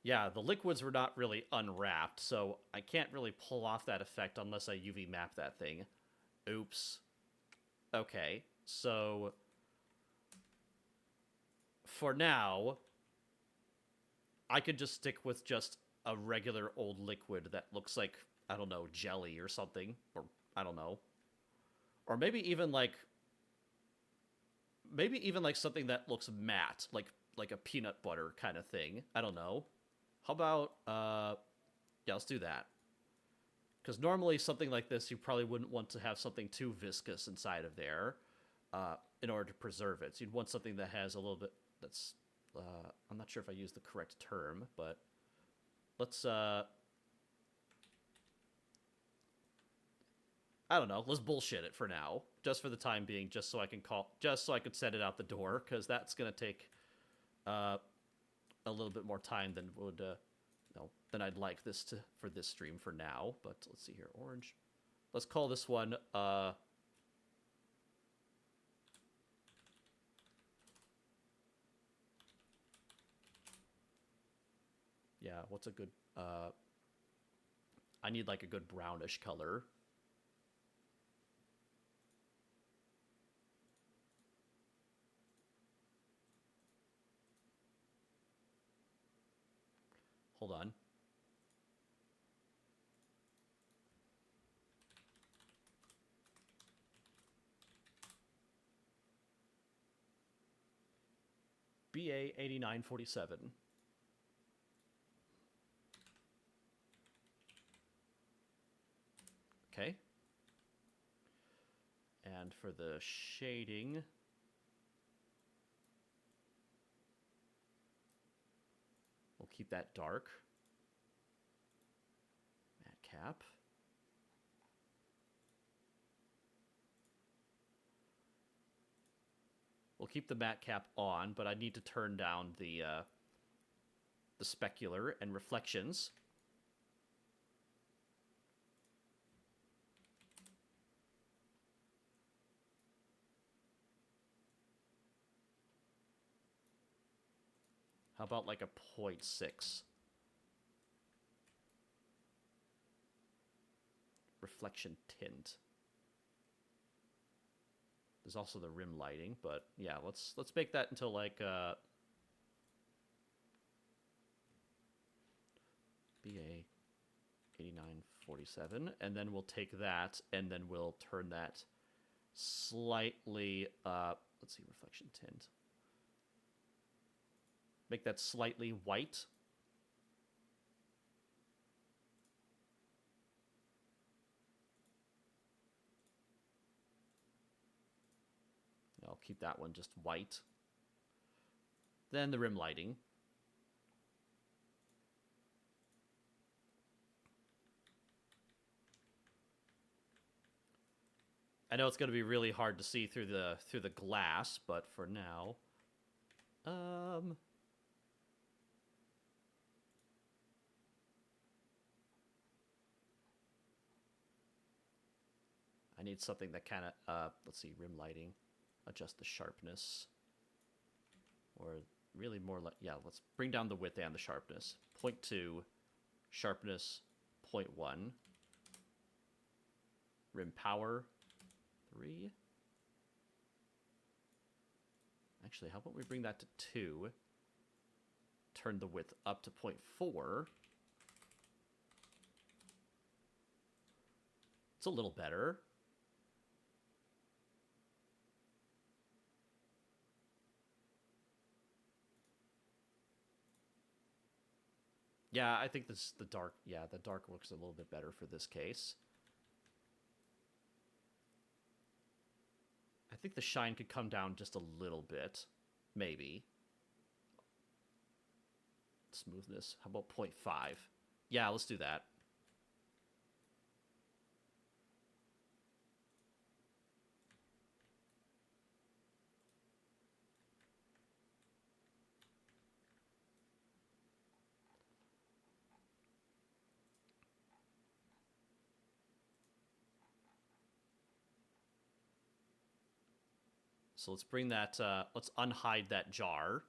Yeah, the liquids were not really unwrapped, so I can't really pull off that effect unless I UV map that thing. Oops. Okay, so... For now, I could just stick with just a regular old liquid that looks like, I don't know, jelly or something, or I don't know. Or maybe even like something that looks matte, like a peanut butter kind of thing. I don't know. How about yeah, let's do that. Because normally something like this, you probably wouldn't want to have something too viscous inside of there in order to preserve it. So you'd want something that has a little bit that's... I'm not sure if I use the correct term, but let's... I don't know. Let's bullshit it for now, just for the time being, just so I could send it out the door, because that's gonna take a little bit more time than would than I'd like for this stream for now. But let's see here, orange. Let's call this one yeah, what's a good I need like a good brownish color. Hold on. BA 8947. Okay. And for the shading, we'll keep that dark. Matte cap. We'll keep the matte cap on, but I need to turn down the specular and reflections. How about like a 0.6? Reflection tint. There's also the rim lighting, but yeah, let's make that until like BA 8947, and then we'll take that and then we'll turn that slightly let's see, reflection tint. Make that slightly white. I'll keep that one just white. Then the rim lighting. I know it's going to be really hard to see through the glass, but for now, I need something that kind of, let's see, rim lighting, adjust the sharpness, or really more like, yeah, let's bring down the width and the sharpness. 0.2, sharpness 0.1, rim power 3. Actually, how about we bring that to 2, turn the width up to 0.4. It's a little better. Yeah, I think this the dark. Yeah, the dark looks a little bit better for this case. I think the shine could come down just a little bit, maybe. Smoothness, how about 0.5? Yeah, let's do that. So let's bring that, let's unhide that jar.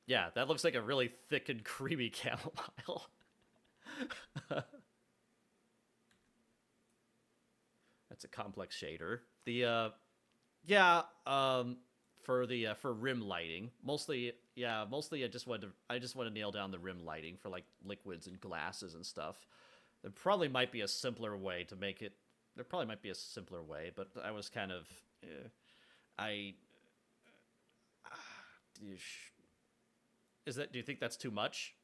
Yeah, that looks like a really thick and creamy chamomile. That's a complex shader. The, yeah, for rim lighting, mostly I just want to nail down the rim lighting for like liquids and glasses and stuff. There probably might be a simpler way to make it. There probably might be a simpler way, but I was kind of, is that? Do you think that's too much?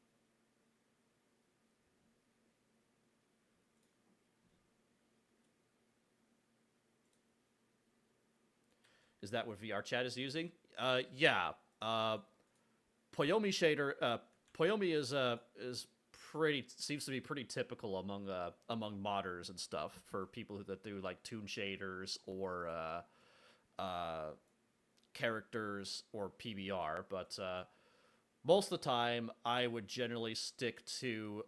Is that what VR chat is using? Yeah. Poyomi shader. Poyomi is pretty, seems to be pretty typical among modders and stuff for people that do like toon shaders or characters or PBR. But most of the time, I would generally stick to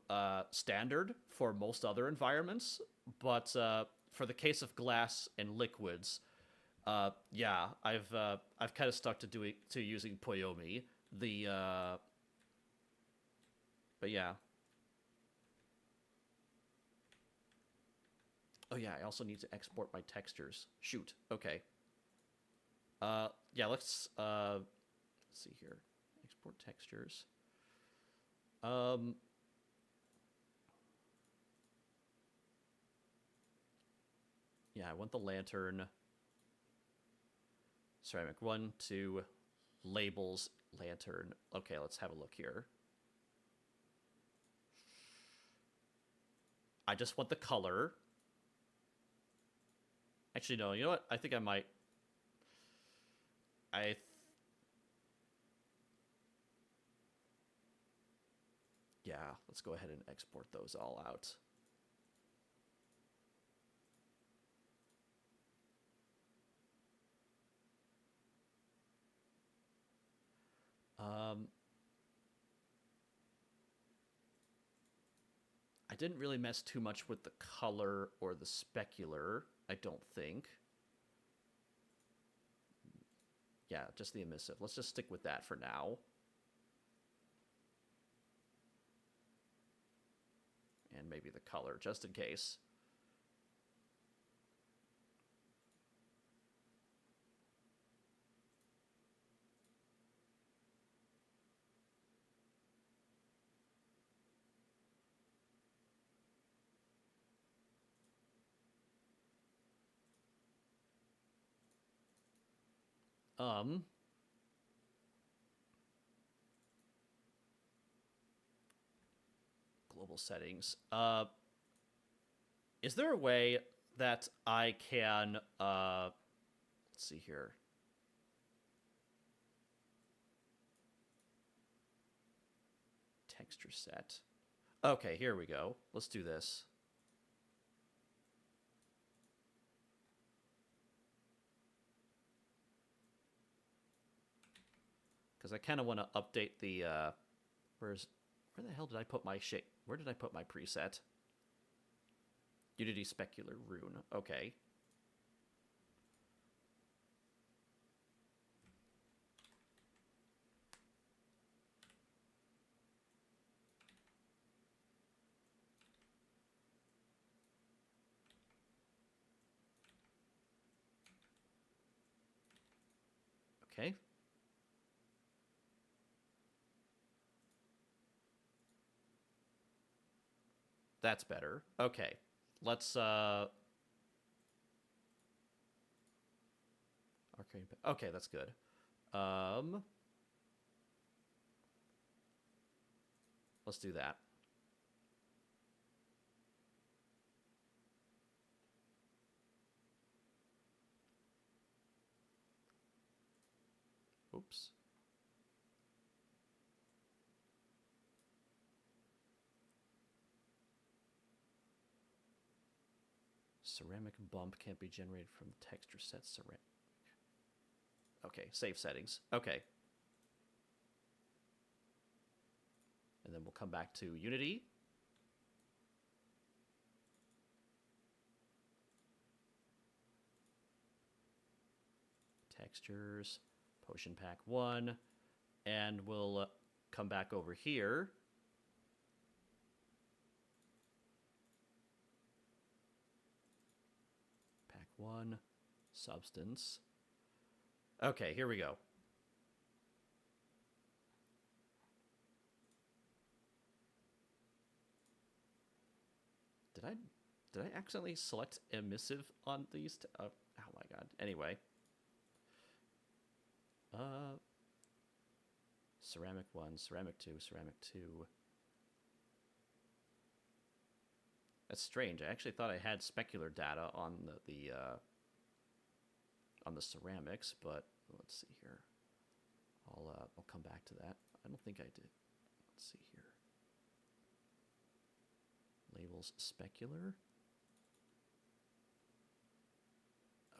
standard for most other environments. But for the case of glass and liquids, yeah, I've kind of stuck to using Poyomi. But yeah. Oh yeah, I also need to export my textures. Shoot. Okay. Yeah, let's see here. Export textures. Yeah, I want the lantern. Ceramic 1, 2, labels, lantern. Okay, let's have a look here. I just want the color. Actually, no, you know what? I think I might. Yeah, let's go ahead and export those all out. I didn't really mess too much with the color or the specular, I don't think. Yeah, just the emissive. Let's just stick with that for now. And maybe the color, just in case. Um, global settings. Is there a way that I can, let's see here. Texture set. Okay, here we go. Let's do this. Because I kind of want to update the, where the hell did I put my shape? Where did I put my preset? Unity Specular Rune. Okay. Okay. That's better. Okay. Let's, Arcane. Okay, that's good. Let's do that. Oops. Ceramic bump can't be generated from texture set ceramic. Okay, save settings. Okay. And then we'll come back to Unity. Textures, Potion Pack 1. And we'll come back over here. Pack 1, Substance. Okay, here we go. Did I accidentally select emissive on these? Oh my god. Anyway. Ceramic 1, Ceramic 2, Ceramic 2. That's strange. I actually thought I had specular data on the ceramics, but let's see here. I'll come back to that. I don't think I did. Let's see here. Labels specular.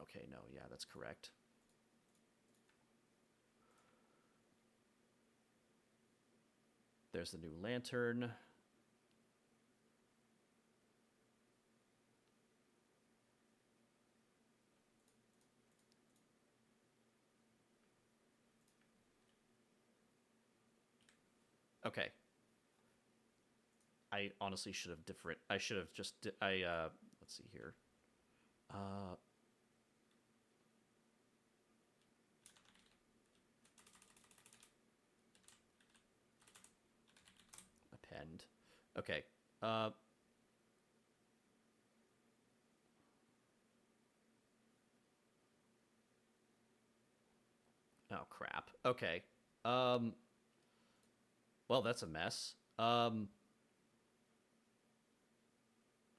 Okay, no, yeah, that's correct. There's the new lantern. Okay. I honestly should have I should have just let's see here. Append. Okay. Oh crap. Okay. Well, that's a mess.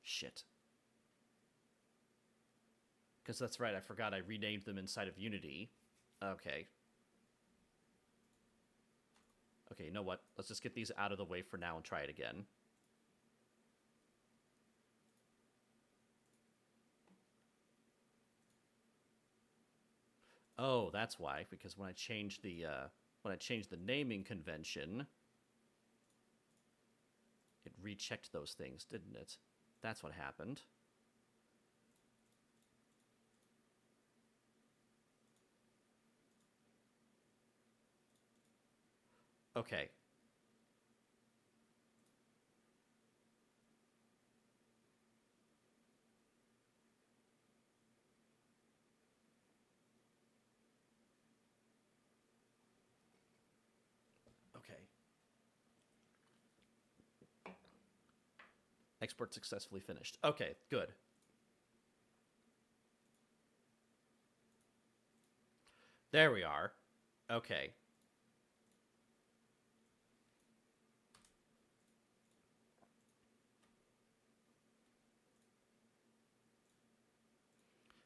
Shit. Because that's right, I forgot I renamed them inside of Unity. Okay. Okay, you know what? Let's just get these out of the way for now and try it again. Oh, that's why. Because when I changed the naming convention, it rechecked those things, didn't it? That's what happened. Okay. Okay. Export successfully finished. Okay, good. There we are. Okay.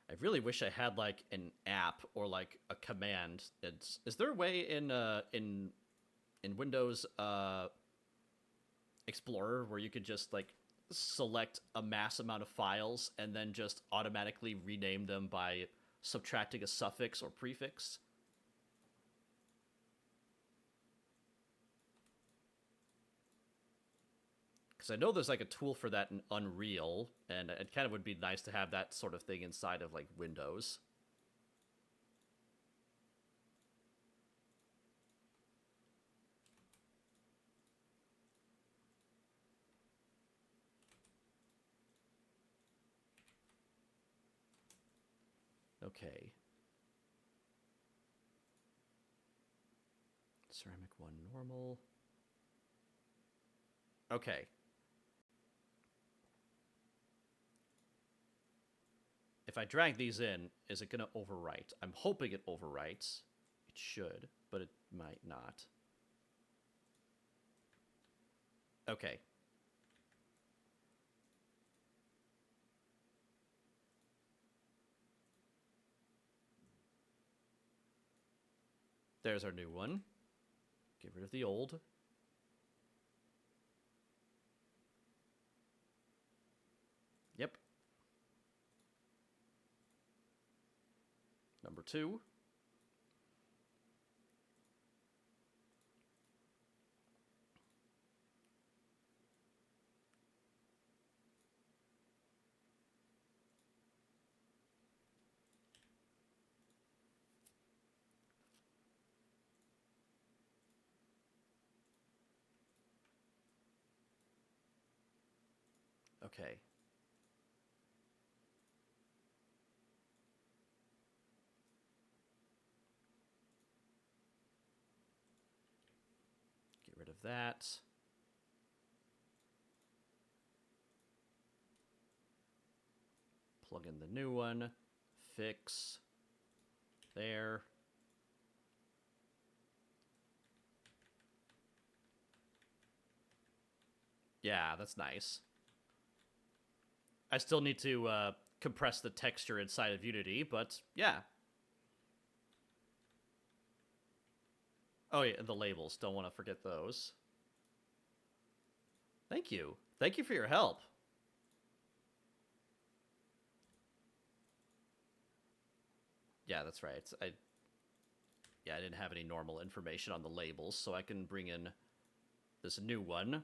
I really wish I had like an app or like a command. Is there a way in Windows Explorer where you could just like select a mass amount of files and then just automatically rename them by subtracting a suffix or prefix? Because I know there's like a tool for that in Unreal, and it kind of would be nice to have that sort of thing inside of like Windows. Okay. Ceramic 1 normal. Okay. If I drag these in, is it going to overwrite? I'm hoping it overwrites. It should, but it might not. Okay. There's our new one. Get rid of the old. Yep. Number 2. Okay. Get rid of that. Plug in the new one. Fix. There. Yeah, that's nice. I still need to compress the texture inside of Unity, but yeah. Oh, yeah, the labels. Don't want to forget those. Thank you. Thank you for your help. Yeah, that's right. I didn't have any normal information on the labels, so I can bring in this new one.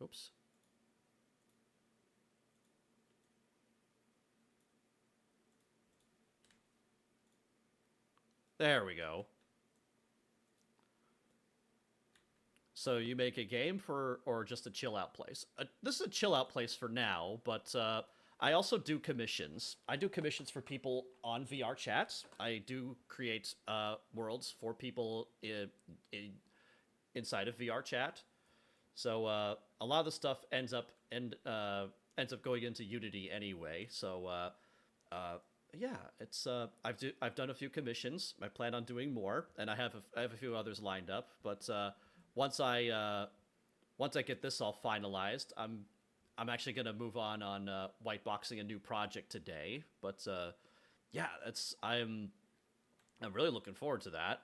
Oops. There we go. So you make a game for, or just a chill out place? This is a chill out place for now, but I also do commissions. I do commissions for people on VR chats. I do create worlds for people inside of VR chat. So a lot of the stuff ends up going into Unity anyway. So yeah, it's I've done a few commissions. I plan on doing more, and I have a few others lined up. But once I get this all finalized, I'm actually gonna move on white boxing a new project today. But yeah, I'm really looking forward to that.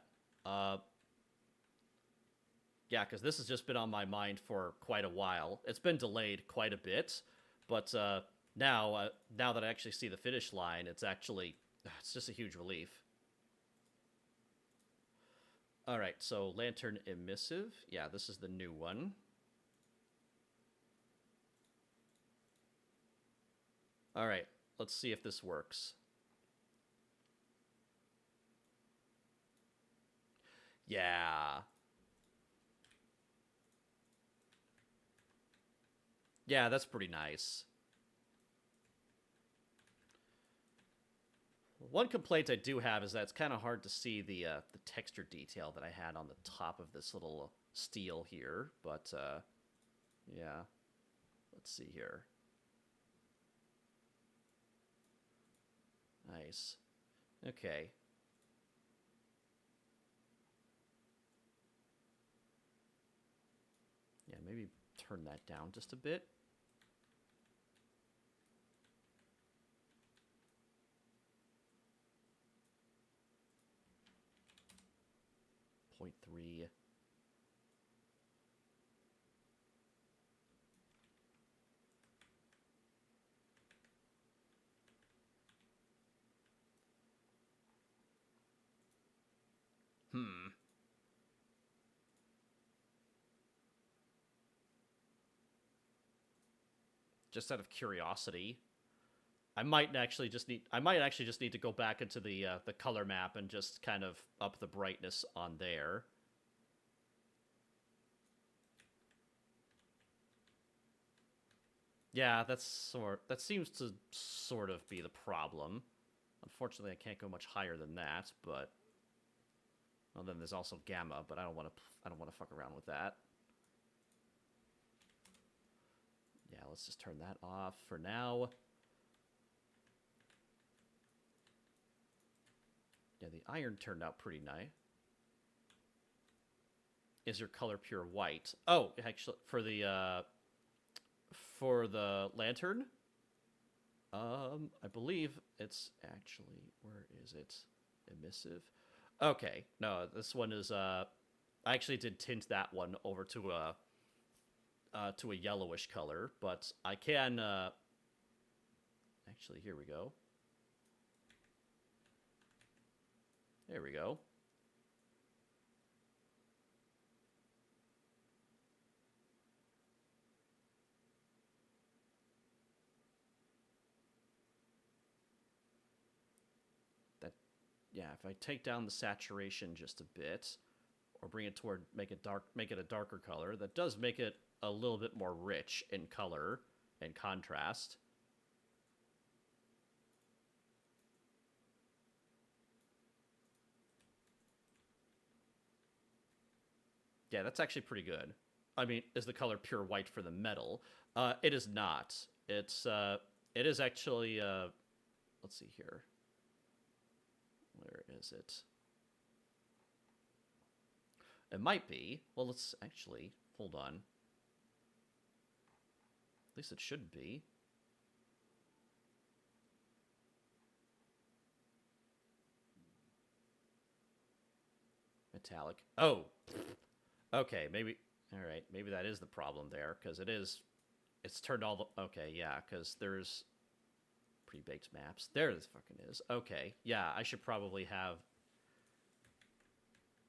Yeah, because this has just been on my mind for quite a while. It's been delayed quite a bit, but now that I actually see the finish line, it's just a huge relief. All right, so Lantern Emissive. Yeah, this is the new one. All right, let's see if this works. Yeah. Yeah, that's pretty nice. One complaint I do have is that it's kind of hard to see the texture detail that I had on the top of this little steel here, but yeah. Let's see here. Nice. Okay. Yeah, maybe turn that down just a bit. 0.3. Hmm. Just out of curiosity, I might actually just need to go back into the color map and just kind of up the brightness on there. Yeah, that seems to sort of be the problem. Unfortunately, I can't go much higher than that, but well, then there's also gamma, but I don't want to fuck around with that. Yeah, let's just turn that off for now. Yeah, the iron turned out pretty nice. Is your color pure white? Oh, actually, for the lantern, I believe it's actually, where is it? Emissive. Okay, no, this one is I actually did tint that one over to a yellowish color, but I can actually, here we go. There we go. That, yeah, if I take down the saturation just a bit, or bring it toward, make it a darker color, that does make it a little bit more rich in color and contrast. Yeah, that's actually pretty good. I mean, is the color pure white for the metal? It is not. It is actually, let's see here. Where is it? It might be. Well, let's actually, hold on. At least it should be. Metallic. Oh! Okay, maybe, alright, maybe that is the problem there, because it's turned all the, okay, yeah, because there's pre-baked maps. There this fucking is. Okay, yeah, I should probably have,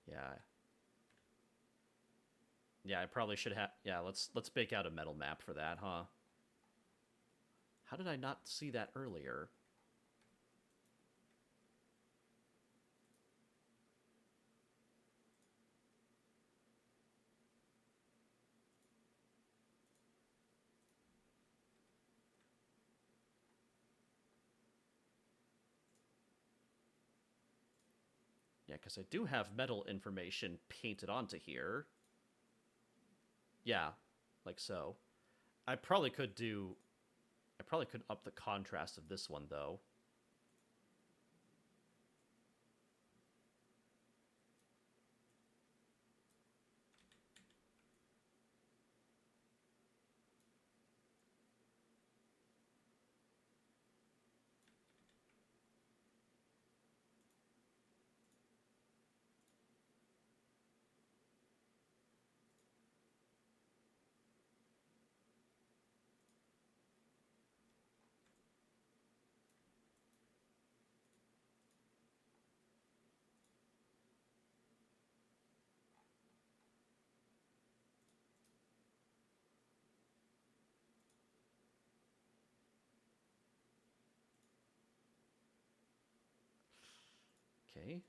yeah. Yeah, I probably should have, yeah, let's bake out a metal map for that, huh? How did I not see that earlier? Yeah, because I do have metal information painted onto here. Yeah, like so. I probably could up the contrast of this one, though. Okay.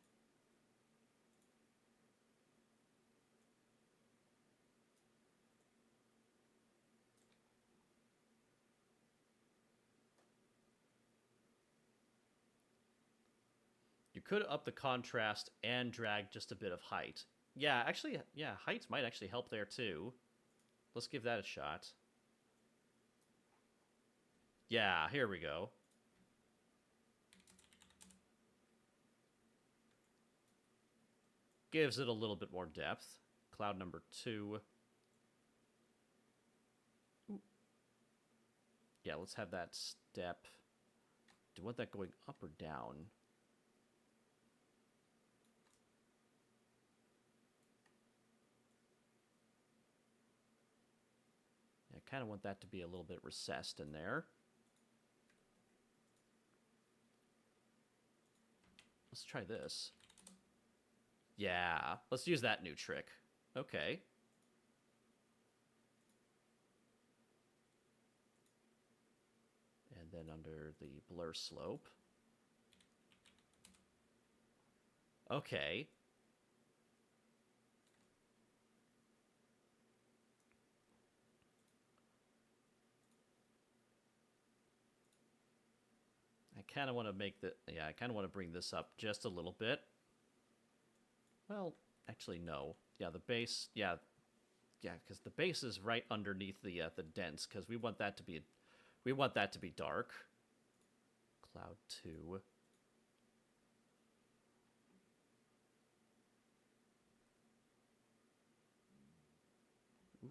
You could up the contrast and drag just a bit of height. Yeah, actually, yeah, height might actually help there, too. Let's give that a shot. Yeah, here we go. gives it a little bit more depth. Cloud number 2. Ooh. Yeah, let's have that step. Do you want that going up or down? I kind of want that to be a little bit recessed in there. Let's try this. Yeah, let's use that new trick. Okay. And then under the blur slope. Okay. I kind of want to make the... Yeah, I kind of want to bring this up just a little bit. Well, actually, no. Yeah, the base... Yeah, because the base is right underneath the dents, because we want that to be... We want that to be dark. Cloud 2. Oof.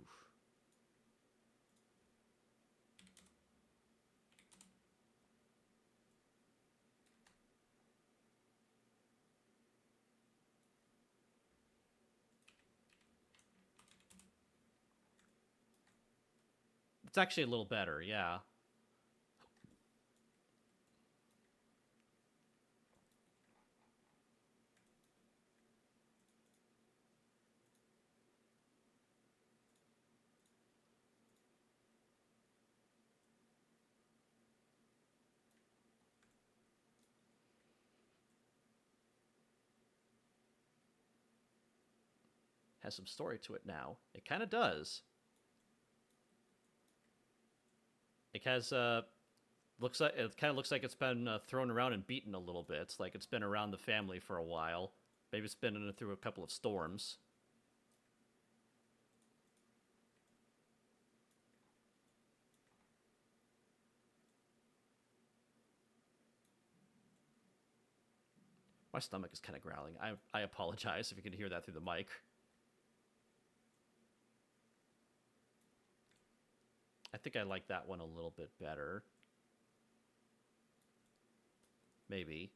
It's actually a little better, yeah. Has some story to it now. It kind of does. It has, looks like it kind of looks like it's been thrown around and beaten a little bit. It's like it's been around the family for a while. Maybe it's been through a couple of storms. My stomach is kind of growling. I apologize if you can hear that through the mic. I think I like that one a little bit better. Maybe.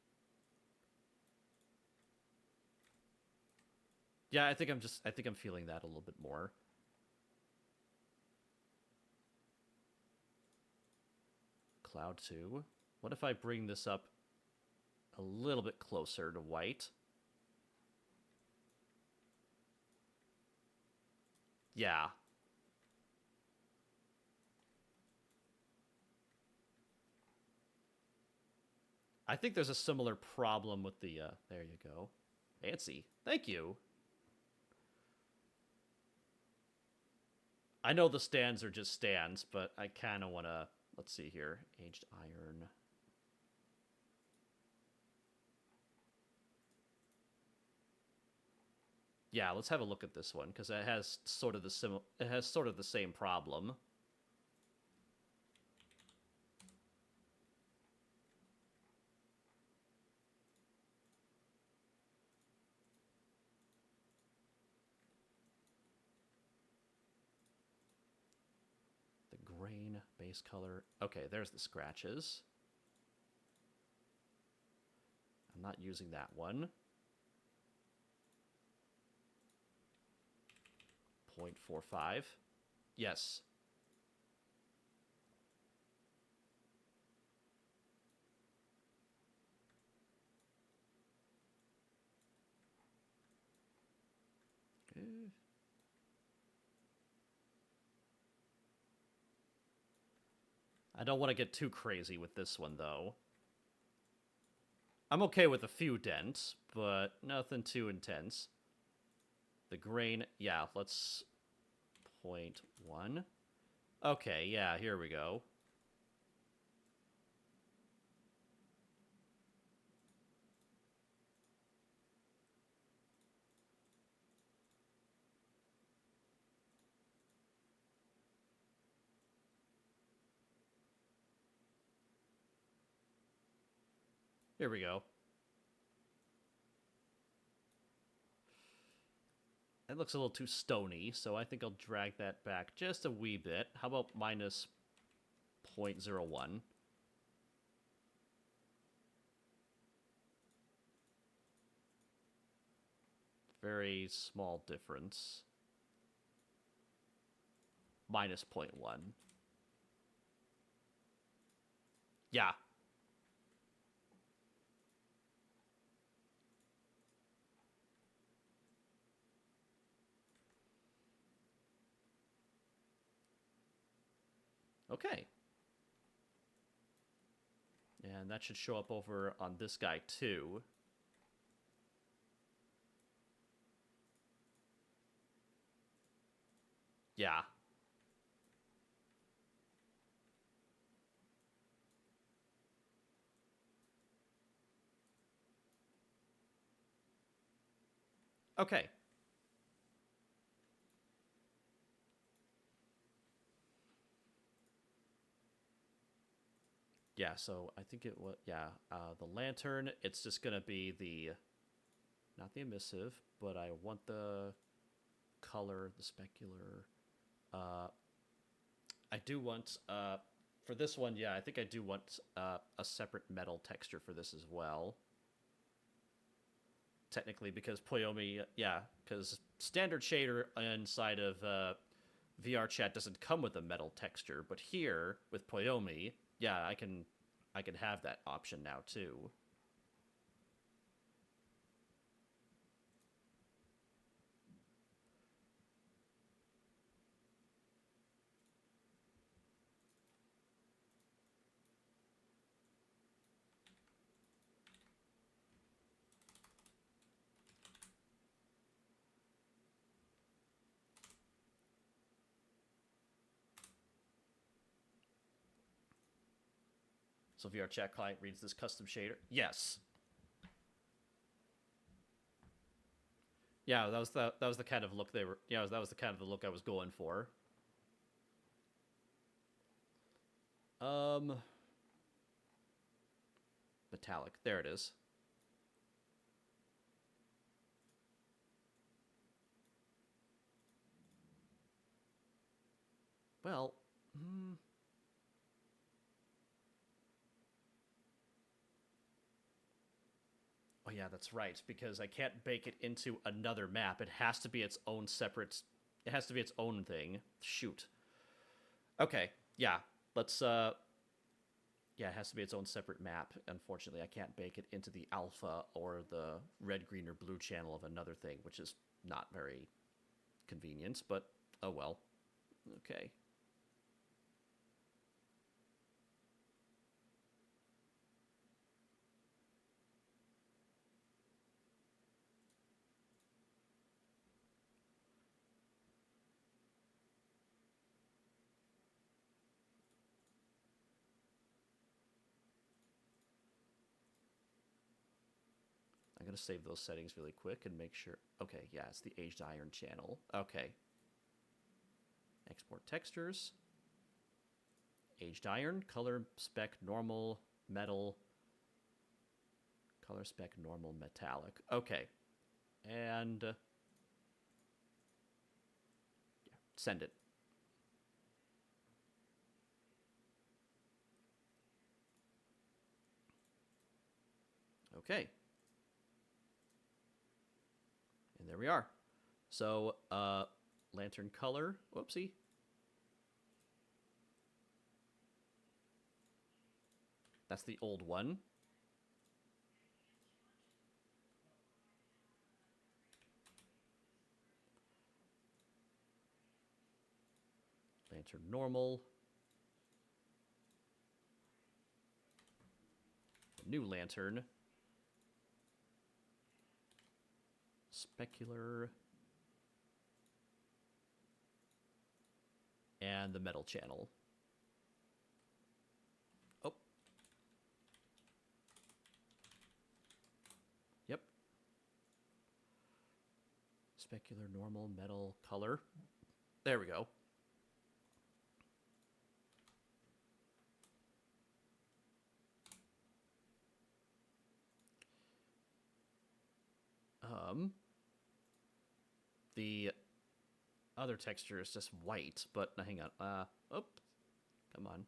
Yeah, I think I'm feeling that a little bit more. Cloud 2. What if I bring this up a little bit closer to white? Yeah. I think there's a similar problem with the, there you go. Fancy. Thank you. I know the stands are just stands, but I kind of want to, let's see here. Aged iron. Yeah, let's have a look at this one, because it has sort of the same problem. Grain, base color. Okay, there's the scratches. I'm not using that one. 0.45. Yes. I don't want to get too crazy with this one, though. I'm okay with a few dents, but nothing too intense. The grain, yeah, let's... 0.1. Okay, yeah, here we go. Here we go. That looks a little too stony, so I think I'll drag that back just a wee bit. How about minus 0.01? Very small difference. Minus 0.1. Yeah. Okay. And that should show up over on this guy too. Yeah. Okay. Yeah, so I think it was, yeah, the lantern, it's just going to be the, not the emissive, but I want the color, the specular. I do want, for this one, yeah, I think I do want a separate metal texture for this as well. Technically, because Poyomi, yeah, because standard shader inside of VR chat doesn't come with a metal texture, but here with Poyomi, yeah, I can have that option now too. So VR chat client reads this custom shader. Yes. Yeah, that was the kind of look they were. Yeah, that was the kind of the look I was going for. Metallic. There it is. Well, oh yeah, that's right, because I can't bake it into another map. It has to be its own separate. It has to be its own thing. Shoot. Okay. Yeah. Let's. Yeah, it has to be its own separate map. Unfortunately, I can't bake it into the alpha or the red, green, or blue channel of another thing, which is not very convenient, but oh well. Okay. I'm going to save those settings really quick and make sure. Okay, yeah, it's the aged iron channel. Okay. Export textures. Aged iron, color spec normal, metal, color spec normal, metallic. Okay. And yeah, send it. Okay. And there we are. So, lantern color. Whoopsie. That's the old one. Lantern normal. The new lantern. Specular. And the metal channel. Oh. Yep. Specular, normal, metal, color. There we go. The other texture is just white, but hang on. Oh, come on.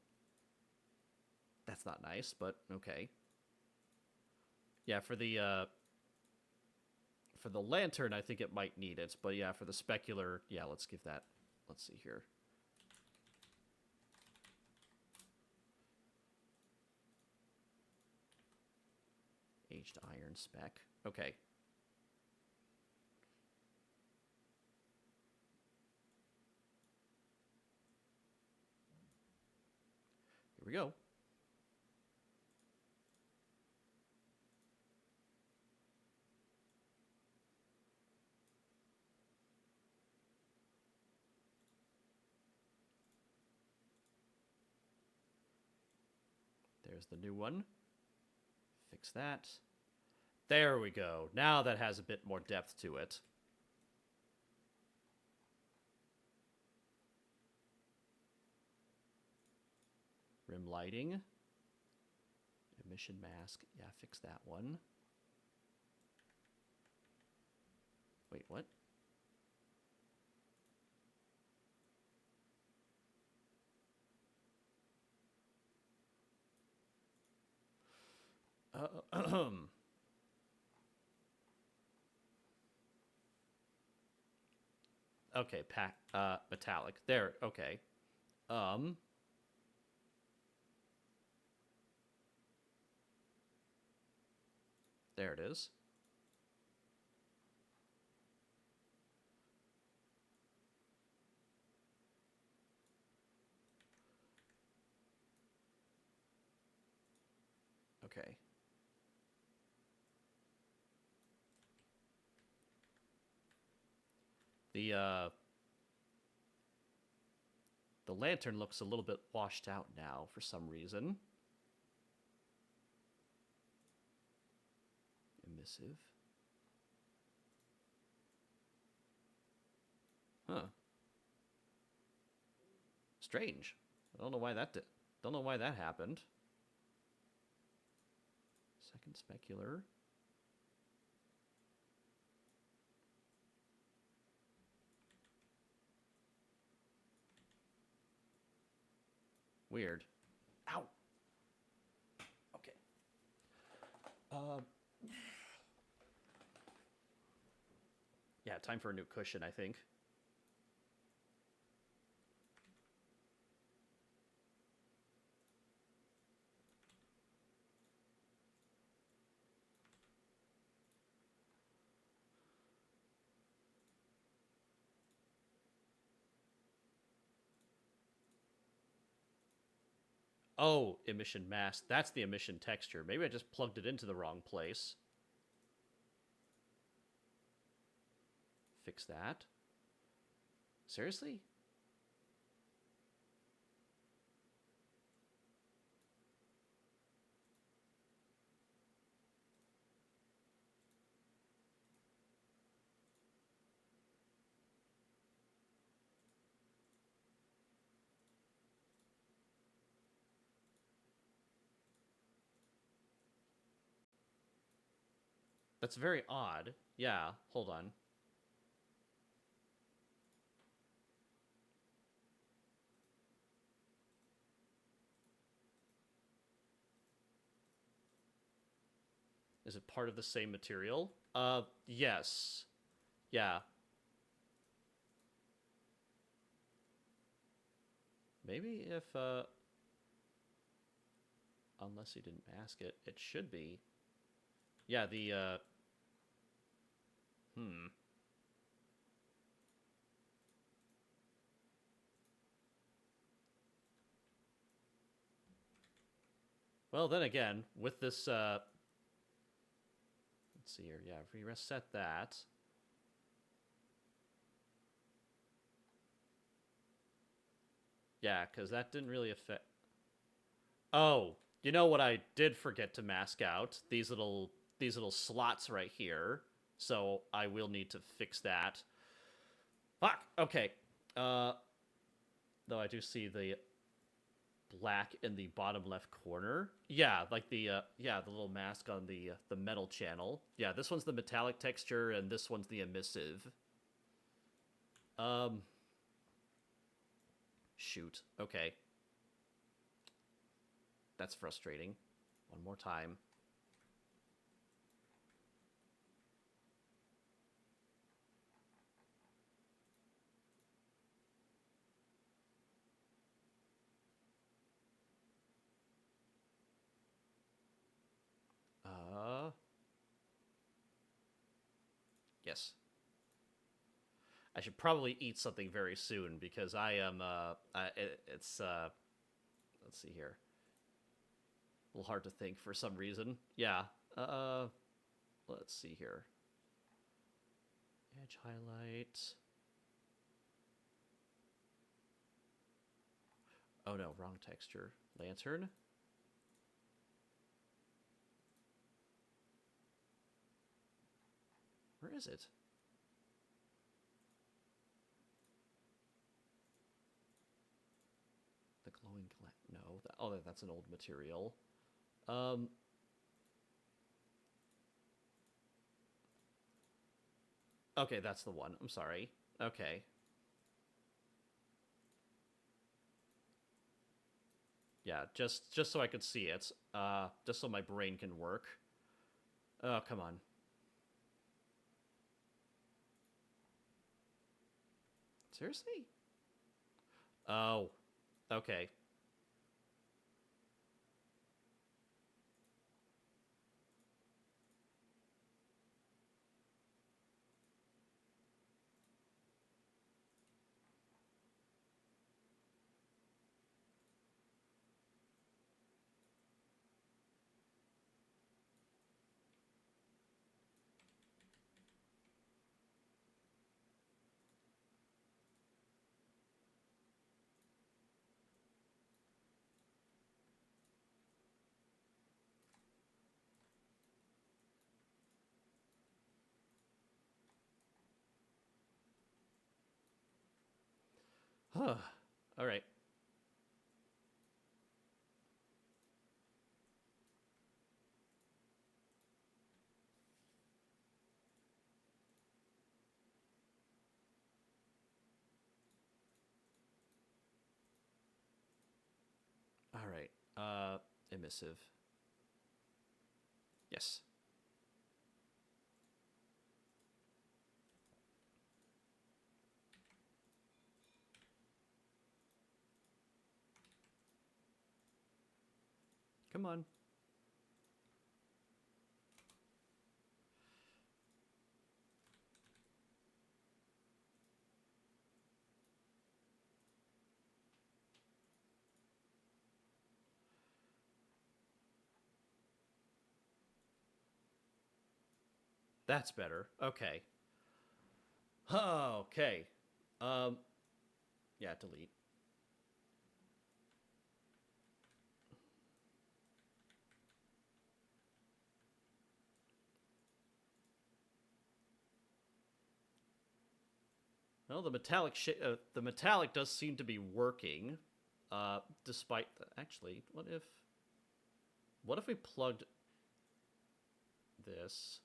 That's not nice, but okay. Yeah, for the lantern, I think it might need it, but yeah, for the specular, yeah, let's give that. Let's see here. Aged iron spec. Okay. Here we go. There's the new one. Fix that. There we go. Now that has a bit more depth to it. Rim lighting. Emission mask. Yeah, fix that one. Wait, what? Okay, metallic. There, okay. There it is. Okay. The lantern looks a little bit washed out now for some reason. Emissive. Huh. Strange. I don't know why that don't know why that happened. Second specular. Weird. Ow. Okay. Yeah, time for a new cushion, I think. Oh, emission mask. That's the emission texture. Maybe I just plugged it into the wrong place. Fix that. Seriously? That's very odd. Yeah, hold on. Is it part of the same material? Yes. Yeah. Maybe if, unless he didn't mask it, it should be. Yeah, the, Well, then again, with this, let's see here. Yeah, if we reset that. Yeah, because that didn't really affect... Oh, you know what I did forget to mask out? These little slots right here. So I will need to fix that. Fuck! Okay. Though I do see the black in the bottom left corner. Yeah, like the the little mask on the metal channel. Yeah, this one's the metallic texture and this one's the emissive. Shoot. Okay. That's frustrating. One more time. Yes. I should probably eat something very soon because I am, it's, let's see here. A little hard to think for some reason. Yeah. Let's see here. Edge highlight. Oh no, wrong texture. Lantern. Where is it? The glowing no. Oh, that's an old material. Okay, that's the one. I'm sorry. Okay. Yeah, just so I could see it. Just so my brain can work. Oh, come on. Seriously? Oh. Okay. All right. All right. Emissive. Yes. Come on. That's better. Okay. Okay. Um, yeah, delete. Well, the metallic does seem to be working, despite actually. What if we plugged this?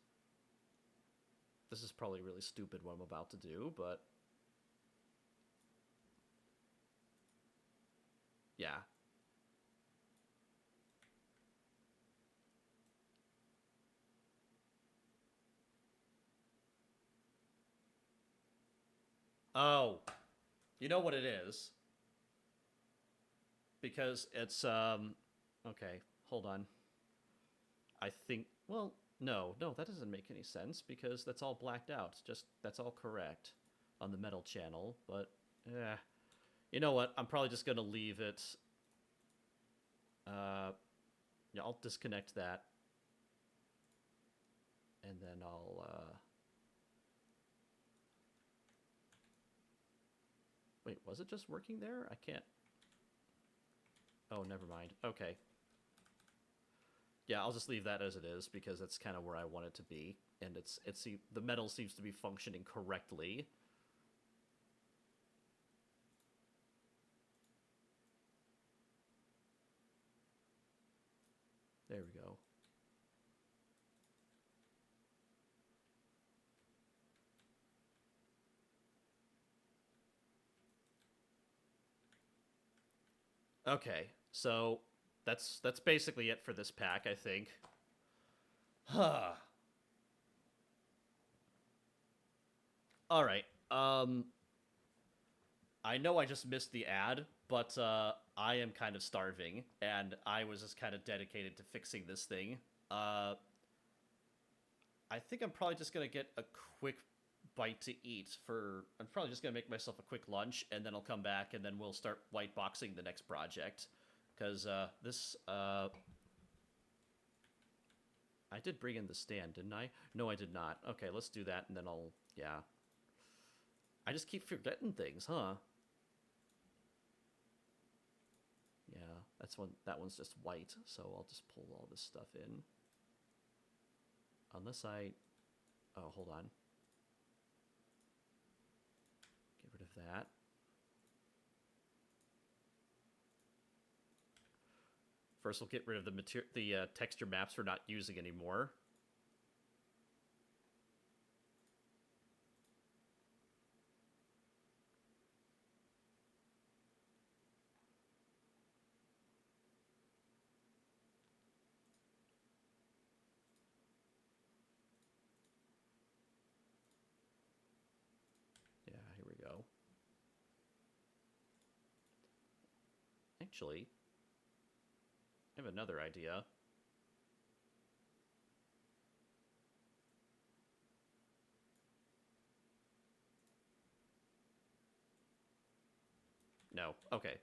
This is probably really stupid what I'm about to do, but yeah. Oh, you know what it is? Because it's okay, hold on. I think no, that doesn't make any sense because that's all blacked out. Just that's all correct on the metal channel, but you know what? I'm probably just going to leave it yeah, I'll disconnect that and then I'll wait, was it just working there? I can't. Oh, never mind. Okay. Yeah, I'll just leave that as it is because that's kind of where I want it to be, and the metal seems to be functioning correctly. There we go. Okay, so that's basically it for this pack, I think. Huh. All right. I know I just missed the ad, but I am kind of starving, and I was just kind of dedicated to fixing this thing. Uh, I think I'm probably just gonna get a quick bite to eat for. I'm probably just gonna make myself a quick lunch, and then I'll come back, and then we'll start whiteboxing the next project. Because this, I did bring in the stand, didn't I? No, I did not. Okay, let's do that, and then I'll, yeah. I just keep forgetting things, huh? Yeah, that's one. That one's just white, so I'll just pull all this stuff in. Unless I, oh, hold on. Get rid of that. First, we'll get rid of the texture maps we're not using anymore. Yeah, here we go. Actually, I have another idea. No, okay.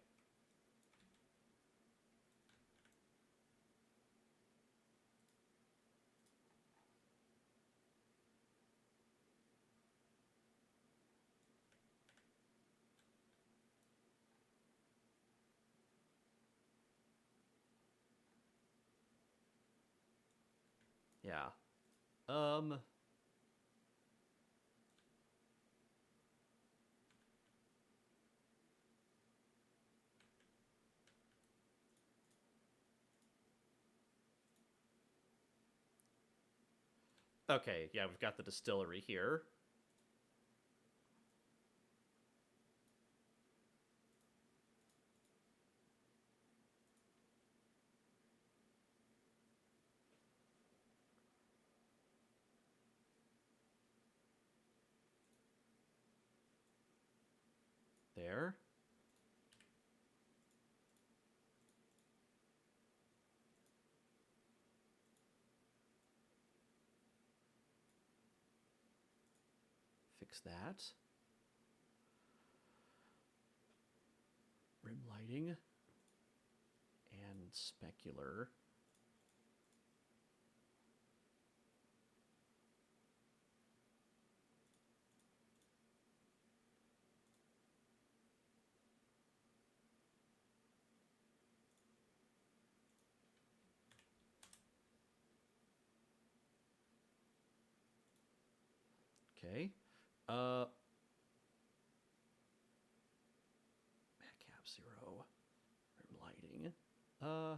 Yeah. Um. Okay, yeah, we've got the distillery here. There. Fix that. Rim lighting. And specular. Okay. Cap 0. Rim lighting. I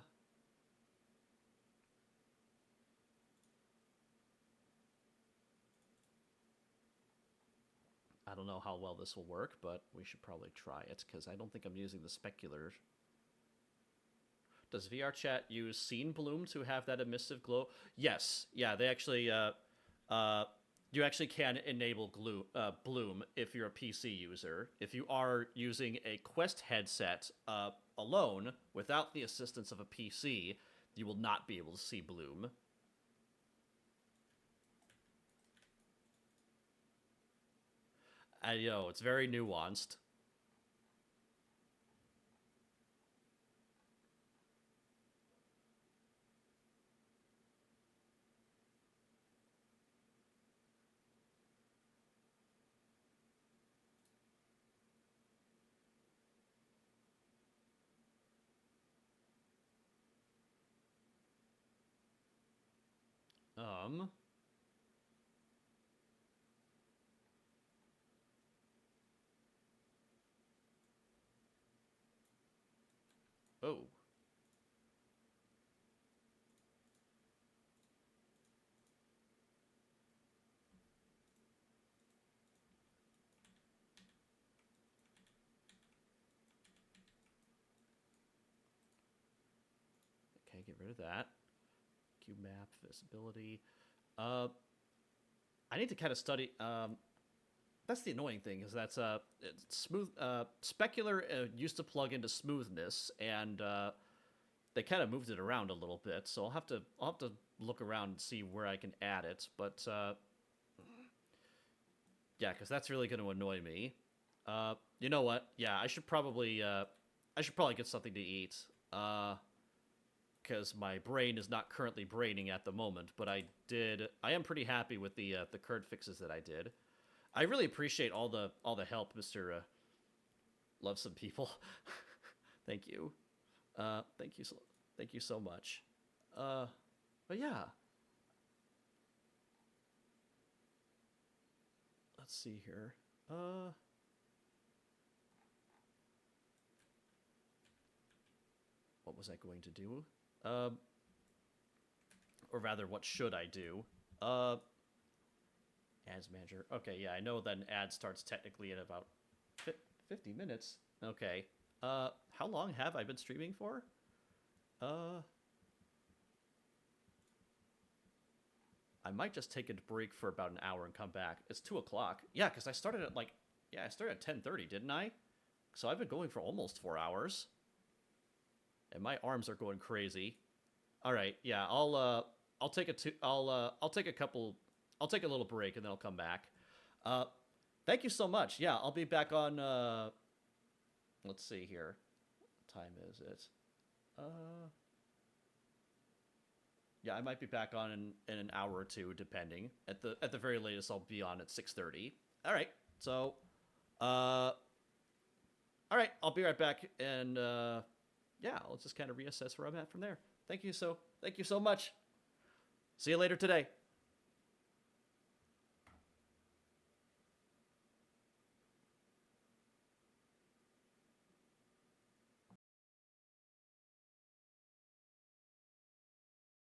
don't know how well this will work, but we should probably try it, because I don't think I'm using the specular. Does VR chat use scene bloom to have that emissive glow? Yes. Yeah, they actually, you actually can enable bloom if you're a PC user. If you are using a Quest headset alone, without the assistance of a PC, you will not be able to see bloom. I know, it's very nuanced. Um... Oh. get rid of that. Cube map, visibility. I need to kind of study. That's the annoying thing, is that's it's smooth. Specular used to plug into smoothness, and they kind of moved it around a little bit. So I'll have to look around and see where I can add it. But yeah, because that's really going to annoy me. You know what? Yeah, I should probably get something to eat. Because my brain is not currently braining at the moment, but I am pretty happy with the current fixes that I did. I really appreciate all the help, Mr. Love Some People. Thank you. Thank you so much. But yeah. Let's see here. What was I going to do? Or rather, what should I do? Ads manager. Okay, yeah, I know that an ad starts technically in about 50 minutes. Okay. How long have I been streaming for? I might just take a break for about an hour and come back. It's 2 o'clock. Yeah, because I started at I started at 10:30, didn't I? So I've been going for almost 4 hours. And my arms are going crazy. All right, yeah, I'll take a little break and then I'll come back. Thank you so much. Yeah, I'll be back on. Let's see here. What time is it? Yeah, I might be back on in an hour or two, depending. At the very latest, I'll be on at 6:30. All right, so, all right, I'll be right back, and yeah, I'll just kind of reassess where I'm at from there. Thank you so much. See you later today.